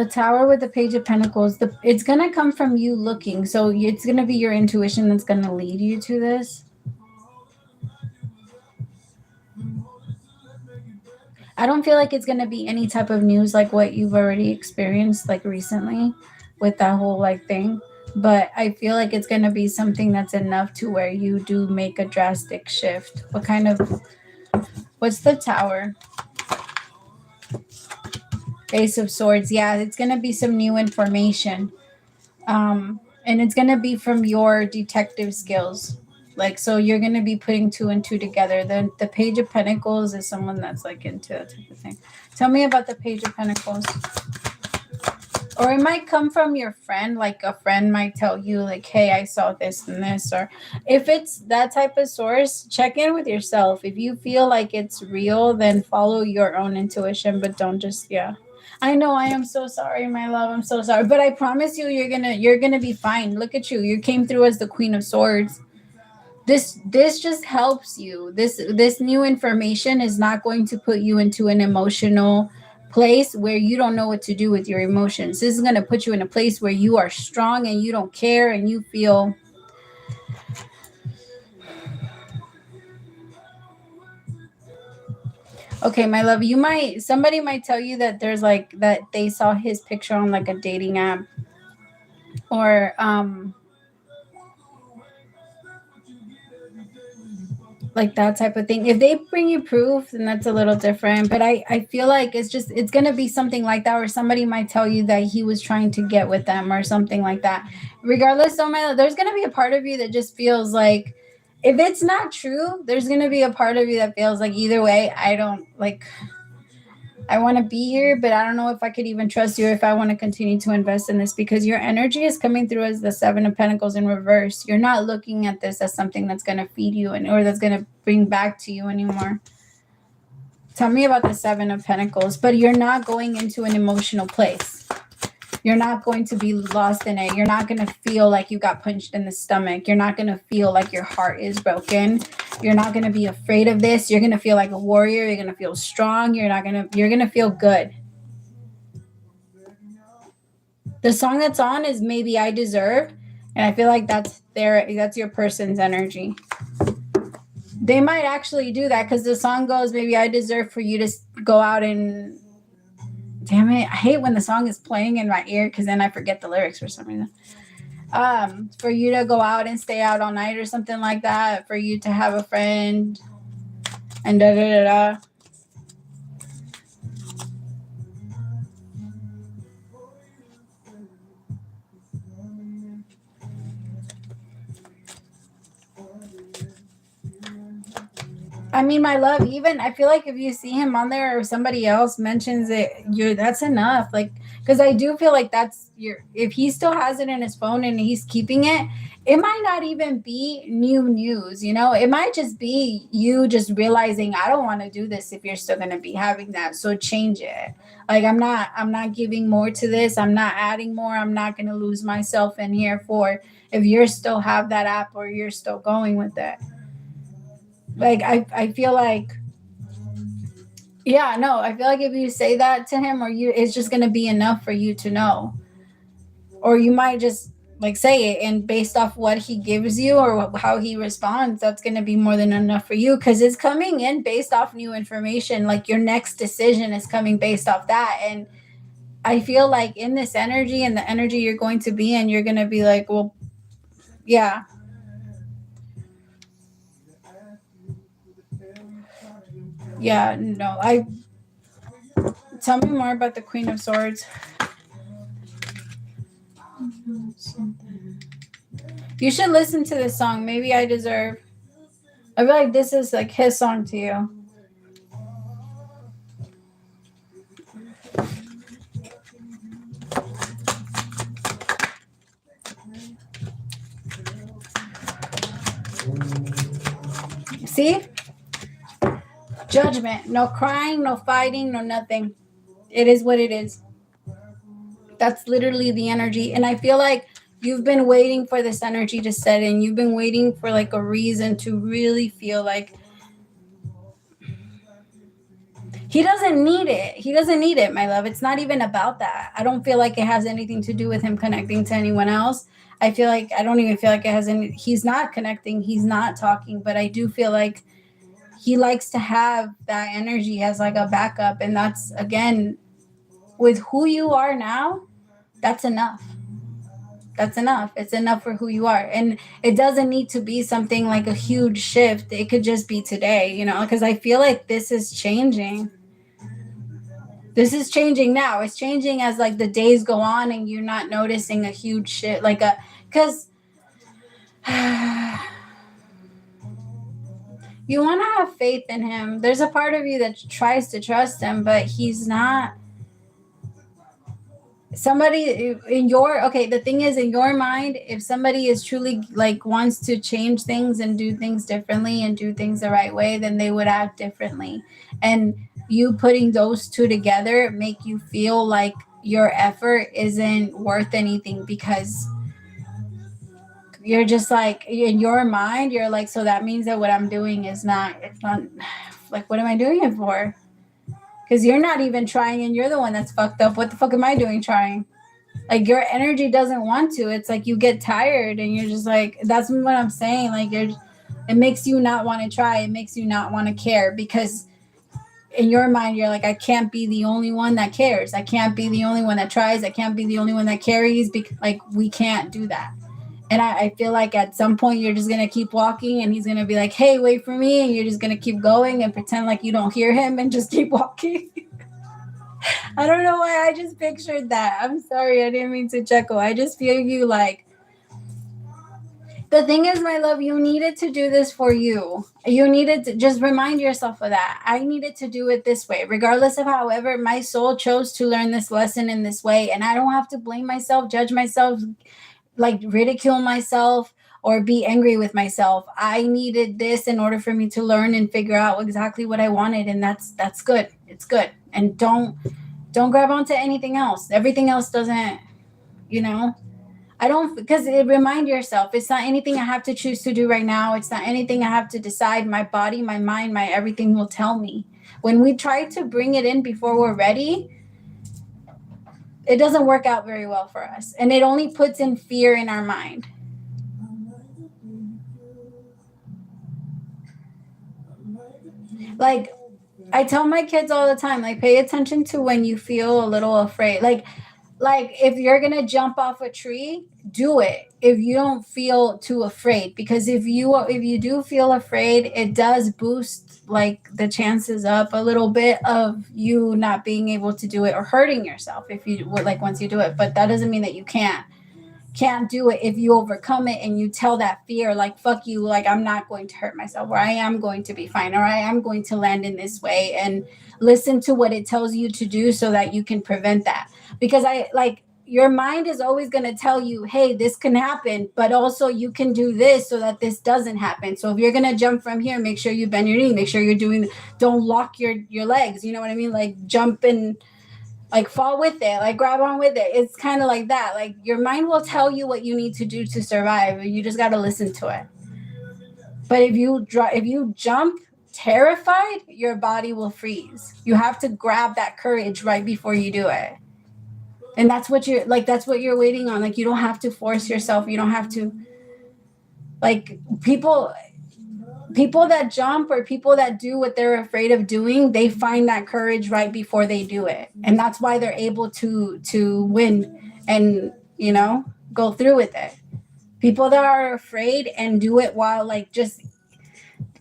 [SPEAKER 1] Tower with the Page of Pentacles, it's going to come from you looking. So it's going to be your intuition that's going to lead you to this. I don't feel like it's going to be any type of news like what you've already experienced like recently with that whole like thing. But I feel like it's going to be something that's enough to where you do make a drastic shift. What's the Tower? Ace of Swords. Yeah, it's going to be some new information. And it's going to be from your detective skills. Like, so you're going to be putting 2 and 2 together. Then the Page of Pentacles is someone that's like into that type of thing. Tell me about the Page of Pentacles. Or it might come from your friend, like a friend might tell you like, hey, I saw this and this. Or if it's that type of source, check in with yourself. If you feel like it's real, then follow your own intuition, but don't just, yeah. I know, I am so sorry, my love. I'm so sorry. But I promise you, you're gonna be fine. Look at you. You came through as the Queen of Swords. This just helps you. This new information is not going to put you into an emotional place where you don't know what to do with your emotions. This is going to put you in a place where you are strong and you don't care and you feel okay, my love. Somebody might tell you that there's like that they saw his picture on like a dating app or like that type of thing. If they bring you proof, then that's a little different. But I feel like it's gonna be something like that, or somebody might tell you that he was trying to get with them or something like that. Regardless, there's gonna be a part of you that just feels like if it's not true, there's gonna be a part of you that feels like either way, I want to be here, but I don't know if I could even trust you if I want to continue to invest in this because your energy is coming through as the 7 of Pentacles in reverse. You're not looking at this as something that's going to feed you or that's going to bring back to you anymore. Tell me about the 7 of Pentacles, but you're not going into an emotional place. You're not going to be lost in it. You're not going to feel like you got punched in the stomach. You're not going to feel like your heart is broken. You're not going to be afraid of this. You're going to feel like a warrior. You're going to feel strong. You're going to feel good. The song that's on is Maybe I Deserve. And I feel like that's your person's energy. They might actually do that because the song goes, maybe I deserve for you to go out and damn it, I hate when the song is playing in my ear because then I forget the lyrics for some reason. For you to go out and stay out all night or something like that, for you to have a friend and da da da da. I mean, my love, even I feel like if you see him on there or somebody else mentions it, that's enough. Like, because I do feel like if he still has it in his phone and he's keeping it, it might not even be new news, you know? It might just be you just realizing I don't want to do this if you're still going to be having that. So change it. Like, I'm not giving more to this. I'm not adding more. I'm not going to lose myself in here for if you're still have that app or you're still going with it. Like, I feel like, yeah, no, I feel like if you say that to him it's just going to be enough for you to know. Or you might just like say it and based off what he gives you or how he responds, that's going to be more than enough for you because it's coming in based off new information. Like your next decision is coming based off that. And I feel like in this energy and the energy you're going to be in, you're going to be like, well, yeah. Yeah, no, tell me more about the Queen of Swords. You should listen to this song, Maybe I Deserve. I feel like this is like his song to you. See? Judgment. No crying, no fighting, no nothing. It is what it is. That's literally the energy. And I feel like you've been waiting for this energy to set in. You've been waiting for like a reason to really feel like he doesn't need it. He doesn't need it, my love. It's not even about that. I don't feel like it has anything to do with him connecting to anyone else. I don't even feel like it has any, he's not connecting. He's not talking, but I do feel like he likes to have that energy as like a backup. And that's, again, with who you are now, that's enough. That's enough. It's enough for who you are. And it doesn't need to be something like a huge shift. It could just be today, you know, because I feel like this is changing. This is changing now. It's changing as like the days go on and you're not noticing a huge shit. Because You want to have faith in him. There's a part of you that tries to trust him, but he's not somebody in your, okay, the thing is, in your mind, if somebody is truly like wants to change things and do things differently and do things the right way, then they would act differently. And you putting those two together make you feel like your effort isn't worth anything, because you're just like, in your mind, you're like, so that means that what I'm doing is not, it's not, like, what am I doing it for? Because you're not even trying and you're the one that's fucked up. What the fuck am I doing trying? Like, your energy doesn't want to. It's like you get tired and you're just like, that's what I'm saying. Like, it makes you not want to try. It makes you not want to care, because in your mind, you're like, I can't be the only one that cares. I can't be the only one that tries. I can't be the only one that carries. Like, we can't do that. And I feel like at some point you're just going to keep walking and he's going to be like, hey, wait for me. And you're just going to keep going and pretend like you don't hear him and just keep walking. I don't know why I just pictured that. I'm sorry. I didn't mean to chuckle. I just feel you like, the thing is, my love, you needed to do this for you. You needed to just remind yourself of that. I needed to do it this way, regardless of however my soul chose to learn this lesson in this way. And I don't have to blame myself, judge myself, like ridicule myself or be angry with myself. I needed this in order for me to learn and figure out exactly what I wanted. And that's good. It's good. And don't grab onto anything else. Everything else doesn't, because remind yourself, it's not anything I have to choose to do right now. It's not anything I have to decide. My body, my mind, my everything will tell me. When we try to bring it in before we're ready, it doesn't work out very well for us. And it only puts in fear in our mind. Like, I tell my kids all the time, like, pay attention to when you feel a little afraid. Like if you're going to jump off a tree, do it if you don't feel too afraid. Because if you do feel afraid, it does boost like the chances up a little bit of you not being able to do it or hurting yourself if you like once you do it. But that doesn't mean that you can't do it if you overcome it and you tell that fear, like, fuck you, like, I'm not going to hurt myself, or I am going to be fine, or I am going to land in this way, and listen to what it tells you to do so that you can prevent that. Because your mind is always going to tell you, hey, this can happen, but also you can do this so that this doesn't happen. So if you're going to jump from here, make sure you bend your knee, make sure don't lock your legs, you know what I mean? Like, jump and like fall with it, like grab on with it. It's kind of like that. Like, your mind will tell you what you need to do to survive. You just got to listen to it. But if you jump terrified, your body will freeze. You have to grab that courage right before you do it. And that's what you're waiting on. Like, you don't have to force yourself. You don't have to, like, people that jump or people that do what they're afraid of doing, they find that courage right before they do it. And that's why they're able to win and, go through with it. People that are afraid and do it while, like, just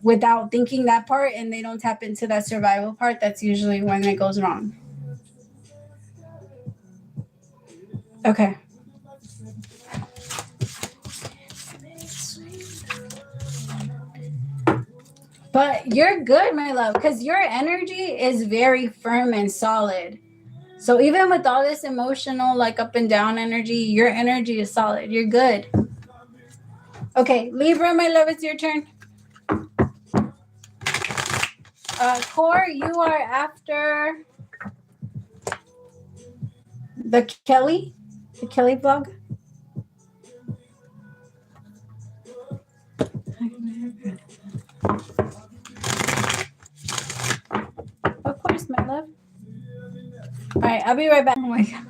[SPEAKER 1] without thinking that part, and they don't tap into that survival part, that's usually when it goes wrong. Okay. But you're good, my love, because your energy is very firm and solid. So even with all this emotional, like, up and down energy, your energy is solid. You're good. Okay, Libra, my love, it's your turn. Core, you are after the Kelly vlog. Of course, my love. All right, I'll be right back. Oh my God.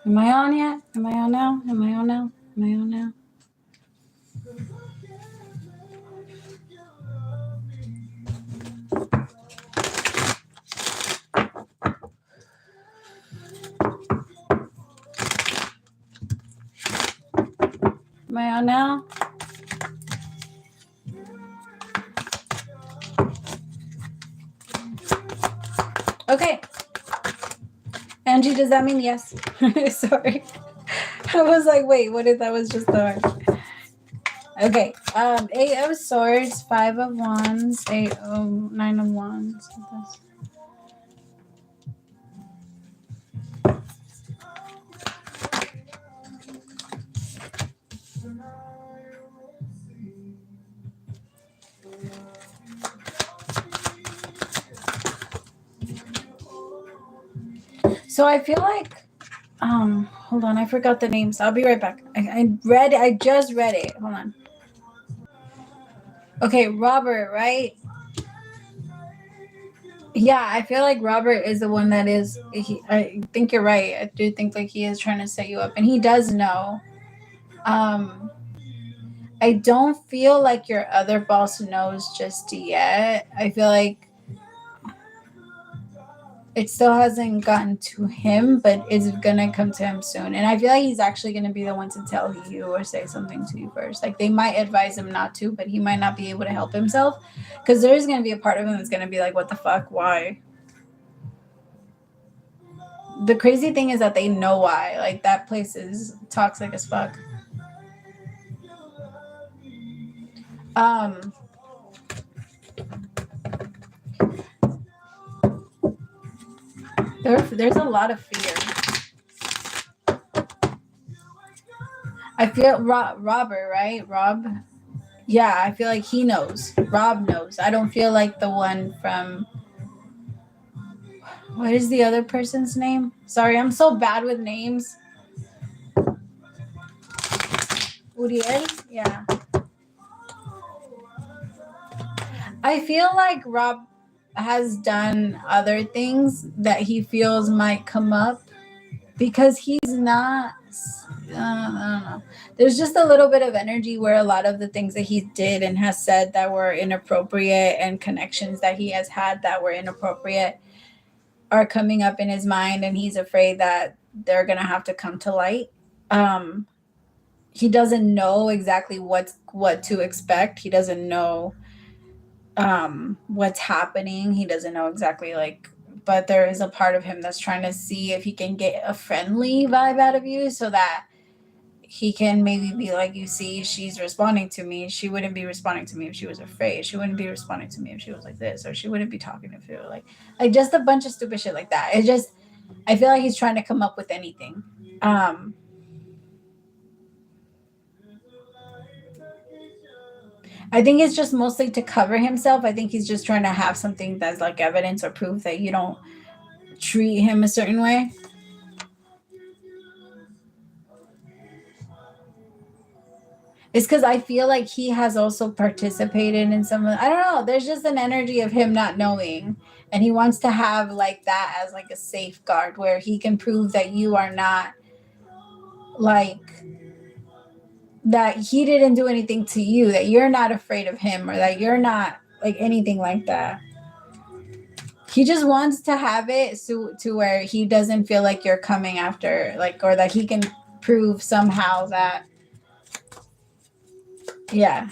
[SPEAKER 1] Am I on yet? Am I on now? Am I on now? Am I on now? Am I on now? Okay. Angie, does that mean yes? Sorry. I was like, wait, what if that was just the Okay. 8 of Swords, 5 of Wands, 9 of Wands. So I feel like hold on, I forgot the names. I'll be right back. I just read it. Hold on. Okay, Robert, right? Yeah, I feel like Robert is the one that is. I think you're right. I do think like he is trying to set you up, and he does know. I don't feel like your other boss knows just yet. I feel like it still hasn't gotten to him, but it's gonna come to him soon. And I feel like he's actually gonna be the one to tell you or say something to you first. Like they might advise him not to, but he might not be able to help himself because there's gonna be a part of him that's gonna be like, "What the fuck? Why?" The crazy thing is that they know why. Like that place is toxic as fuck. There's a lot of fear. I feel Robert, right? Rob. Yeah, I feel like he knows. Rob knows. I don't feel like the one from. What is the other person's name? Sorry, I'm so bad with names. Uriel? Yeah. I feel like Rob has done other things that he feels might come up because he's not. I don't know. There's just a little bit of energy where a lot of the things that he did and has said that were inappropriate and connections that he has had that were inappropriate are coming up in his mind, and he's afraid that they're gonna have to come to light. He doesn't know exactly what to expect. He doesn't know what's happening. He doesn't know exactly but there is a part of him that's trying to see if he can get a friendly vibe out of you so that he can maybe be like, you see, she's responding to me. She wouldn't be responding to me if she was afraid. She wouldn't be responding to me if she was like this, or she wouldn't be talking if she was like just a bunch of stupid shit like that. It's just, I feel like he's trying to come up with anything. I think it's just mostly to cover himself. I think he's just trying to have something that's like evidence or proof that you don't treat him a certain way. It's because I feel like he has also participated in some of, I don't know, there's just an energy of him not knowing. And he wants to have like that as like a safeguard where he can prove that you are not that he didn't do anything to you, that you're not afraid of him, or that you're not like anything like that. He just wants to have it to where he doesn't feel like you're coming after, or that he can prove somehow that, yeah.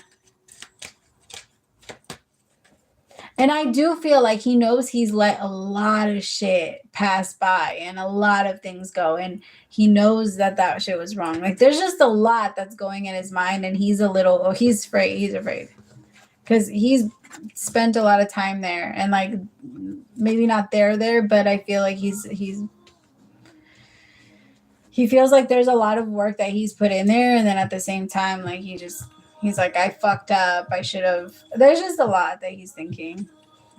[SPEAKER 1] And I do feel like he knows he's let a lot of shit pass by and a lot of things go. And he knows that shit was wrong. Like, there's just a lot that's going in his mind. And he's he's afraid. He's afraid. Because he's spent a lot of time there. And, maybe not there, but I feel like he feels like there's a lot of work that he's put in there. And then at the same time, he's like, I fucked up. I should have. There's just a lot that he's thinking.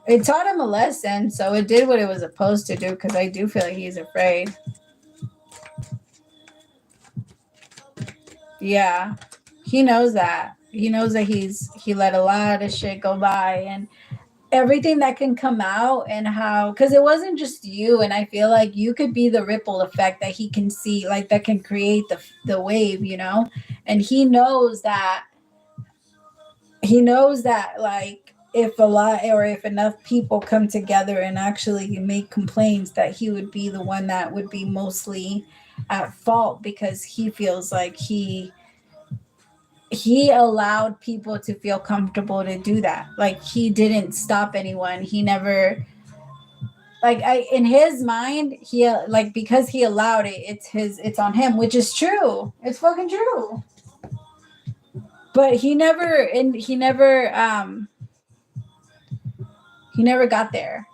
[SPEAKER 1] It taught him a lesson, so it did what it was supposed to do, because I do feel like he's afraid. Yeah. He knows that. He knows that he let a lot of shit go by, and everything that can come out, and how, because it wasn't just you, and I feel like you could be the ripple effect that he can see, that can create the wave, and he knows that if enough people come together and actually make complaints, that he would be the one that would be mostly at fault, because he feels like he allowed people to feel comfortable to do that. He didn't stop anyone. He never, in his mind, he because he allowed it, it's on him, which is true. It's fucking true. But he never got there.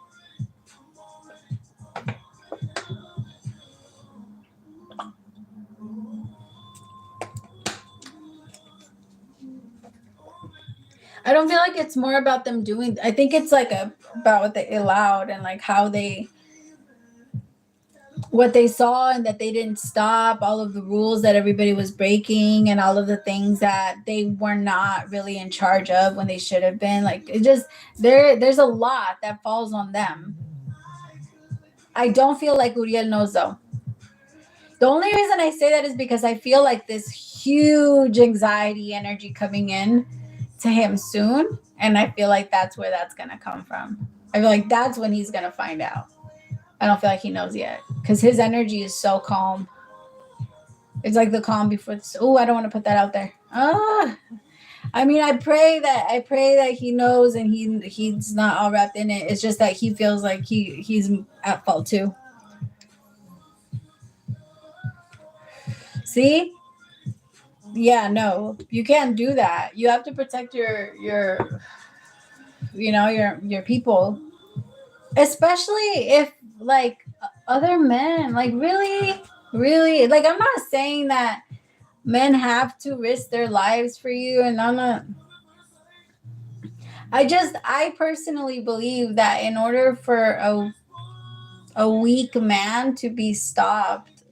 [SPEAKER 1] I don't feel like it's more about them doing. I think it's like about what they allowed and like how what they saw and that they didn't stop all of the rules that everybody was breaking and all of the things that they were not really in charge of when they should have been. Like it just there's a lot that falls on them. I don't feel like Uriel knows though. The only reason I say that is because I feel like this huge anxiety energy coming in to him soon. And I feel like that's where that's going to come from. I feel like that's when he's going to find out. I don't feel like he knows yet because his energy is so calm. It's like the calm before this. Oh, I don't want to put that out there. I mean, I pray that he knows and he's not all wrapped in it. It's just that he feels like he's at fault too. See? Yeah, no, you can't do that. You have to protect your people, especially if like other men, like really, like I'm not saying that men have to risk their lives for you, and I personally believe that in order for a weak man to be stopped,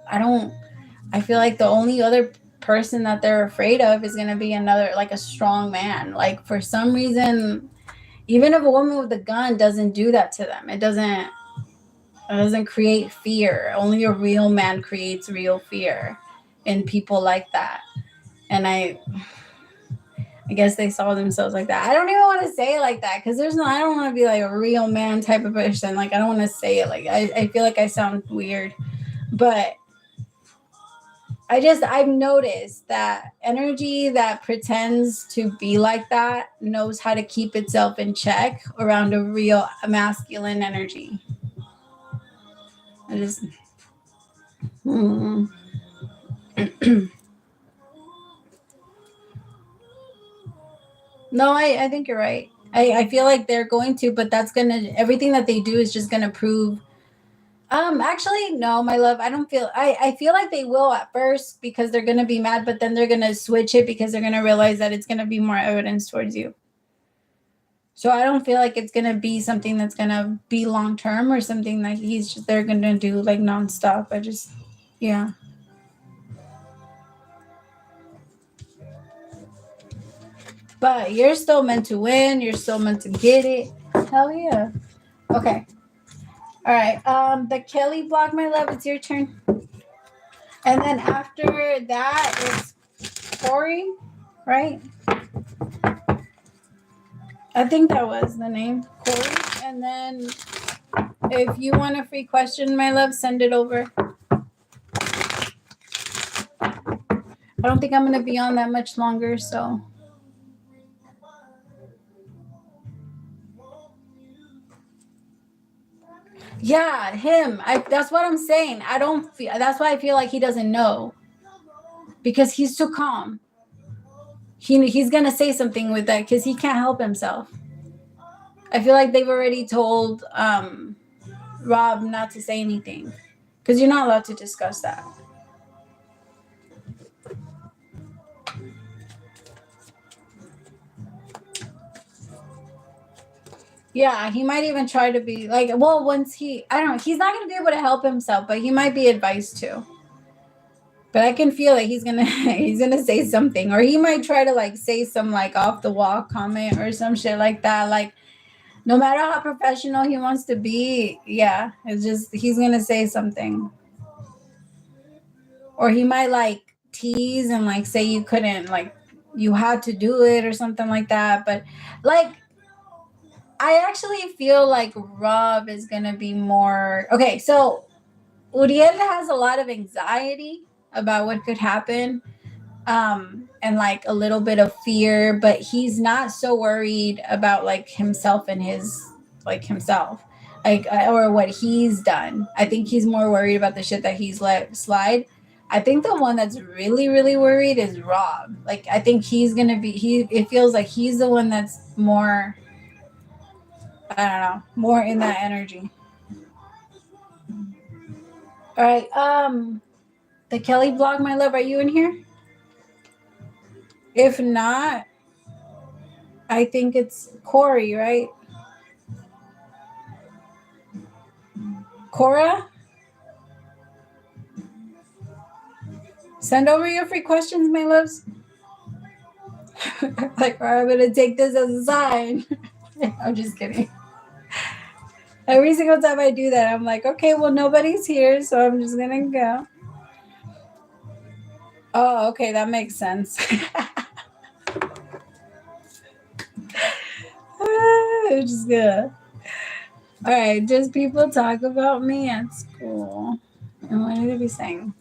[SPEAKER 1] I feel like the only other person that they're afraid of is going to be another, like a strong man. Like for some reason, even if a woman with a gun doesn't do that to them, it doesn't create fear. Only a real man creates real fear in people like that. And I guess they saw themselves like that. I don't even want to say it like that because I don't want to be like a real man type of person. Like I don't want to say it like I feel like I sound weird, but I've noticed that energy that pretends to be like that knows how to keep itself in check around a real masculine energy. No, I think you're right. I feel like they're going to, but everything that they do is just gonna prove. Actually, no, my love. I feel like they will at first because they're gonna be mad, but then they're gonna switch it because they're gonna realize that it's gonna be more evidence towards you. So I don't feel like it's gonna be something that's gonna be long term or something that they're gonna do like nonstop. Yeah. But you're still meant to win. You're still meant to get it. Hell yeah. Okay. All right. The Kelly block, my love. It's your turn. And then after that, it's Corey, right? I think that was the name, Corey. And then if you want a free question, my love, send it over. I don't think I'm going to be on that much longer, so. Yeah, him. That's what I'm saying. That's why I feel like he doesn't know. Because he's too calm. He's going to say something with that because he can't help himself. I feel like they've already told Rob not to say anything. Because you're not allowed to discuss that. Yeah, he might even try to be like, well, he's not going to be able to help himself, but he might be advised to. But I can feel that he's going to say something, or he might try to like say some like off the wall comment or some shit like that. Like, no matter how professional he wants to be, yeah, it's just, he's going to say something. Or he might like tease and like say you couldn't, like you had to do it or something like that. But like, I actually feel like Rob is going to be more... Okay, so Uriel has a lot of anxiety about what could happen and like a little bit of fear, but he's not so worried about like himself and himself, like or what he's done. I think he's more worried about the shit that he's let slide. I think the one that's really, really worried is Rob. Like, I think he's gonna be. It feels like he's the one that's more. I don't know, more in that energy. All right. The Kelly blog, my love. Are you in here? If not, I think it's Corey, right? Cora, send over your free questions, my loves. Like, or I'm gonna take this as a sign. I'm just kidding. Every single time I do that, I'm like, okay, well, nobody's here, so I'm just gonna go. Oh, okay, that makes sense. I'm just gonna. All right, just people talk about me at school. And what did they be saying?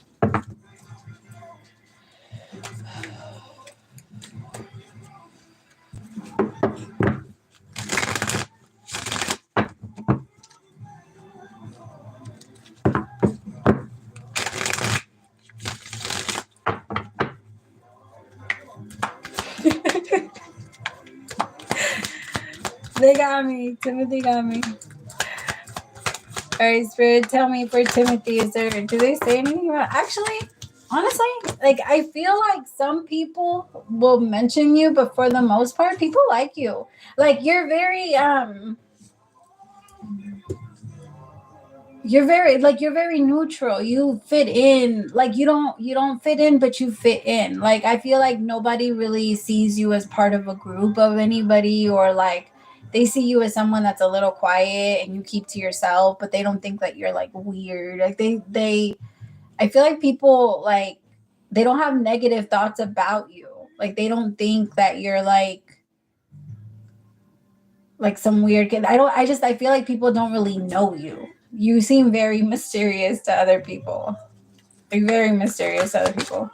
[SPEAKER 1] They got me. Timothy got me. All right, Spirit, tell me for Timothy, do they say anything about actually, honestly, like I feel like some people will mention you, but for the most part, people like you. Like you're very you're very neutral. You fit in. Like you don't fit in, but you fit in. Like I feel like nobody really sees you as part of a group of anybody, or like they see you as someone that's a little quiet and you keep to yourself, but they don't think that you're like weird. Like they I feel like people like they don't have negative thoughts about you. Like they don't think that you're like some weird kid. I feel like people don't really know you. You seem very mysterious to other people. Like very mysterious to other people.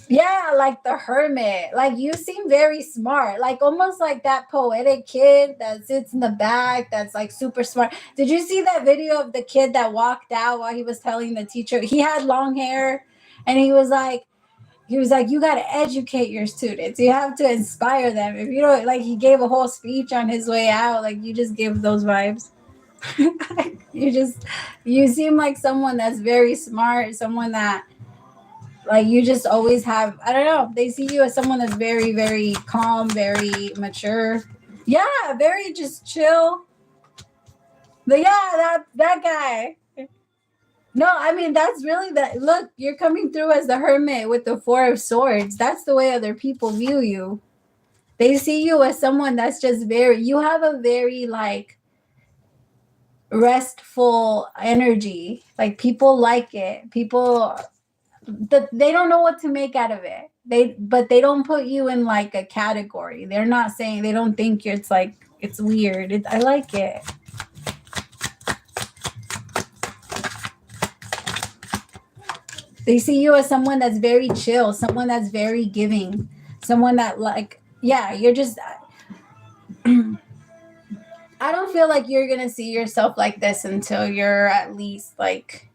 [SPEAKER 1] Yeah, like the hermit. Like you seem very smart. Like almost like that poetic kid that sits in the back that's like super smart. Did you see that video of the kid that walked out while he was telling the teacher? He had long hair and he was like, you got to educate your students. You have to inspire them. If you don't, like, he gave a whole speech on his way out. Like, you just give those vibes. You seem like someone that's very smart, someone that, like, you just always have, I don't know, they see you as someone that's very, very calm, very mature. Yeah, very just chill. But yeah, that guy. No, I mean, that's really that. Look, you're coming through as the hermit with the Four of Swords. That's the way other people view you. They see you as someone that's just you have a very like restful energy. Like people like it. They don't know what to make out of it. But they don't put you in like a category. They're not saying, they don't think it's like, it's weird. I like it. They see you as someone that's very chill, someone that's very giving, someone that like, yeah, you're just, I don't feel like you're going to see yourself like this until you're at least like,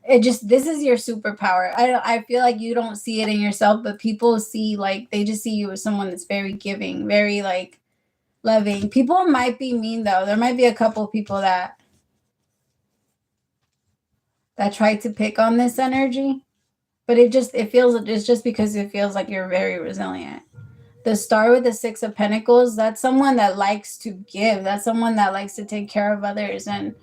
[SPEAKER 1] this is your superpower. I feel like you don't see it in yourself, but people see, like, they just see you as someone that's very giving, very like loving. People might be mean though. There might be a couple people that try to pick on this energy, but it's just because it feels like you're very resilient. The star with the Six of Pentacles, that's someone that likes to give. That's someone that likes to take care of others. And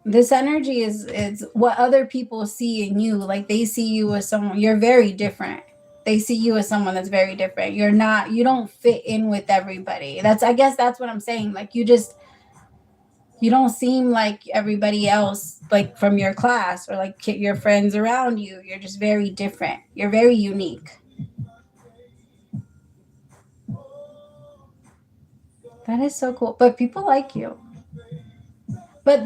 [SPEAKER 1] this energy is what other people see in you. Like they see you as someone, you're very different. They see you as someone that's very different. You don't fit in with everybody. I guess that's what I'm saying. Like you don't seem like everybody else, like from your class or like your friends around you. You're just very different. You're very unique. That is so cool. But people like you. But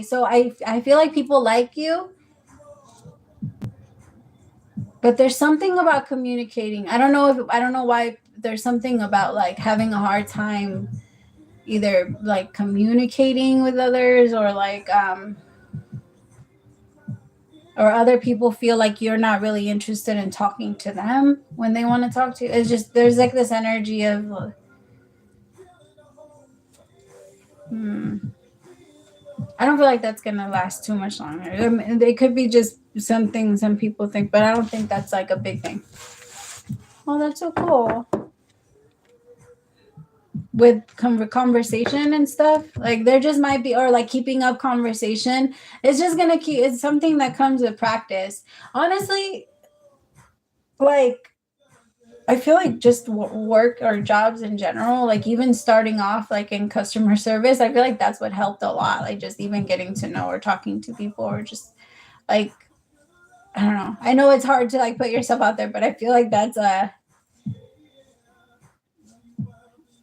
[SPEAKER 1] so I feel like people like you. But there's something about communicating. I don't know why there's something about like having a hard time either like communicating with others or like or other people feel like you're not really interested in talking to them when they want to talk to you. It's just there's like this energy of I don't feel like that's gonna last too much longer. I mean, it could be just some things some people think, but I don't think that's like a big thing. Oh, that's so cool. With conversation and stuff, like there just might be, or like keeping up conversation. It's just gonna keep. It's something that comes with practice. Honestly, like I feel like just work or jobs in general, like even starting off like in customer service, I feel like that's what helped a lot. Like just even getting to know or talking to people or just like, I don't know. I know it's hard to like put yourself out there, but I feel like that's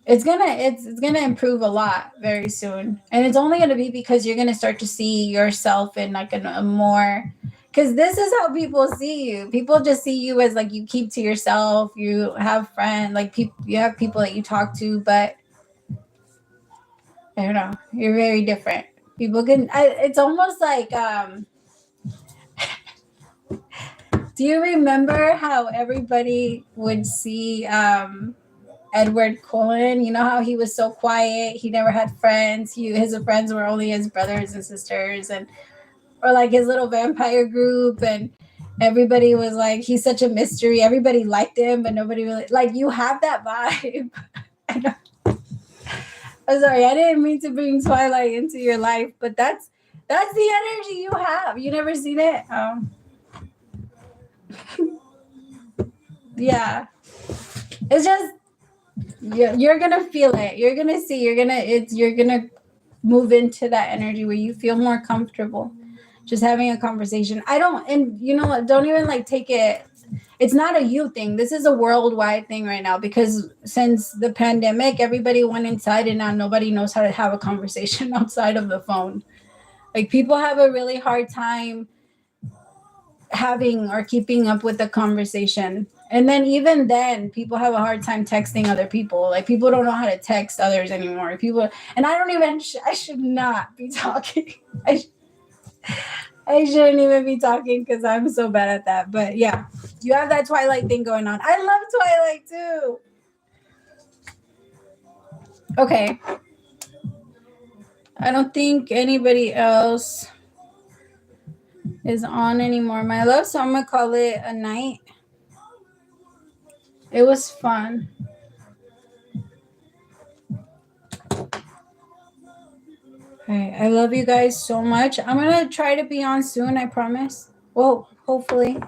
[SPEAKER 1] it's gonna improve a lot very soon. And it's only gonna be because you're gonna start to see yourself in like a more, because this is how people see you. People just see you as like you keep to yourself. You have friends, like people. You have people that you talk to, but I don't know. You're very different. People can. It's almost like. Do you remember how everybody would see Edward Cullen? You know how he was so quiet. He never had friends. His friends were only his brothers and sisters, and or like his little vampire group, and everybody was like, he's such a mystery. Everybody liked him, but nobody really like. You have that vibe. I know. I'm sorry, I didn't mean to bring Twilight into your life, but that's the energy you have. You never seen it? Yeah, it's just you're gonna feel it. You're gonna see. You're gonna move into that energy where you feel more comfortable just having a conversation. I don't, and you know what, don't even like take it, it's not a you thing. This is a worldwide thing right now, because since the pandemic, everybody went inside and now nobody knows how to have a conversation outside of the phone. Like people have a really hard time having or keeping up with the conversation. And then even then, people have a hard time texting other people. Like people don't know how to text others anymore. People, and I don't even, I should not be talking. I shouldn't even be talking because I'm so bad at that. But yeah, you have that Twilight thing going on. I love Twilight too. Okay. I don't think anybody else is on anymore, my love. So I'm going to call it a night. It was fun. Okay, I love you guys so much. I'm going to try to be on soon, I promise. Well, hopefully.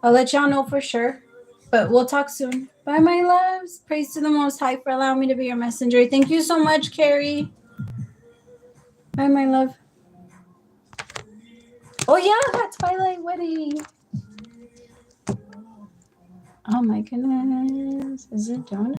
[SPEAKER 1] I'll let y'all know for sure. But we'll talk soon. Bye, my loves. Praise to the Most High for allowing me to be your messenger. Thank you so much, Carrie. Bye, my love. Oh, yeah, that Twilight wedding. Oh, my goodness. Is it done?